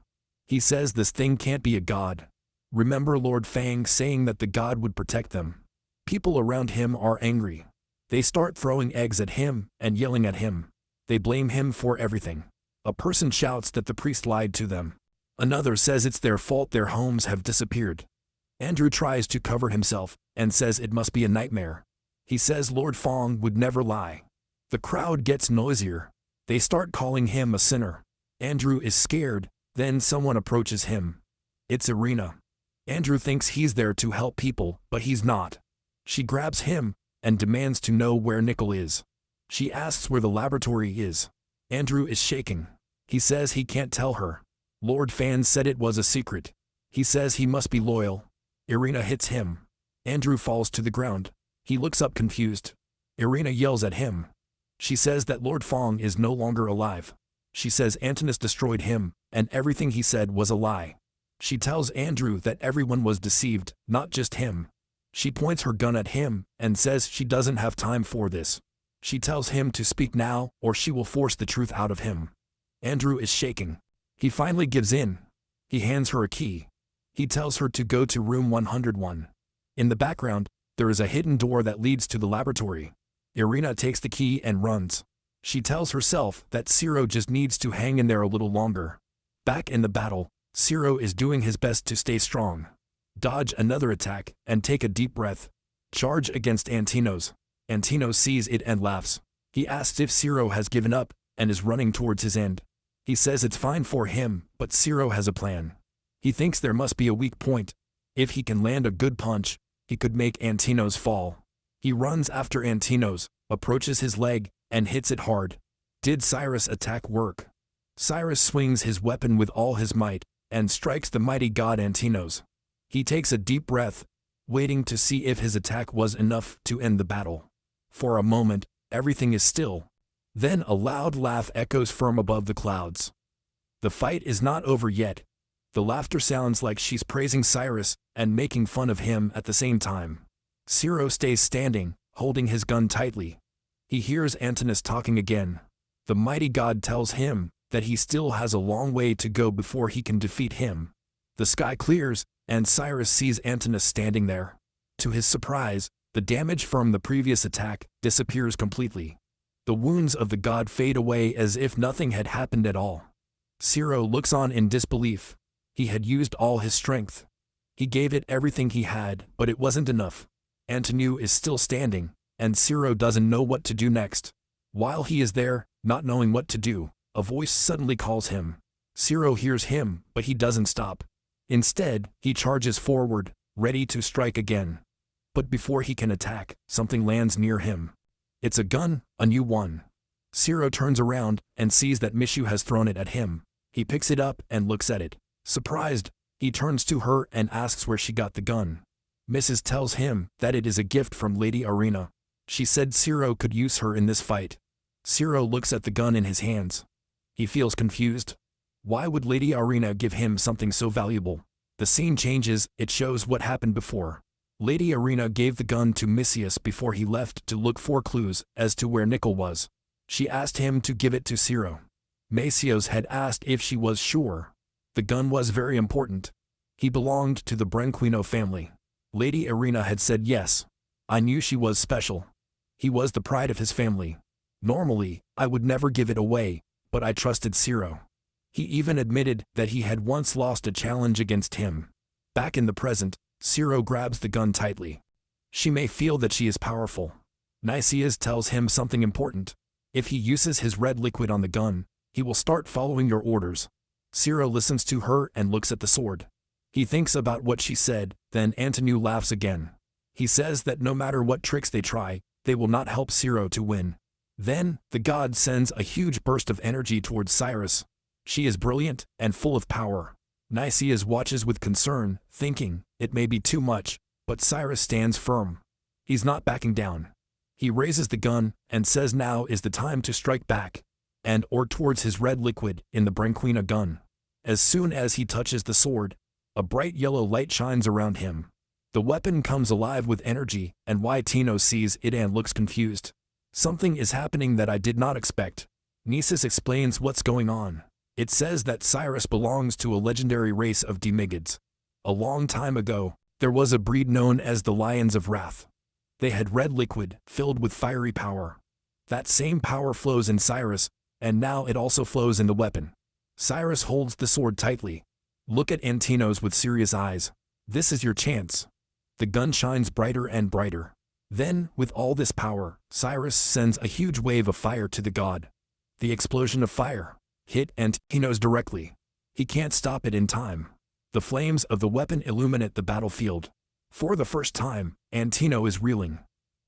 He says this thing can't be a god. Remember Lord Fang saying that the god would protect them. People around him are angry. They start throwing eggs at him and yelling at him. They blame him for everything. A person shouts that the priest lied to them. Another says it's their fault their homes have disappeared. Andrew tries to cover himself and says it must be a nightmare. He says Lord Fong would never lie. The crowd gets noisier. They start calling him a sinner. Andrew is scared, then someone approaches him. It's Irina. Andrew thinks he's there to help people, but he's not. She grabs him and demands to know where Nickel is. She asks where the laboratory is. Andrew is shaking. He says he can't tell her. Lord Fan said it was a secret. He says he must be loyal. Irina hits him. Andrew falls to the ground. He looks up confused. Irina yells at him. She says that Lord Fong is no longer alive. She says Antinous destroyed him, and everything he said was a lie. She tells Andrew that everyone was deceived, not just him. She points her gun at him and says she doesn't have time for this. She tells him to speak now or she will force the truth out of him. Andrew is shaking. He finally gives in. He hands her a key. He tells her to go to room 101. In the background, there is a hidden door that leads to the laboratory. Irina takes the key and runs. She tells herself that Ciro just needs to hang in there a little longer. Back in the battle, Ciro is doing his best to stay strong. Dodge another attack and take a deep breath. Charge against Antinos. Antino sees it and laughs. He asks if Ciro has given up and is running towards his end. He says it's fine for him, but Ciro has a plan. He thinks there must be a weak point. If he can land a good punch, he could make Antinos fall. He runs after Antinos, approaches his leg, and hits it hard. Did Cyrus' attack work? Cyrus swings his weapon with all his might, and strikes the mighty god Antinos. He takes a deep breath, waiting to see if his attack was enough to end the battle. For a moment, everything is still. Then a loud laugh echoes from above the clouds. The fight is not over yet. The laughter sounds like she's praising Cyrus and making fun of him at the same time. Ciro stays standing, holding his gun tightly. He hears Antinous talking again. The mighty god tells him that he still has a long way to go before he can defeat him. The sky clears, and Cyrus sees Antinous standing there. To his surprise, the damage from the previous attack disappears completely. The wounds of the god fade away as if nothing had happened at all. Ciro looks on in disbelief. He had used all his strength. He gave it everything he had, but it wasn't enough. Antonu is still standing, and Ciro doesn't know what to do next. While he is there, not knowing what to do, a voice suddenly calls him. Ciro hears him, but he doesn't stop. Instead, he charges forward, ready to strike again. But before he can attack, something lands near him. It's a gun, a new one. Ciro turns around and sees that Mishu has thrown it at him. He picks it up and looks at it. Surprised, he turns to her and asks where she got the gun. Mrs. tells him that it is a gift from Lady Arena. She said Ciro could use her in this fight. Ciro looks at the gun in his hands. He feels confused. Why would Lady Arena give him something so valuable? The scene changes, it shows what happened before. Lady Arena gave the gun to Misius before he left to look for clues as to where Nickel was. She asked him to give it to Ciro. Masios had asked if she was sure. The gun was very important. He belonged to the Branquino family. Lady Arena had said yes. I knew she was special. He was the pride of his family. Normally, I would never give it away, but I trusted Ciro. He even admitted that he had once lost a challenge against him. Back in the present, Ciro grabs the gun tightly. She may feel that she is powerful. Nicias tells him something important. If he uses his red liquid on the gun, he will start following your orders. Ciro listens to her and looks at the sword. He thinks about what she said, then Antonu laughs again. He says that no matter what tricks they try, they will not help Ciro to win. Then, the god sends a huge burst of energy towards Cyrus. She is brilliant and full of power. Nicias watches with concern, thinking, it may be too much, but Cyrus stands firm. He's not backing down. He raises the gun and says now is the time to strike back, and or towards his red liquid in the Branquina gun. As soon as he touches the sword, a bright yellow light shines around him. The weapon comes alive with energy, and Tino sees it and looks confused. Something is happening that I did not expect. Nisus explains what's going on. It says that Cyrus belongs to a legendary race of demigods. A long time ago, there was a breed known as the Lions of Wrath. They had red liquid, filled with fiery power. That same power flows in Cyrus, and now it also flows in the weapon. Cyrus holds the sword tightly. Look at Antinos with serious eyes. This is your chance. The gun shines brighter and brighter. Then, with all this power, Cyrus sends a huge wave of fire to the god. The explosion of fire hit Antinos directly. He can't stop it in time. The flames of the weapon illuminate the battlefield. For the first time, Antino is reeling.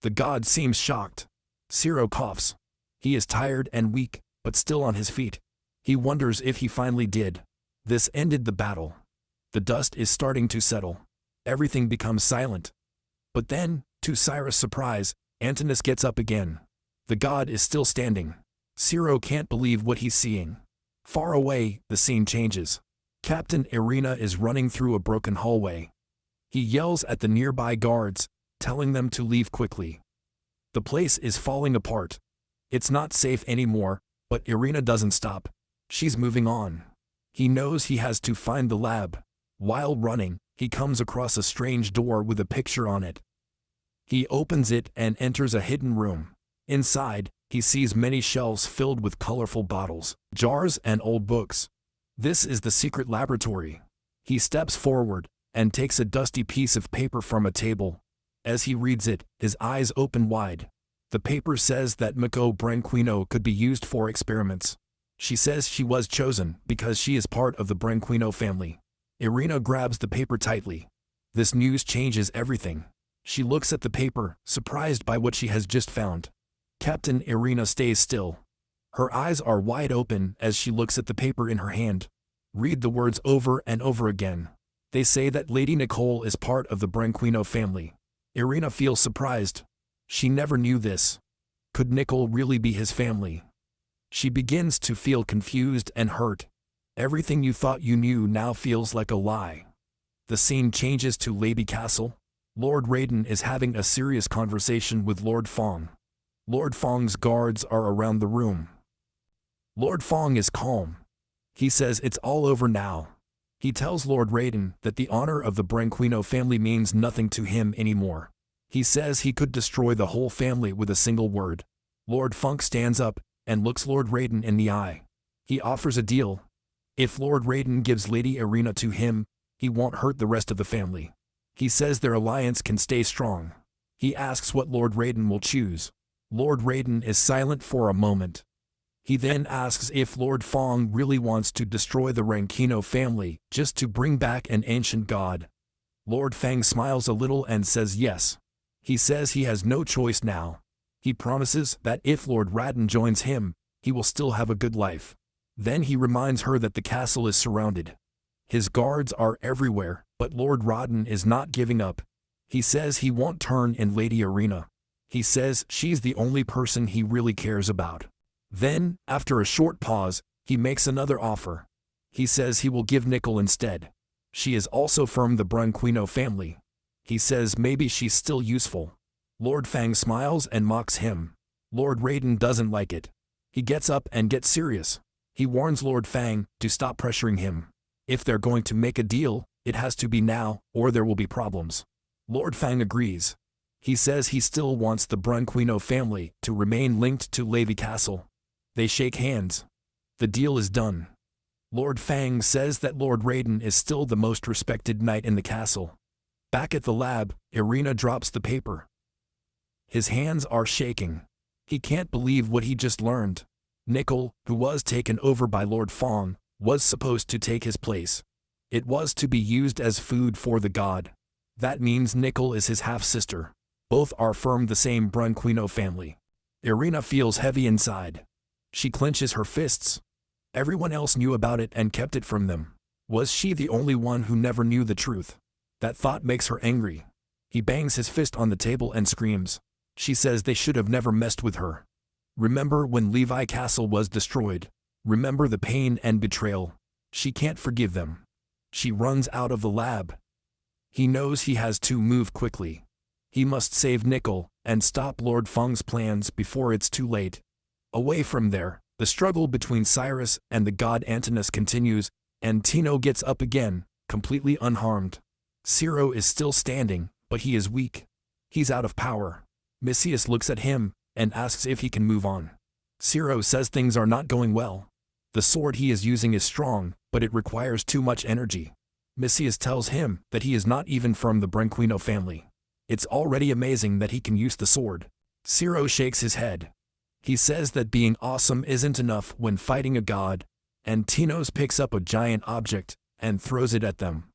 The god seems shocked. Ciro coughs. He is tired and weak, but still on his feet. He wonders if he finally did. This ended the battle. The dust is starting to settle. Everything becomes silent. But then, to Cyrus' surprise, Antinous gets up again. The god is still standing. Ciro can't believe what he's seeing. Far away, the scene changes. Captain Irina is running through a broken hallway. He yells at the nearby guards, telling them to leave quickly. The place is falling apart. It's not safe anymore, but Irina doesn't stop. She's moving on. He knows he has to find the lab. While running, he comes across a strange door with a picture on it. He opens it and enters a hidden room. Inside, he sees many shelves filled with colorful bottles, jars, and old books. This is the secret laboratory. He steps forward and takes a dusty piece of paper from a table. As he reads it, his eyes open wide. The paper says that Mako Branquino could be used for experiments. She says she was chosen because she is part of the Branquino family. Irina grabs the paper tightly. This news changes everything. She looks at the paper, surprised by what she has just found. Captain Irina stays still. Her eyes are wide open as she looks at the paper in her hand. Read the words over and over again. They say that Lady Nicole is part of the Branquino family. Irina feels surprised. She never knew this. Could Nicole really be his family? She begins to feel confused and hurt. Everything you thought you knew now feels like a lie. The scene changes to Lady Castle. Lord Raiden is having a serious conversation with Lord Fong. Lord Fong's guards are around the room. Lord Fong is calm. He says it's all over now. He tells Lord Raiden that the honor of the Branquino family means nothing to him anymore. He says he could destroy the whole family with a single word. Lord Funk stands up and looks Lord Raiden in the eye. He offers a deal. If Lord Raiden gives Lady Irina to him, he won't hurt the rest of the family. He says their alliance can stay strong. He asks what Lord Raiden will choose. Lord Raiden is silent for a moment. He then asks if Lord Fong really wants to destroy the Branquino family just to bring back an ancient god. Lord Fang smiles a little and says yes. He says he has no choice now. He promises that if Lord Raiden joins him, he will still have a good life. Then he reminds her that the castle is surrounded. His guards are everywhere, but Lord Raiden is not giving up. He says he won't turn in Lady Irina. He says she's the only person he really cares about. Then, after a short pause, he makes another offer. He says he will give Nicole instead. She is also from the Branquino family. He says maybe she's still useful. Lord Fang smiles and mocks him. Lord Raiden doesn't like it. He gets up and gets serious. He warns Lord Fang to stop pressuring him. If they're going to make a deal, it has to be now, or there will be problems. Lord Fang agrees. He says he still wants the Branquino family to remain linked to Levy Castle. They shake hands. The deal is done. Lord Fang says that Lord Raiden is still the most respected knight in the castle. Back at the lab, Irina drops the paper. His hands are shaking. He can't believe what he just learned. Nicole, who was taken over by Lord Fong, was supposed to take his place. It was to be used as food for the god. That means Nicole is his half-sister. Both are from the same Branquino family. Irina feels heavy inside. She clenches her fists. Everyone else knew about it and kept it from them. Was she the only one who never knew the truth? That thought makes her angry. He bangs his fist on the table and screams. She says they should have never messed with her. Remember when Levi Castle was destroyed? Remember the pain and betrayal? She can't forgive them. She runs out of the lab. He knows he has to move quickly. He must save Nicole and stop Lord Feng's plans before it's too late. Away from there, the struggle between Cyrus and the god Antinous continues, and Tino gets up again, completely unharmed. Ciro is still standing, but he is weak. He's out of power. Misius looks at him and asks if he can move on. Ciro says things are not going well. The sword he is using is strong, but it requires too much energy. Misius tells him that he is not even from the Branquino family. It's already amazing that he can use the sword. Ciro shakes his head. He says that being awesome isn't enough when fighting a god, and Tinos picks up a giant object and throws it at them.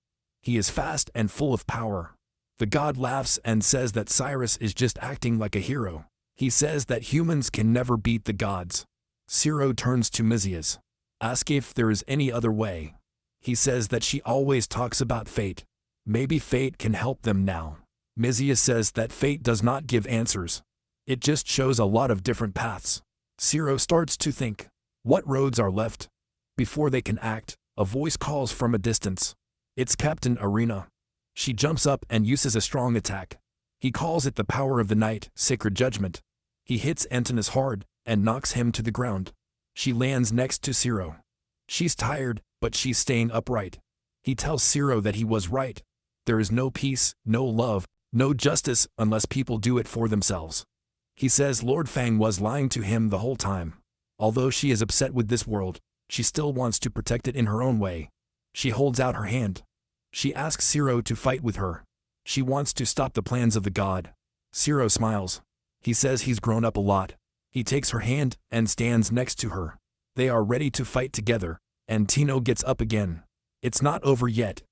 He is fast and full of power. The god laughs and says that Cyrus is just acting like a hero. He says that humans can never beat the gods. Ciro turns to Misius, asks if there is any other way. He says that she always talks about fate. Maybe fate can help them now. Misius says that fate does not give answers. It just shows a lot of different paths. Ciro starts to think, what roads are left? Before they can act, a voice calls from a distance. It's Captain Arena. She jumps up and uses a strong attack. He calls it the power of the night, sacred judgment. He hits Antinous hard and knocks him to the ground. She lands next to Ciro. She's tired, but she's staying upright. He tells Ciro that he was right. There is no peace, no love, no justice unless people do it for themselves. He says Lord Fang was lying to him the whole time. Although she is upset with this world, she still wants to protect it in her own way. She holds out her hand. She asks Ciro to fight with her. She wants to stop the plans of the god. Ciro smiles. He says he's grown up a lot. He takes her hand and stands next to her. They are ready to fight together, and Tino gets up again. It's not over yet.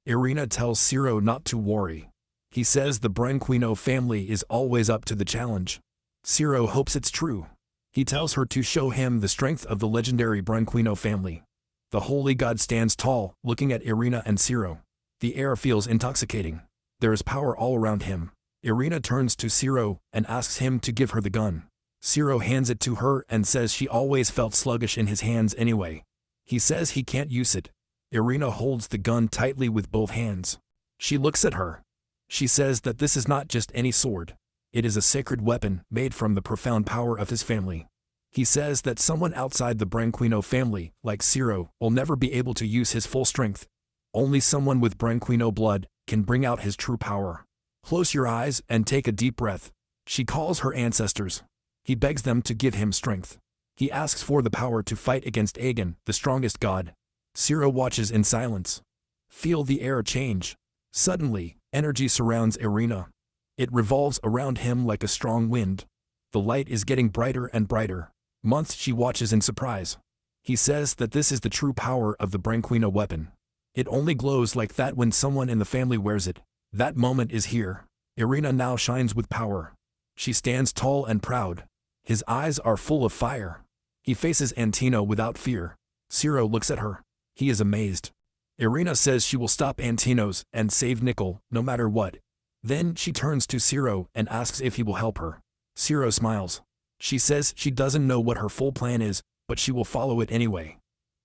Irina tells Ciro not to worry. He says the Branquino family is always up to the challenge. Ciro hopes it's true. He tells her to show him the strength of the legendary Branquino family. The holy god stands tall, looking at Irina and Ciro. The air feels intoxicating. There is power all around him. Irina turns to Ciro and asks him to give her the gun. Ciro hands it to her and says she always felt sluggish in his hands anyway. He says he can't use it. Irina holds the gun tightly with both hands. She looks at her. She says that this is not just any sword. It is a sacred weapon made from the profound power of his family. He says that someone outside the Branquino family, like Ciro, will never be able to use his full strength. Only someone with Branquino blood can bring out his true power. Close your eyes and take a deep breath. She calls her ancestors. He begs them to give him strength. He asks for the power to fight against Aegon, the strongest god. Ciro watches in silence. Feel the air change. Suddenly, energy surrounds Irina. It revolves around him like a strong wind. The light is getting brighter and brighter. Months she watches in surprise. He says that this is the true power of the Branquino weapon. It only glows like that when someone in the family wears it. That moment is here. Irina now shines with power. She stands tall and proud. His eyes are full of fire. He faces Antino without fear. Ciro looks at her. He is amazed. Irina says she will stop Antinos and save Nickel, no matter what. Then she turns to Ciro and asks if he will help her. Ciro smiles. She says she doesn't know what her full plan is, but she will follow it anyway.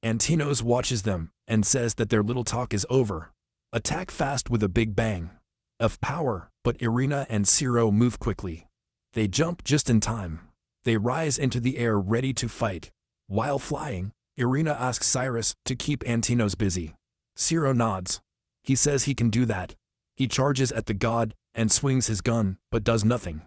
Antinos watches them and says that their little talk is over. Attack fast with a big bang. Of power, but Irina and Ciro move quickly. They jump just in time. They rise into the air ready to fight. While flying, Irina asks Cyrus to keep Antinos busy. Ciro nods. He says he can do that. He charges at the god and swings his gun, but does nothing.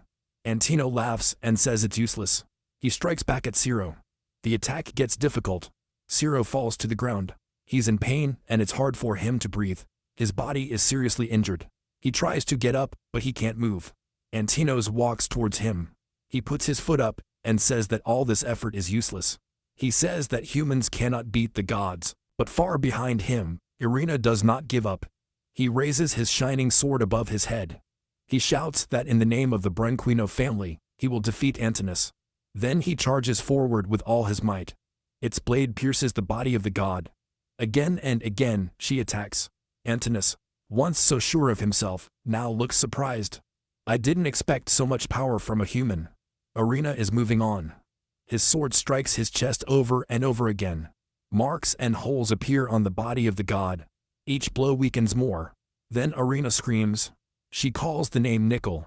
Antino laughs and says it's useless. He strikes back at Ciro. The attack gets difficult. Ciro falls to the ground. He's in pain and it's hard for him to breathe. His body is seriously injured. He tries to get up, but he can't move. Antinos walks towards him. He puts his foot up and says that all this effort is useless. He says that humans cannot beat the gods, but far behind him, Irina does not give up. He raises his shining sword above his head. He shouts that in the name of the Branquino family, he will defeat Antinous. Then he charges forward with all his might. Its blade pierces the body of the god. Again and again, she attacks. Antinous, once so sure of himself, now looks surprised. I didn't expect so much power from a human. Irina is moving on. His sword strikes his chest over and over again. Marks and holes appear on the body of the god. Each blow weakens more. Then Irina screams. She calls the name Nickel.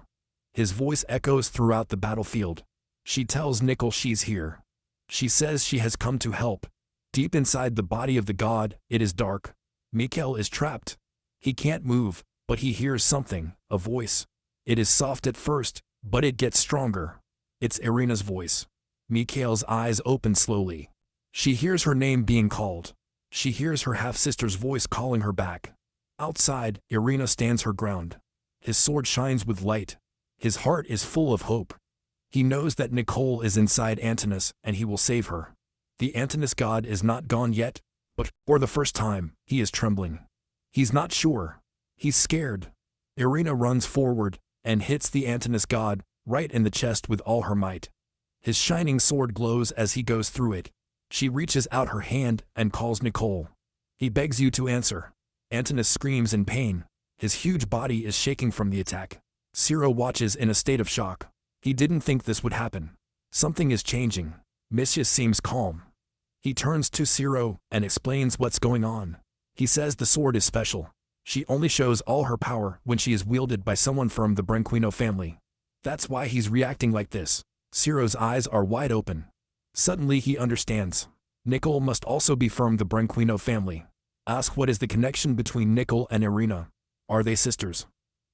His voice echoes throughout the battlefield. She tells Nickel she's here. She says she has come to help. Deep inside the body of the god, it is dark. Mikhail is trapped. He can't move, but he hears something, a voice. It is soft at first, But it gets stronger. It's Irina's voice. Mikhail's eyes open slowly. She hears her name being called. She hears her half-sister's voice calling her back. Outside, Irina stands her ground. His sword shines with light. His heart is full of hope. He knows that Nicole is inside Antinous and he will save her. The Antinous god is not gone yet, but, for the first time, he is trembling. He's not sure. He's scared. Irina runs forward and hits the Antinous god right in the chest with all her might. His shining sword glows as he goes through it. She reaches out her hand and calls Nicole. He begs you to answer. Antinous screams in pain. His huge body is shaking from the attack. Ciro watches in a state of shock. He didn't think this would happen. Something is changing. Misius seems calm. He turns to Ciro and explains what's going on. He says the sword is special. She only shows all her power when she is wielded by someone from the Branquino family. That's why he's reacting like this. Ciro's eyes are wide open. Suddenly he understands. Nicole must also be from the Branquino family. Ask what is the connection between Nicole and Irina. Are they sisters?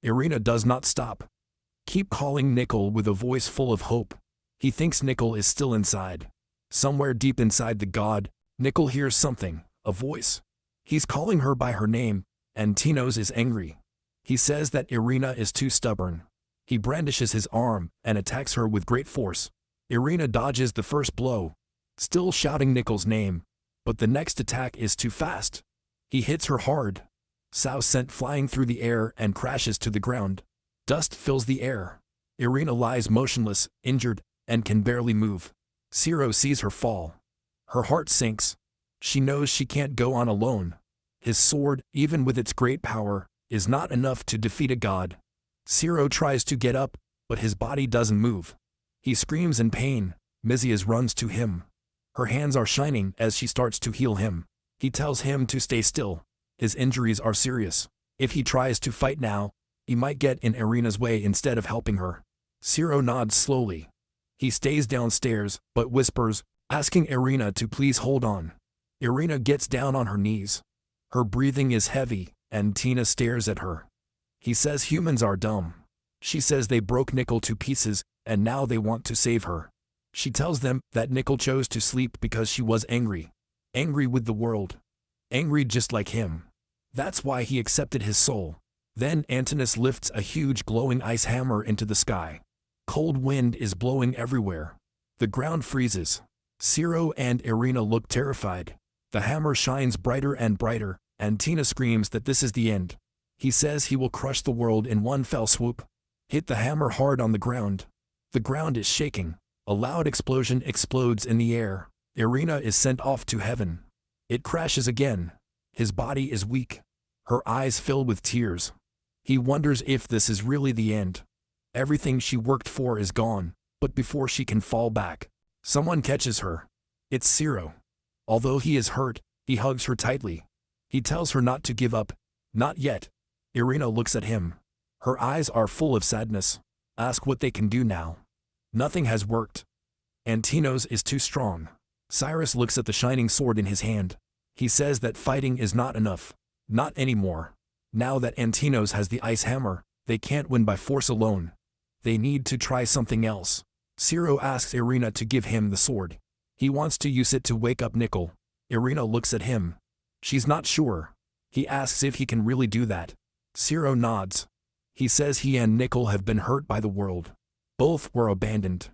Irina does not stop. Keep calling Nicole with a voice full of hope. He thinks Nicole is still inside. Somewhere deep inside the god, Nicole hears something, a voice. He's calling her by her name, and Tinos is angry. He says that Irina is too stubborn. He brandishes his arm and attacks her with great force. Irina dodges the first blow, still shouting Nicole's name, but the next attack is too fast. He hits her hard. Sao sent flying through the air and crashes to the ground. Dust fills the air. Irina lies motionless, injured, and can barely move. Ciro sees her fall. Her heart sinks. She knows she can't go on alone. His sword, even with its great power, is not enough to defeat a god. Ciro tries to get up, but his body doesn't move. He screams in pain. Misias runs to him. Her hands are shining as she starts to heal him. He tells him to stay still. His injuries are serious. If he tries to fight now, he might get in Irina's way instead of helping her. Ciro nods slowly. He stays downstairs, but whispers, asking Irina to please hold on. Irina gets down on her knees. Her breathing is heavy, and Tina stares at her. He says humans are dumb. She says they broke Nicole to pieces, and now they want to save her. She tells them that Nicole chose to sleep because she was angry. Angry with the world. Angry just like him. That's why he accepted his soul. Then Antinous lifts a huge glowing ice hammer into the sky. Cold wind is blowing everywhere. The ground freezes. Ciro and Irina look terrified. The hammer shines brighter and brighter, and Tina screams that this is the end. He says he will crush the world in one fell swoop. Hit the hammer hard on the ground. The ground is shaking. A loud explosion explodes in the air. Irina is sent off to heaven. It crashes again. His body is weak. Her eyes fill with tears. He wonders if this is really the end. Everything she worked for is gone, but before she can fall back, someone catches her. It's Ciro. Although he is hurt, he hugs her tightly. He tells her not to give up. Not yet. Irina looks at him. Her eyes are full of sadness. Ask what they can do now. Nothing has worked. Antinos is too strong. Cyrus looks at the shining sword in his hand. He says that fighting is not enough. Not anymore. Now that Antinos has the ice hammer, they can't win by force alone. They need to try something else. Ciro asks Irina to give him the sword. He wants to use it to wake up Nicole. Irina looks at him. She's not sure. He asks if he can really do that. Ciro nods. He says he and Nicole have been hurt by the world. Both were abandoned.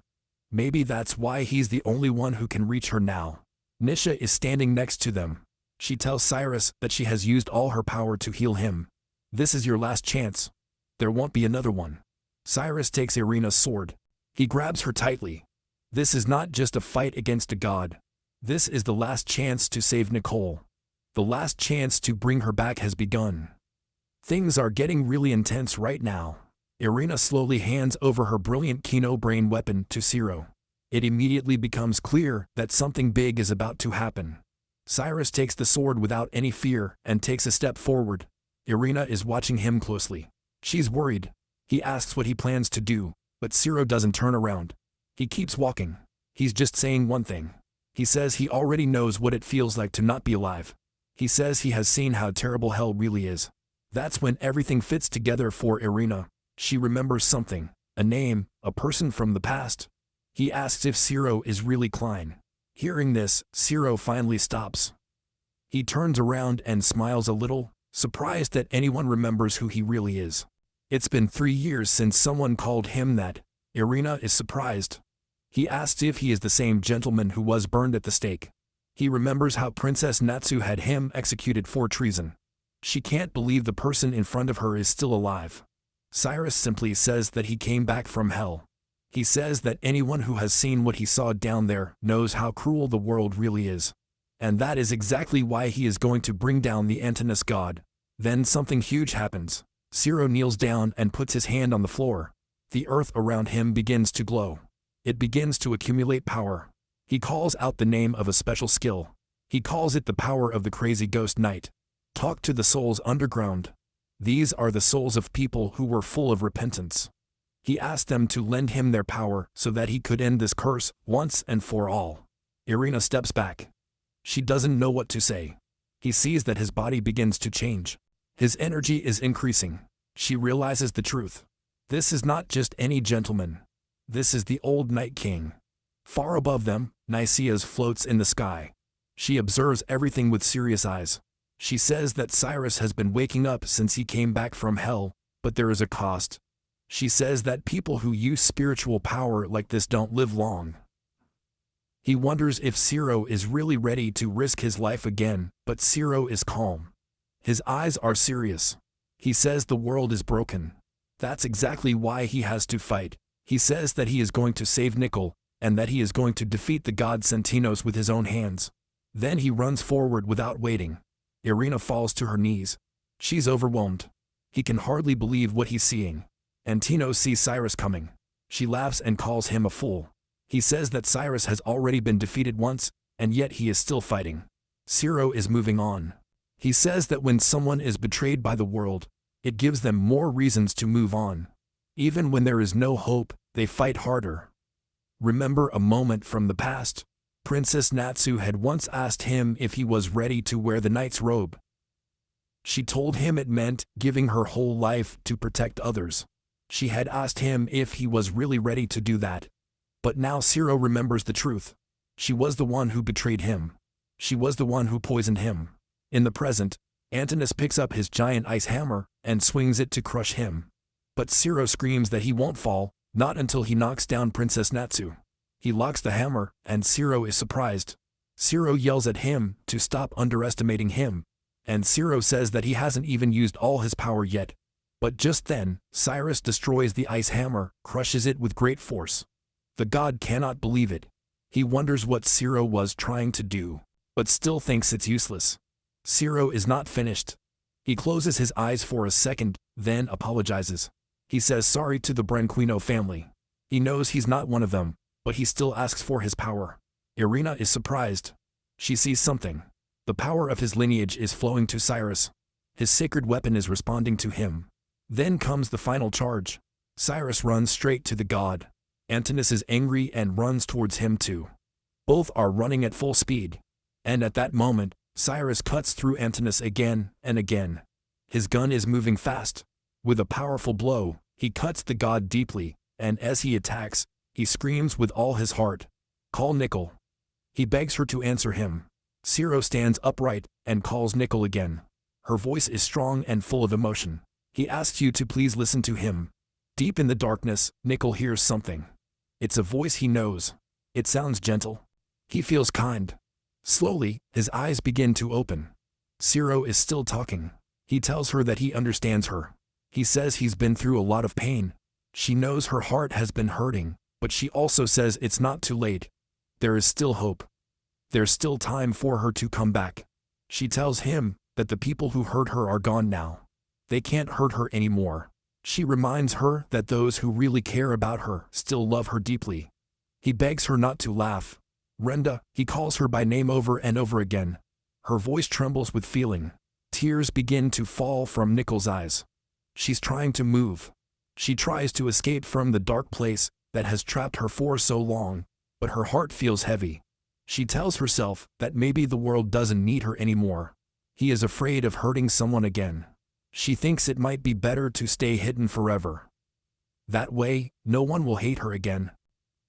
Maybe that's why he's the only one who can reach her now. Nisha is standing next to them. She tells Cyrus that she has used all her power to heal him. This is your last chance. There won't be another one. Cyrus takes Irina's sword. He grabs her tightly. This is not just a fight against a god. This is the last chance to save Nicole. The last chance to bring her back has begun. Things are getting really intense right now. Irina slowly hands over her brilliant Kino brain weapon to Ciro. It immediately becomes clear that something big is about to happen. Cyrus takes the sword without any fear and takes a step forward. Irina is watching him closely. She's worried. He asks what he plans to do, but Ciro doesn't turn around. He keeps walking. He's just saying one thing. He says he already knows what it feels like to not be alive. He says he has seen how terrible hell really is. That's when everything fits together for Irina. She remembers something. A name, a person from the past. He asks if Zero is really Klein. Hearing this, Zero finally stops. He turns around and smiles a little, surprised that anyone remembers who he really is. It's been 3 years since someone called him that. Irina is surprised. He asks if he is the same gentleman who was burned at the stake. He remembers how Princess Natsu had him executed for treason. She can't believe the person in front of her is still alive. Cyrus simply says that he came back from hell. He says that anyone who has seen what he saw down there knows how cruel the world really is. And that is exactly why he is going to bring down the Antinous god. Then something huge happens. Zero kneels down and puts his hand on the floor. The earth around him begins to glow. It begins to accumulate power. He calls out the name of a special skill. He calls it the power of the crazy ghost knight. Talk to the souls underground. These are the souls of people who were full of repentance. He asked them to lend him their power so that he could end this curse once and for all. Irina steps back. She doesn't know what to say. He sees that his body begins to change. His energy is increasing. She realizes the truth. This is not just any gentleman. This is the old Night King. Far above them, Nicaeus floats in the sky. She observes everything with serious eyes. She says that Cyrus has been waking up since he came back from hell, but there is a cost. She says that people who use spiritual power like this don't live long. He wonders if Zero is really ready to risk his life again, but Zero is calm. His eyes are serious. He says the world is broken. That's exactly why he has to fight. He says that he is going to save Nickel, and that he is going to defeat the god Sentinos with his own hands. Then he runs forward without waiting. Irina falls to her knees. She's overwhelmed. He can hardly believe what he's seeing. Antino sees Cyrus coming. She laughs and calls him a fool. He says that Cyrus has already been defeated once, and yet he is still fighting. Zero is moving on. He says that when someone is betrayed by the world, it gives them more reasons to move on. Even when there is no hope, they fight harder. Remember a moment from the past? Princess Natsu had once asked him if he was ready to wear the knight's robe. She told him it meant giving her whole life to protect others. She had asked him if he was really ready to do that. But now Zero remembers the truth. She was the one who betrayed him. She was the one who poisoned him. In the present, Antinous picks up his giant ice hammer and swings it to crush him. But Zero screams that he won't fall, not until he knocks down Princess Natsu. He locks the hammer, and Zero is surprised. Zero yells at him to stop underestimating him, and Zero says that he hasn't even used all his power yet. But just then, Cyrus destroys the ice hammer, crushes it with great force. The god cannot believe it. He wonders what Zero was trying to do, but still thinks it's useless. Zero is not finished. He closes his eyes for a second, then apologizes. He says sorry to the Branquino family. He knows he's not one of them, but he still asks for his power. Irina is surprised. She sees something. The power of his lineage is flowing to Cyrus. His sacred weapon is responding to him. Then comes the final charge. Cyrus runs straight to the god. Antinous is angry and runs towards him too. Both are running at full speed. And at that moment, Cyrus cuts through Antinous again and again. His gun is moving fast. With a powerful blow, he cuts the god deeply, and as he attacks, he screams with all his heart, "Call Nickel." He begs her to answer him. Zero stands upright and calls Nickel again. Her voice is strong and full of emotion. He asks you to please listen to him. Deep in the darkness, Nickel hears something. It's a voice he knows. It sounds gentle. He feels kind. Slowly, his eyes begin to open. Zero is still talking. He tells her that he understands her. He says he's been through a lot of pain. She knows her heart has been hurting, but she also says it's not too late. There is still hope. There's still time for her to come back. She tells him that the people who hurt her are gone now. They can't hurt her anymore. She reminds her that those who really care about her still love her deeply. He begs her not to laugh. Renda, he calls her by name over and over again. Her voice trembles with feeling. Tears begin to fall from Nickel's eyes. She's trying to move. She tries to escape from the dark place that has trapped her for so long, but her heart feels heavy. She tells herself that maybe the world doesn't need her anymore. He is afraid of hurting someone again. She thinks it might be better to stay hidden forever. That way, no one will hate her again.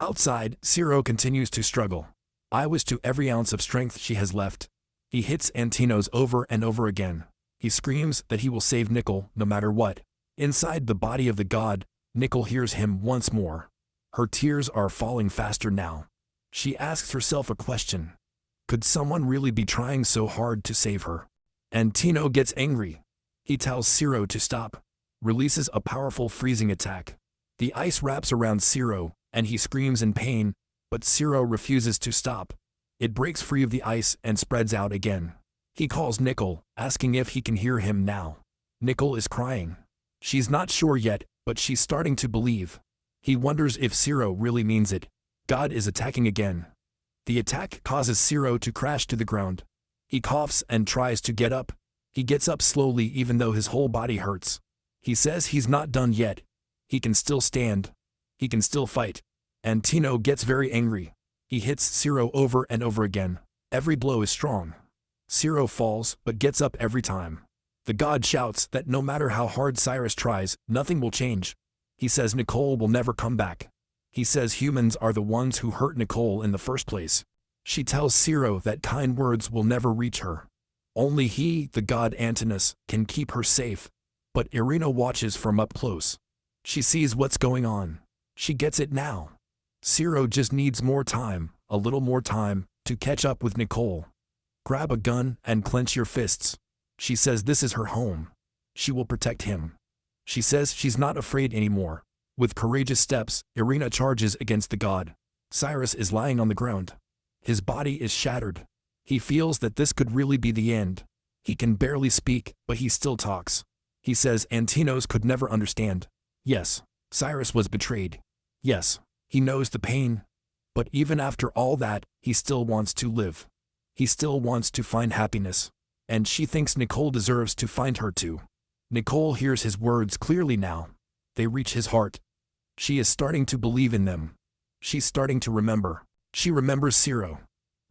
Outside, Ciro continues to struggle. I was to every ounce of strength she has left. He hits Antinos over and over again. He screams that he will save Nickel no matter what. Inside the body of the god, Nickel hears him once more. Her tears are falling faster now. She asks herself a question. Could someone really be trying so hard to save her? Antino gets angry. He tells Ciro to stop, releases a powerful freezing attack. The ice wraps around Ciro, and he screams in pain, but Ciro refuses to stop. It breaks free of the ice and spreads out again. He calls Nickel, asking if he can hear him now. Nickel is crying. She's not sure yet, but she's starting to believe. He wonders if Ciro really means it. God is attacking again. The attack causes Ciro to crash to the ground. He coughs and tries to get up. He gets up slowly even though his whole body hurts. He says he's not done yet. He can still stand. He can still fight. Antino gets very angry. He hits Ciro over and over again. Every blow is strong. Ciro falls but gets up every time. The god shouts that no matter how hard Cyrus tries, nothing will change. He says Nicole will never come back. He says humans are the ones who hurt Nicole in the first place. She tells Ciro that kind words will never reach her. Only he, the god Antinous, can keep her safe. But Irina watches from up close. She sees what's going on. She gets it now. Ciro just needs more time, a little more time, to catch up with Nicole. Grab a gun and clench your fists. She says this is her home. She will protect him. She says she's not afraid anymore. With courageous steps, Irina charges against the god. Cyrus is lying on the ground. His body is shattered. He feels that this could really be the end. He can barely speak, but he still talks. He says Antinos could never understand. Yes, Cyrus was betrayed. Yes, he knows the pain. But even after all that, he still wants to live. He still wants to find happiness. And she thinks Nicole deserves to find her too. Nicole hears his words clearly now. They reach his heart. She is starting to believe in them. She's starting to remember. She remembers Ciro.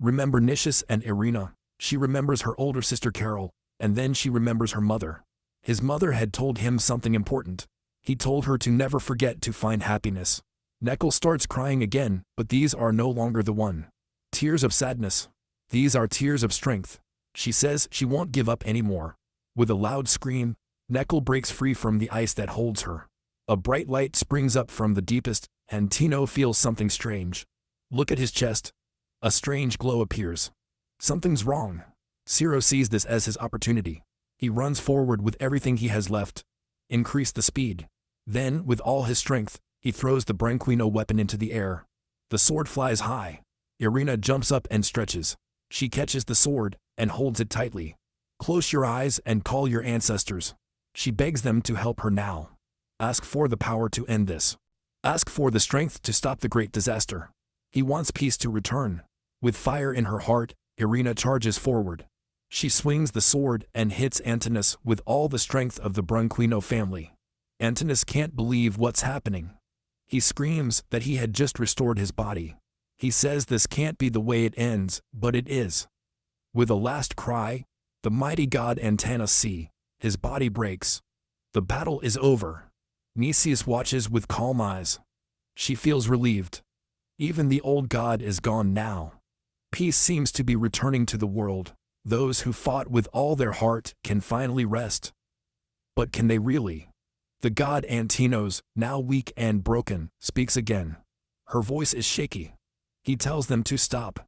Remember Nicias and Irina. She remembers her older sister Carol, and then she remembers her mother. His mother had told him something important. He told her to never forget to find happiness. Nicole starts crying again, but these are no longer the one. Tears of sadness. These are tears of strength. She says she won't give up anymore. With a loud scream, Nicole breaks free from the ice that holds her. A bright light springs up from the deepest, and Tino feels something strange. Look at his chest. A strange glow appears. Something's wrong. Ciro sees this as his opportunity. He runs forward with everything he has left. Increase the speed. Then, with all his strength, he throws the Branquino weapon into the air. The sword flies high. Irina jumps up and stretches. She catches the sword and holds it tightly. Close your eyes and call your ancestors. She begs them to help her now. Ask for the power to end this. Ask for the strength to stop the great disaster. He wants peace to return. With fire in her heart, Irina charges forward. She swings the sword and hits Antinous with all the strength of the Branquino family. Antinous can't believe what's happening. He screams that he had just restored his body. He says this can't be the way it ends, but it is. With a last cry, the mighty god Antinous sees. His body breaks. The battle is over. Nicias watches with calm eyes. She feels relieved. Even the old god is gone now. Peace seems to be returning to the world. Those who fought with all their heart can finally rest. But can they really? The god Antinos, now weak and broken, speaks again. Her voice is shaky. He tells them to stop.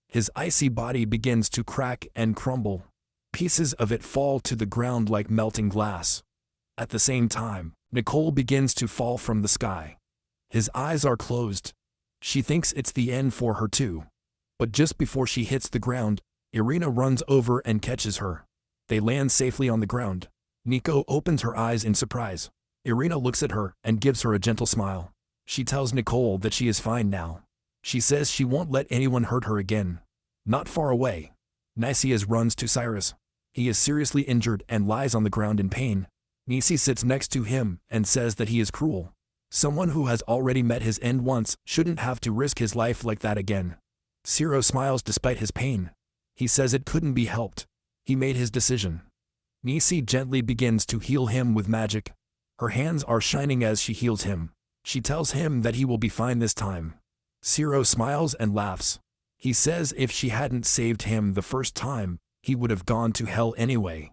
His icy body begins to crack and crumble. Pieces of it fall to the ground like melting glass. At the same time, Nicole begins to fall from the sky. His eyes are closed. She thinks it's the end for her too. But just before she hits the ground, Irina runs over and catches her. They land safely on the ground. Nico opens her eyes in surprise. Irina looks at her and gives her a gentle smile. She tells Nicole that she is fine now. She says she won't let anyone hurt her again. Not far away, Nicias runs to Cyrus. He is seriously injured and lies on the ground in pain. Nisi sits next to him and says that he is cruel. Someone who has already met his end once shouldn't have to risk his life like that again. Ciro smiles despite his pain. He says it couldn't be helped. He made his decision. Nisi gently begins to heal him with magic. Her hands are shining as she heals him. She tells him that he will be fine this time. Zero smiles and laughs. He says if she hadn't saved him the first time, he would have gone to hell anyway.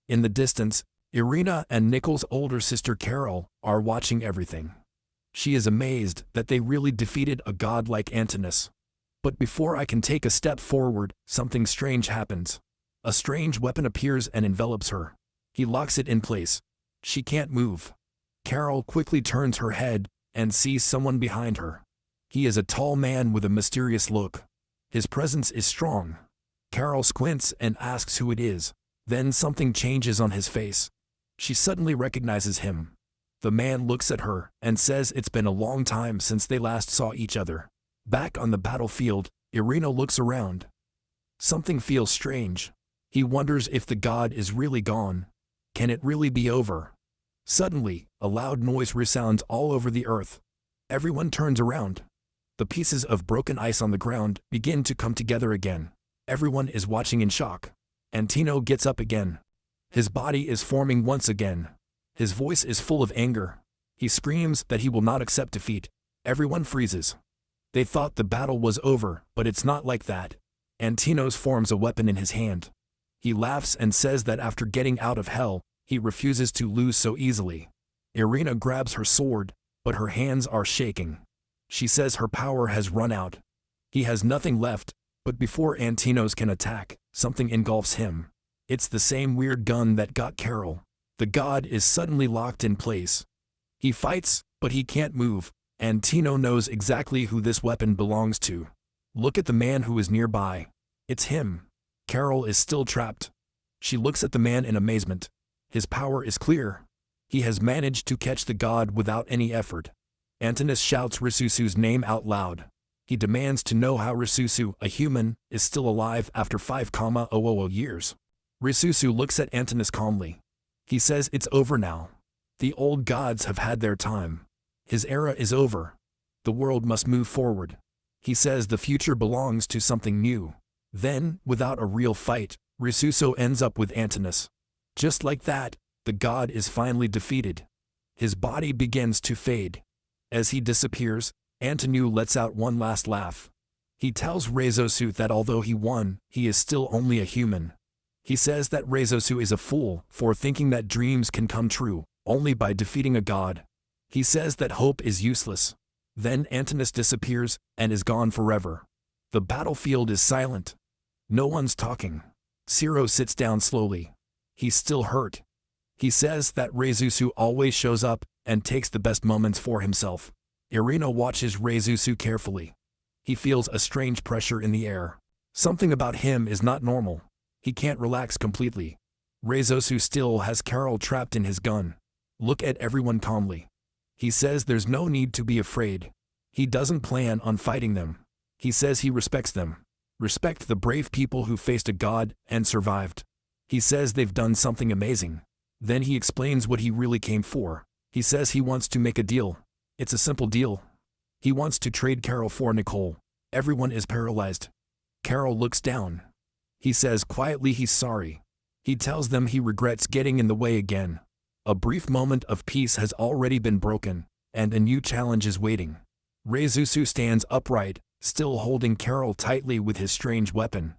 In the distance, Irina and Nicole's older sister Carol are watching everything. She is amazed that they really defeated a god like Antinous. But before I can take a step forward, something strange happens. A strange weapon appears and envelops her. He locks it in place. She can't move. Carol quickly turns her head and sees someone behind her. He is a tall man with a mysterious look. His presence is strong. Carol squints and asks who it is. Then something changes on his face. She suddenly recognizes him. The man looks at her and says it's been a long time since they last saw each other. Back on the battlefield, Irina looks around. Something feels strange. He wonders if the god is really gone. Can it really be over? Suddenly, a loud noise resounds all over the earth. Everyone turns around. The pieces of broken ice on the ground begin to come together again. Everyone is watching in shock. Antino gets up again. His body is forming once again. His voice is full of anger. He screams that he will not accept defeat. Everyone freezes. They thought the battle was over, but it's not like that. Antinos forms a weapon in his hand. He laughs and says that after getting out of hell, he refuses to lose so easily. Irina grabs her sword, but her hands are shaking. She says her power has run out. He has nothing left, but before Antinos can attack, something engulfs him. It's the same weird gun that got Carol. The god is suddenly locked in place. He fights, but he can't move. Antino knows exactly who this weapon belongs to. Look at the man who is nearby. It's him. Carol is still trapped. She looks at the man in amazement. His power is clear. He has managed to catch the god without any effort. Antinous shouts Risusu's name out loud. He demands to know how Risusu, a human, is still alive after 5,000 years. Risusu looks at Antinous calmly. He says it's over now. The old gods have had their time. His era is over. The world must move forward. He says the future belongs to something new. Then, without a real fight, Risusu ends up with Antinous. Just like that, the god is finally defeated. His body begins to fade. As he disappears, Antinu lets out one last laugh. He tells Reizosu that although he won, he is still only a human. He says that Reizosu is a fool for thinking that dreams can come true only by defeating a god. He says that hope is useless. Then Antinous disappears and is gone forever. The battlefield is silent. No one's talking. Zero sits down slowly. He's still hurt. He says that Reizusu always shows up and takes the best moments for himself. Irina watches Reizusu carefully. He feels a strange pressure in the air. Something about him is not normal. He can't relax completely. Reizusu still has Carol trapped in his gun. Look at everyone calmly. He says there's no need to be afraid. He doesn't plan on fighting them. He says he respects them. Respect the brave people who faced a god and survived. He says they've done something amazing. Then he explains what he really came for. He says he wants to make a deal. It's a simple deal. He wants to trade Carol for Nicole. Everyone is paralyzed. Carol looks down. He says quietly he's sorry. He tells them he regrets getting in the way again. A brief moment of peace has already been broken, and a new challenge is waiting. Reizusu stands upright, still holding Carol tightly with his strange weapon.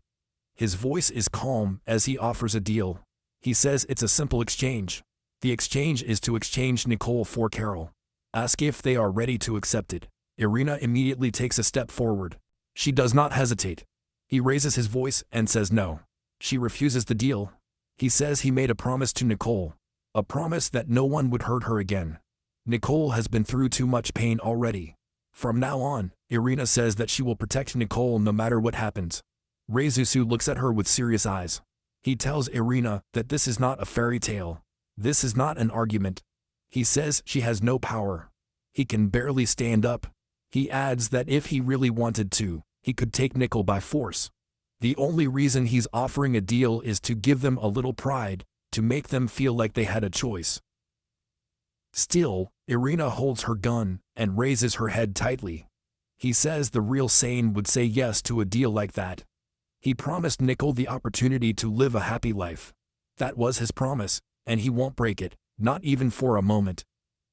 His voice is calm as he offers a deal. He says it's a simple exchange. The exchange is to exchange Nicole for Carol. Ask if they are ready to accept it. Irina immediately takes a step forward. She does not hesitate. He raises his voice and says no. She refuses the deal. He says he made a promise to Nicole. A promise that no one would hurt her again. Nicole has been through too much pain already. From now on, Irina says that she will protect Nicole no matter what happens. Reizusu looks at her with serious eyes. He tells Irina that this is not a fairy tale. This is not an argument. He says she has no power. He can barely stand up. He adds that if he really wanted to, he could take Nicole by force. The only reason he's offering a deal is to give them a little pride, to make them feel like they had a choice. Still, Irina holds her gun and raises her head tightly. He says the real sane would say yes to a deal like that. He promised Nicole the opportunity to live a happy life. That was his promise, and he won't break it, not even for a moment.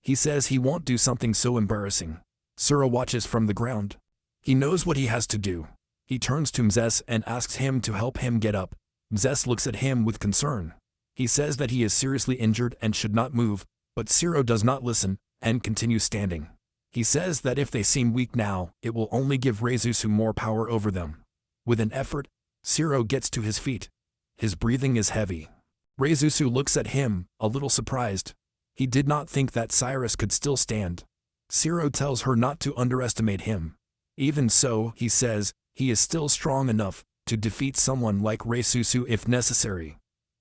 He says he won't do something so embarrassing. Asura watches from the ground. He knows what he has to do. He turns to Mzes and asks him to help him get up. Mzes looks at him with concern. He says that he is seriously injured and should not move, but Asura does not listen and continues standing. He says that if they seem weak now, it will only give Reisusu more power over them. With an effort, Asura gets to his feet. His breathing is heavy. Reisusu looks at him, a little surprised. He did not think that Cyrus could still stand. Asura tells her not to underestimate him. Even so, he says, he is still strong enough to defeat someone like Reisusu if necessary.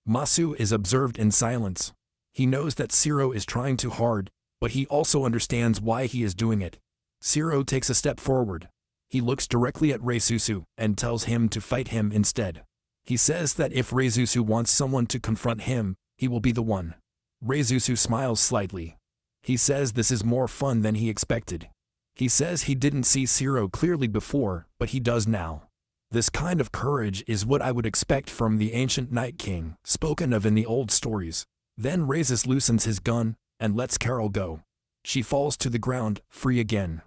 Masu is observed in silence. He knows that Asura is trying too hard, but he also understands why he is doing it. Asura takes a step forward. He looks directly at Reisusu and tells him to fight him instead. He says that if Reisusu wants someone to confront him, he will be the one. Reisusu smiles slightly. He says this is more fun than he expected. He says he didn't see Asura clearly before, but he does now. This kind of courage is what I would expect from the ancient Night King, spoken of in the old stories. Then Reisus loosens his gun and lets Carol go. She falls to the ground, free again.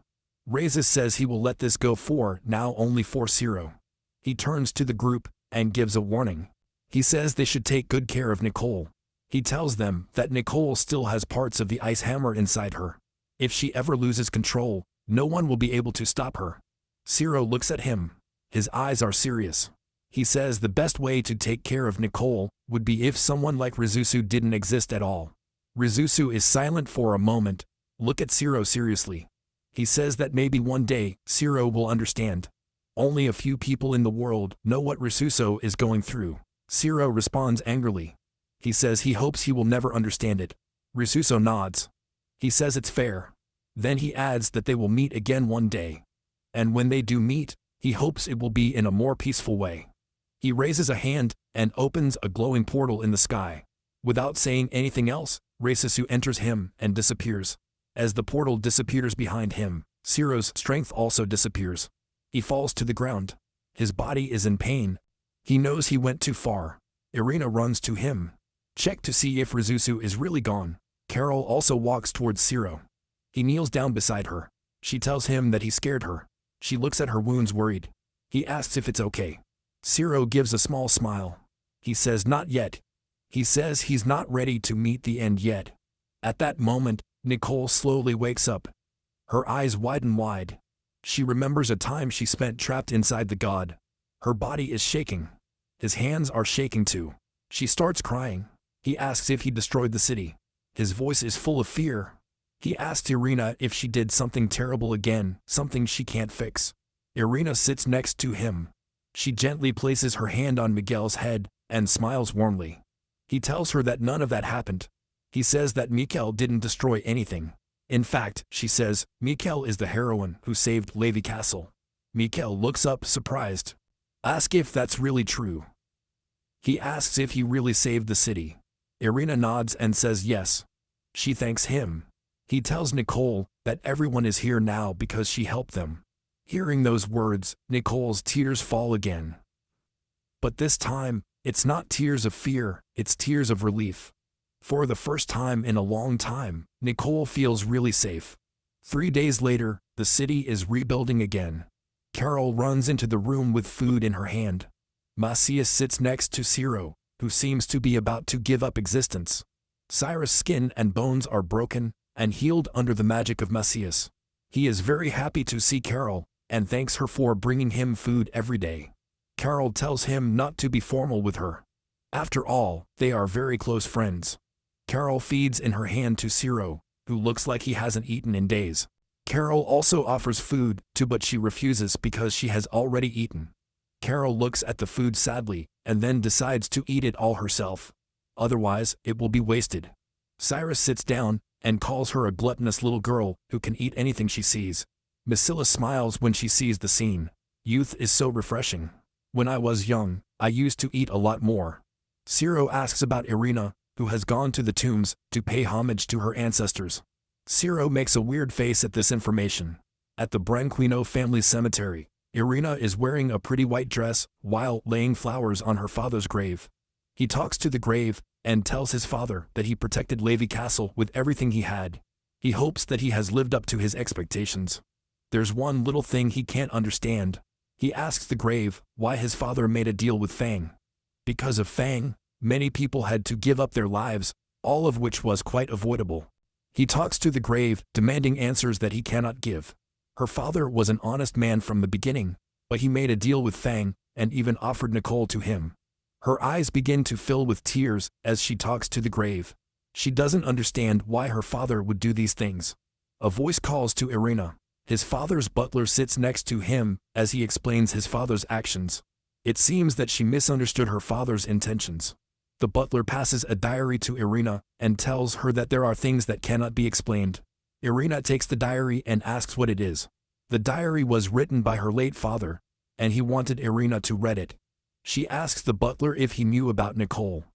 Reisus says he will let this go for now only for Asura. He turns to the group and gives a warning. He says they should take good care of Nicole. He tells them that Nicole still has parts of the ice hammer inside her. If she ever loses control, no one will be able to stop her. Asura looks at him. His eyes are serious. He says the best way to take care of Nicole would be if someone like Reisusu didn't exist at all. Reisusu is silent for a moment. Look at Asura seriously. He says that maybe one day, Asura will understand. Only a few people in the world know what Reisusu is going through. Asura responds angrily. He says he hopes he will never understand it. Reisusu nods. He says it's fair. Then he adds that they will meet again one day. And when they do meet, he hopes it will be in a more peaceful way. He raises a hand and opens a glowing portal in the sky. Without saying anything else, Reisusu enters him and disappears. As the portal disappears behind him, Asura's strength also disappears. He falls to the ground. His body is in pain. He knows he went too far. Irina runs to him. Check to see if Reisusu is really gone. Carol also walks towards Asura. He kneels down beside her. She tells him that he scared her. She looks at her wounds worried. He asks if it's okay. Asura gives a small smile. He says not yet. He says he's not ready to meet the end yet. At that moment, Nicole slowly wakes up. Her eyes widen wide. She remembers a time she spent trapped inside the god. Her body is shaking. His hands are shaking too. She starts crying. He asks if he destroyed the city. His voice is full of fear. He asks Irina if she did something terrible again, something she can't fix. Irina sits next to him. She gently places her hand on Miguel's head and smiles warmly. He tells her that none of that happened. He says that Miguel didn't destroy anything. In fact, she says, Miguel is the heroine who saved Levi Castle. Miguel looks up surprised. Ask if that's really true. He asks if he really saved the city. Irina nods and says yes. She thanks him. He tells Nicole that everyone is here now because she helped them. Hearing those words, Nicole's tears fall again. But this time, it's not tears of fear, it's tears of relief. For the first time in a long time, Nicole feels really safe. 3 days later, the city is rebuilding again. Carol runs into the room with food in her hand. Macias sits next to Asura, who seems to be about to give up existence. Cyrus' skin and bones are broken and healed under the magic of Macias. He is very happy to see Carol and thanks her for bringing him food every day. Carol tells him not to be formal with her. After all, they are very close friends. Carol feeds in her hand to Asura, who looks like he hasn't eaten in days. Carol also offers food to, but she refuses because she has already eaten. Carol looks at the food sadly and then decides to eat it all herself. Otherwise, it will be wasted. Cyrus sits down and calls her a gluttonous little girl who can eat anything she sees. Masilla smiles when she sees the scene. Youth is so refreshing. When I was young, I used to eat a lot more. Asura asks about Irina, who has gone to the tombs to pay homage to her ancestors. Asura makes a weird face at this information. At the Branquino family cemetery, Irina is wearing a pretty white dress while laying flowers on her father's grave. He talks to the grave and tells his father that he protected Levi Castle with everything he had. He hopes that he has lived up to his expectations. There's one little thing he can't understand. He asks the grave why his father made a deal with Fang. Because of Fang, many people had to give up their lives, all of which was quite avoidable. He talks to the grave, demanding answers that he cannot give. Her father was an honest man from the beginning, but he made a deal with Fang, and even offered Nicole to him. Her eyes begin to fill with tears as she talks to the grave. She doesn't understand why her father would do these things. A voice calls to Irina. His father's butler sits next to him as he explains his father's actions. It seems that she misunderstood her father's intentions. The butler passes a diary to Irina and tells her that there are things that cannot be explained. Irina takes the diary and asks what it is. The diary was written by her late father, and he wanted Irina to read it. She asks the butler if he knew about Nicole.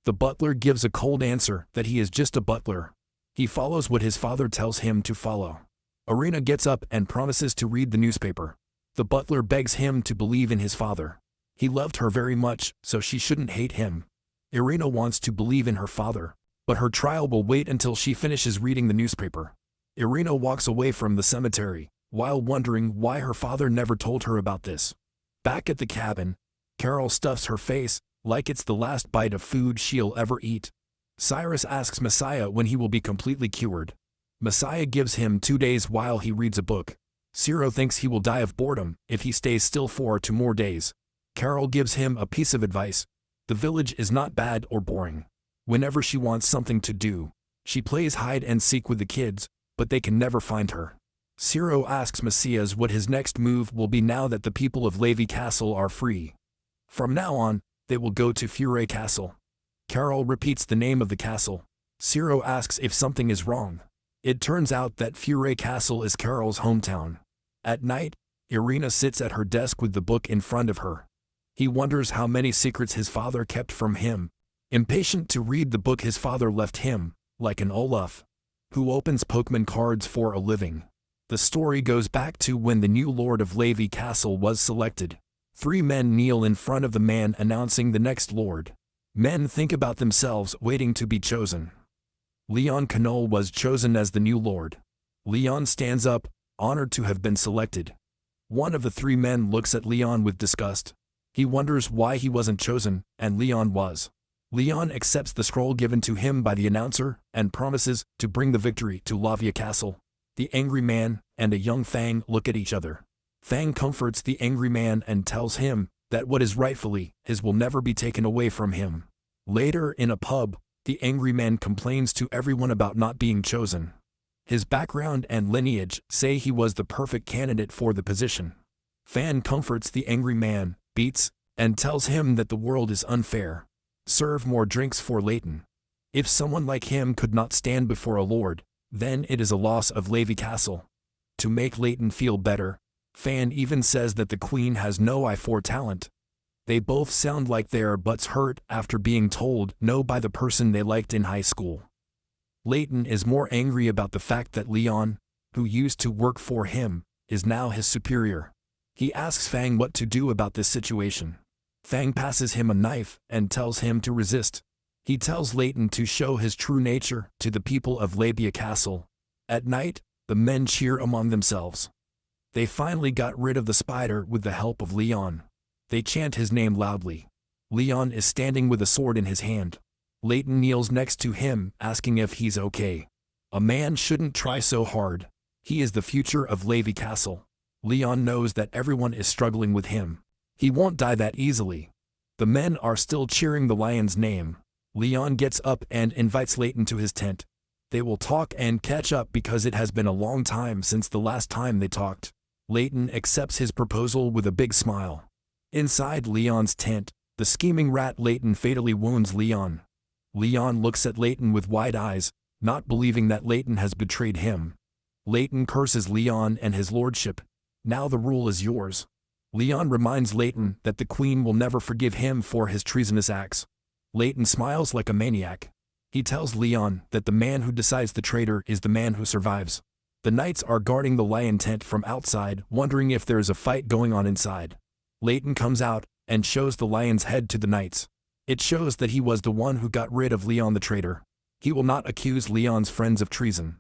The butler gives a cold answer that he is just a butler. He follows what his father tells him to follow. Irina gets up and promises to read the newspaper. The butler begs him to believe in his father. He loved her very much, so she shouldn't hate him. Irina wants to believe in her father, but her trial will wait until she finishes reading the newspaper. Irina walks away from the cemetery, while wondering why her father never told her about this. Back at the cabin, Carol stuffs her face, like it's the last bite of food she'll ever eat. Cyrus asks Messiah when he will be completely cured. Messiah gives him 2 days while he reads a book. Ciro thinks he will die of boredom if he stays still 4 or 2 more days. Carol gives him a piece of advice. The village is not bad or boring. Whenever she wants something to do, she plays hide and seek with the kids, but they can never find her. Ciro asks Messias what his next move will be now that the people of Levi Castle are free. From now on, they will go to Fure Castle. Carol repeats the name of the castle. Ciro asks if something is wrong. It turns out that Fure Castle is Carol's hometown. At night, Irina sits at her desk with the book in front of her. He wonders how many secrets his father kept from him. Impatient to read the book his father left him, like an Olaf, who opens Pokemon cards for a living. The story goes back to when the new Lord of Levi Castle was selected. 3 men kneel in front of the man announcing the next Lord. Men think about themselves waiting to be chosen. Leon Canole was chosen as the new Lord. Leon stands up, honored to have been selected. One of the 3 men looks at Leon with disgust. He wonders why he wasn't chosen, and Leon was. Leon accepts the scroll given to him by the announcer and promises to bring the victory to Lavia Castle. The angry man and a young Fang look at each other. Fang comforts the angry man and tells him that what is rightfully his will never be taken away from him. Later in a pub, the angry man complains to everyone about not being chosen. His background and lineage say he was the perfect candidate for the position. Fan comforts the angry man, beats, and tells him that the world is unfair. Serve more drinks for Leighton. If someone like him could not stand before a lord, then it is a loss of Levi Castle. To make Leighton feel better, Fan even says that the queen has no eye for talent. They both sound like their butts hurt after being told no by the person they liked in high school. Leighton is more angry about the fact that Leon, who used to work for him, is now his superior. He asks Fang what to do about this situation. Fang passes him a knife and tells him to resist. He tells Leighton to show his true nature to the people of Labia Castle. At night, the men cheer among themselves. They finally got rid of the spider with the help of Leon. They chant his name loudly. Leon is standing with a sword in his hand. Leighton kneels next to him, asking if he's okay. A man shouldn't try so hard. He is the future of Levi Castle. Leon knows that everyone is struggling with him. He won't die that easily. The men are still cheering the lion's name. Leon gets up and invites Leighton to his tent. They will talk and catch up because it has been a long time since the last time they talked. Leighton accepts his proposal with a big smile. Inside Leon's tent, the scheming rat Leighton fatally wounds Leon. Leon looks at Leighton with wide eyes, not believing that Leighton has betrayed him. Leighton curses Leon and his lordship. Now the rule is yours. Leon reminds Leighton that the queen will never forgive him for his treasonous acts. Leighton smiles like a maniac. He tells Leon that the man who decides the traitor is the man who survives. The knights are guarding the lion tent from outside, wondering if there is a fight going on inside. Leighton comes out and shows the lion's head to the knights. It shows that he was the one who got rid of Leon the traitor. He will not accuse Leon's friends of treason.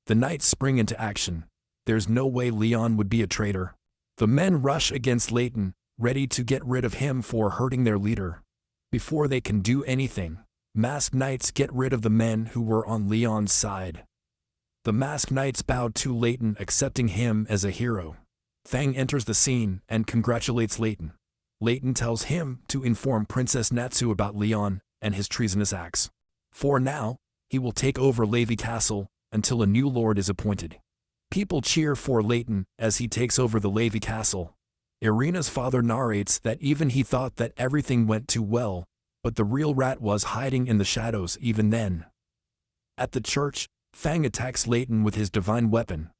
The knights spring into action. There's no way Leon would be a traitor. The men rush against Leighton, ready to get rid of him for hurting their leader. Before they can do anything, masked knights get rid of the men who were on Leon's side. The masked knights bowed to Leighton, accepting him as a hero. Fang enters the scene and congratulates Leighton. Leighton tells him to inform Princess Natsu about Leon and his treasonous acts. For now, he will take over Levy Castle until a new lord is appointed. People cheer for Leighton as he takes over the Levy Castle. Irina's father narrates that even he thought that everything went too well, but the real rat was hiding in the shadows even then. At the church, Fang attacks Leighton with his divine weapon.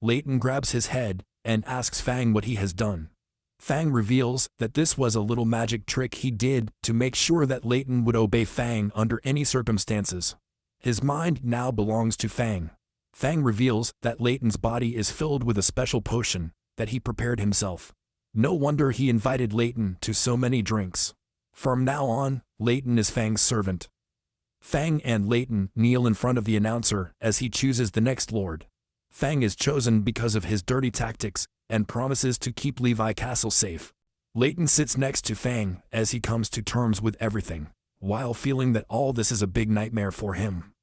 Leighton grabs his head and asks Fang what he has done. Fang reveals that this was a little magic trick he did to make sure that Leighton would obey Fang under any circumstances. His mind now belongs to Fang. Fang reveals that Leighton's body is filled with a special potion that he prepared himself. No wonder he invited Leighton to so many drinks. From now on, Leighton is Fang's servant. Fang and Leighton kneel in front of the announcer as he chooses the next lord. Fang is chosen because of his dirty tactics and promises to keep Levi Castle safe. Leighton sits next to Fang as he comes to terms with everything, while feeling that all this is a big nightmare for him.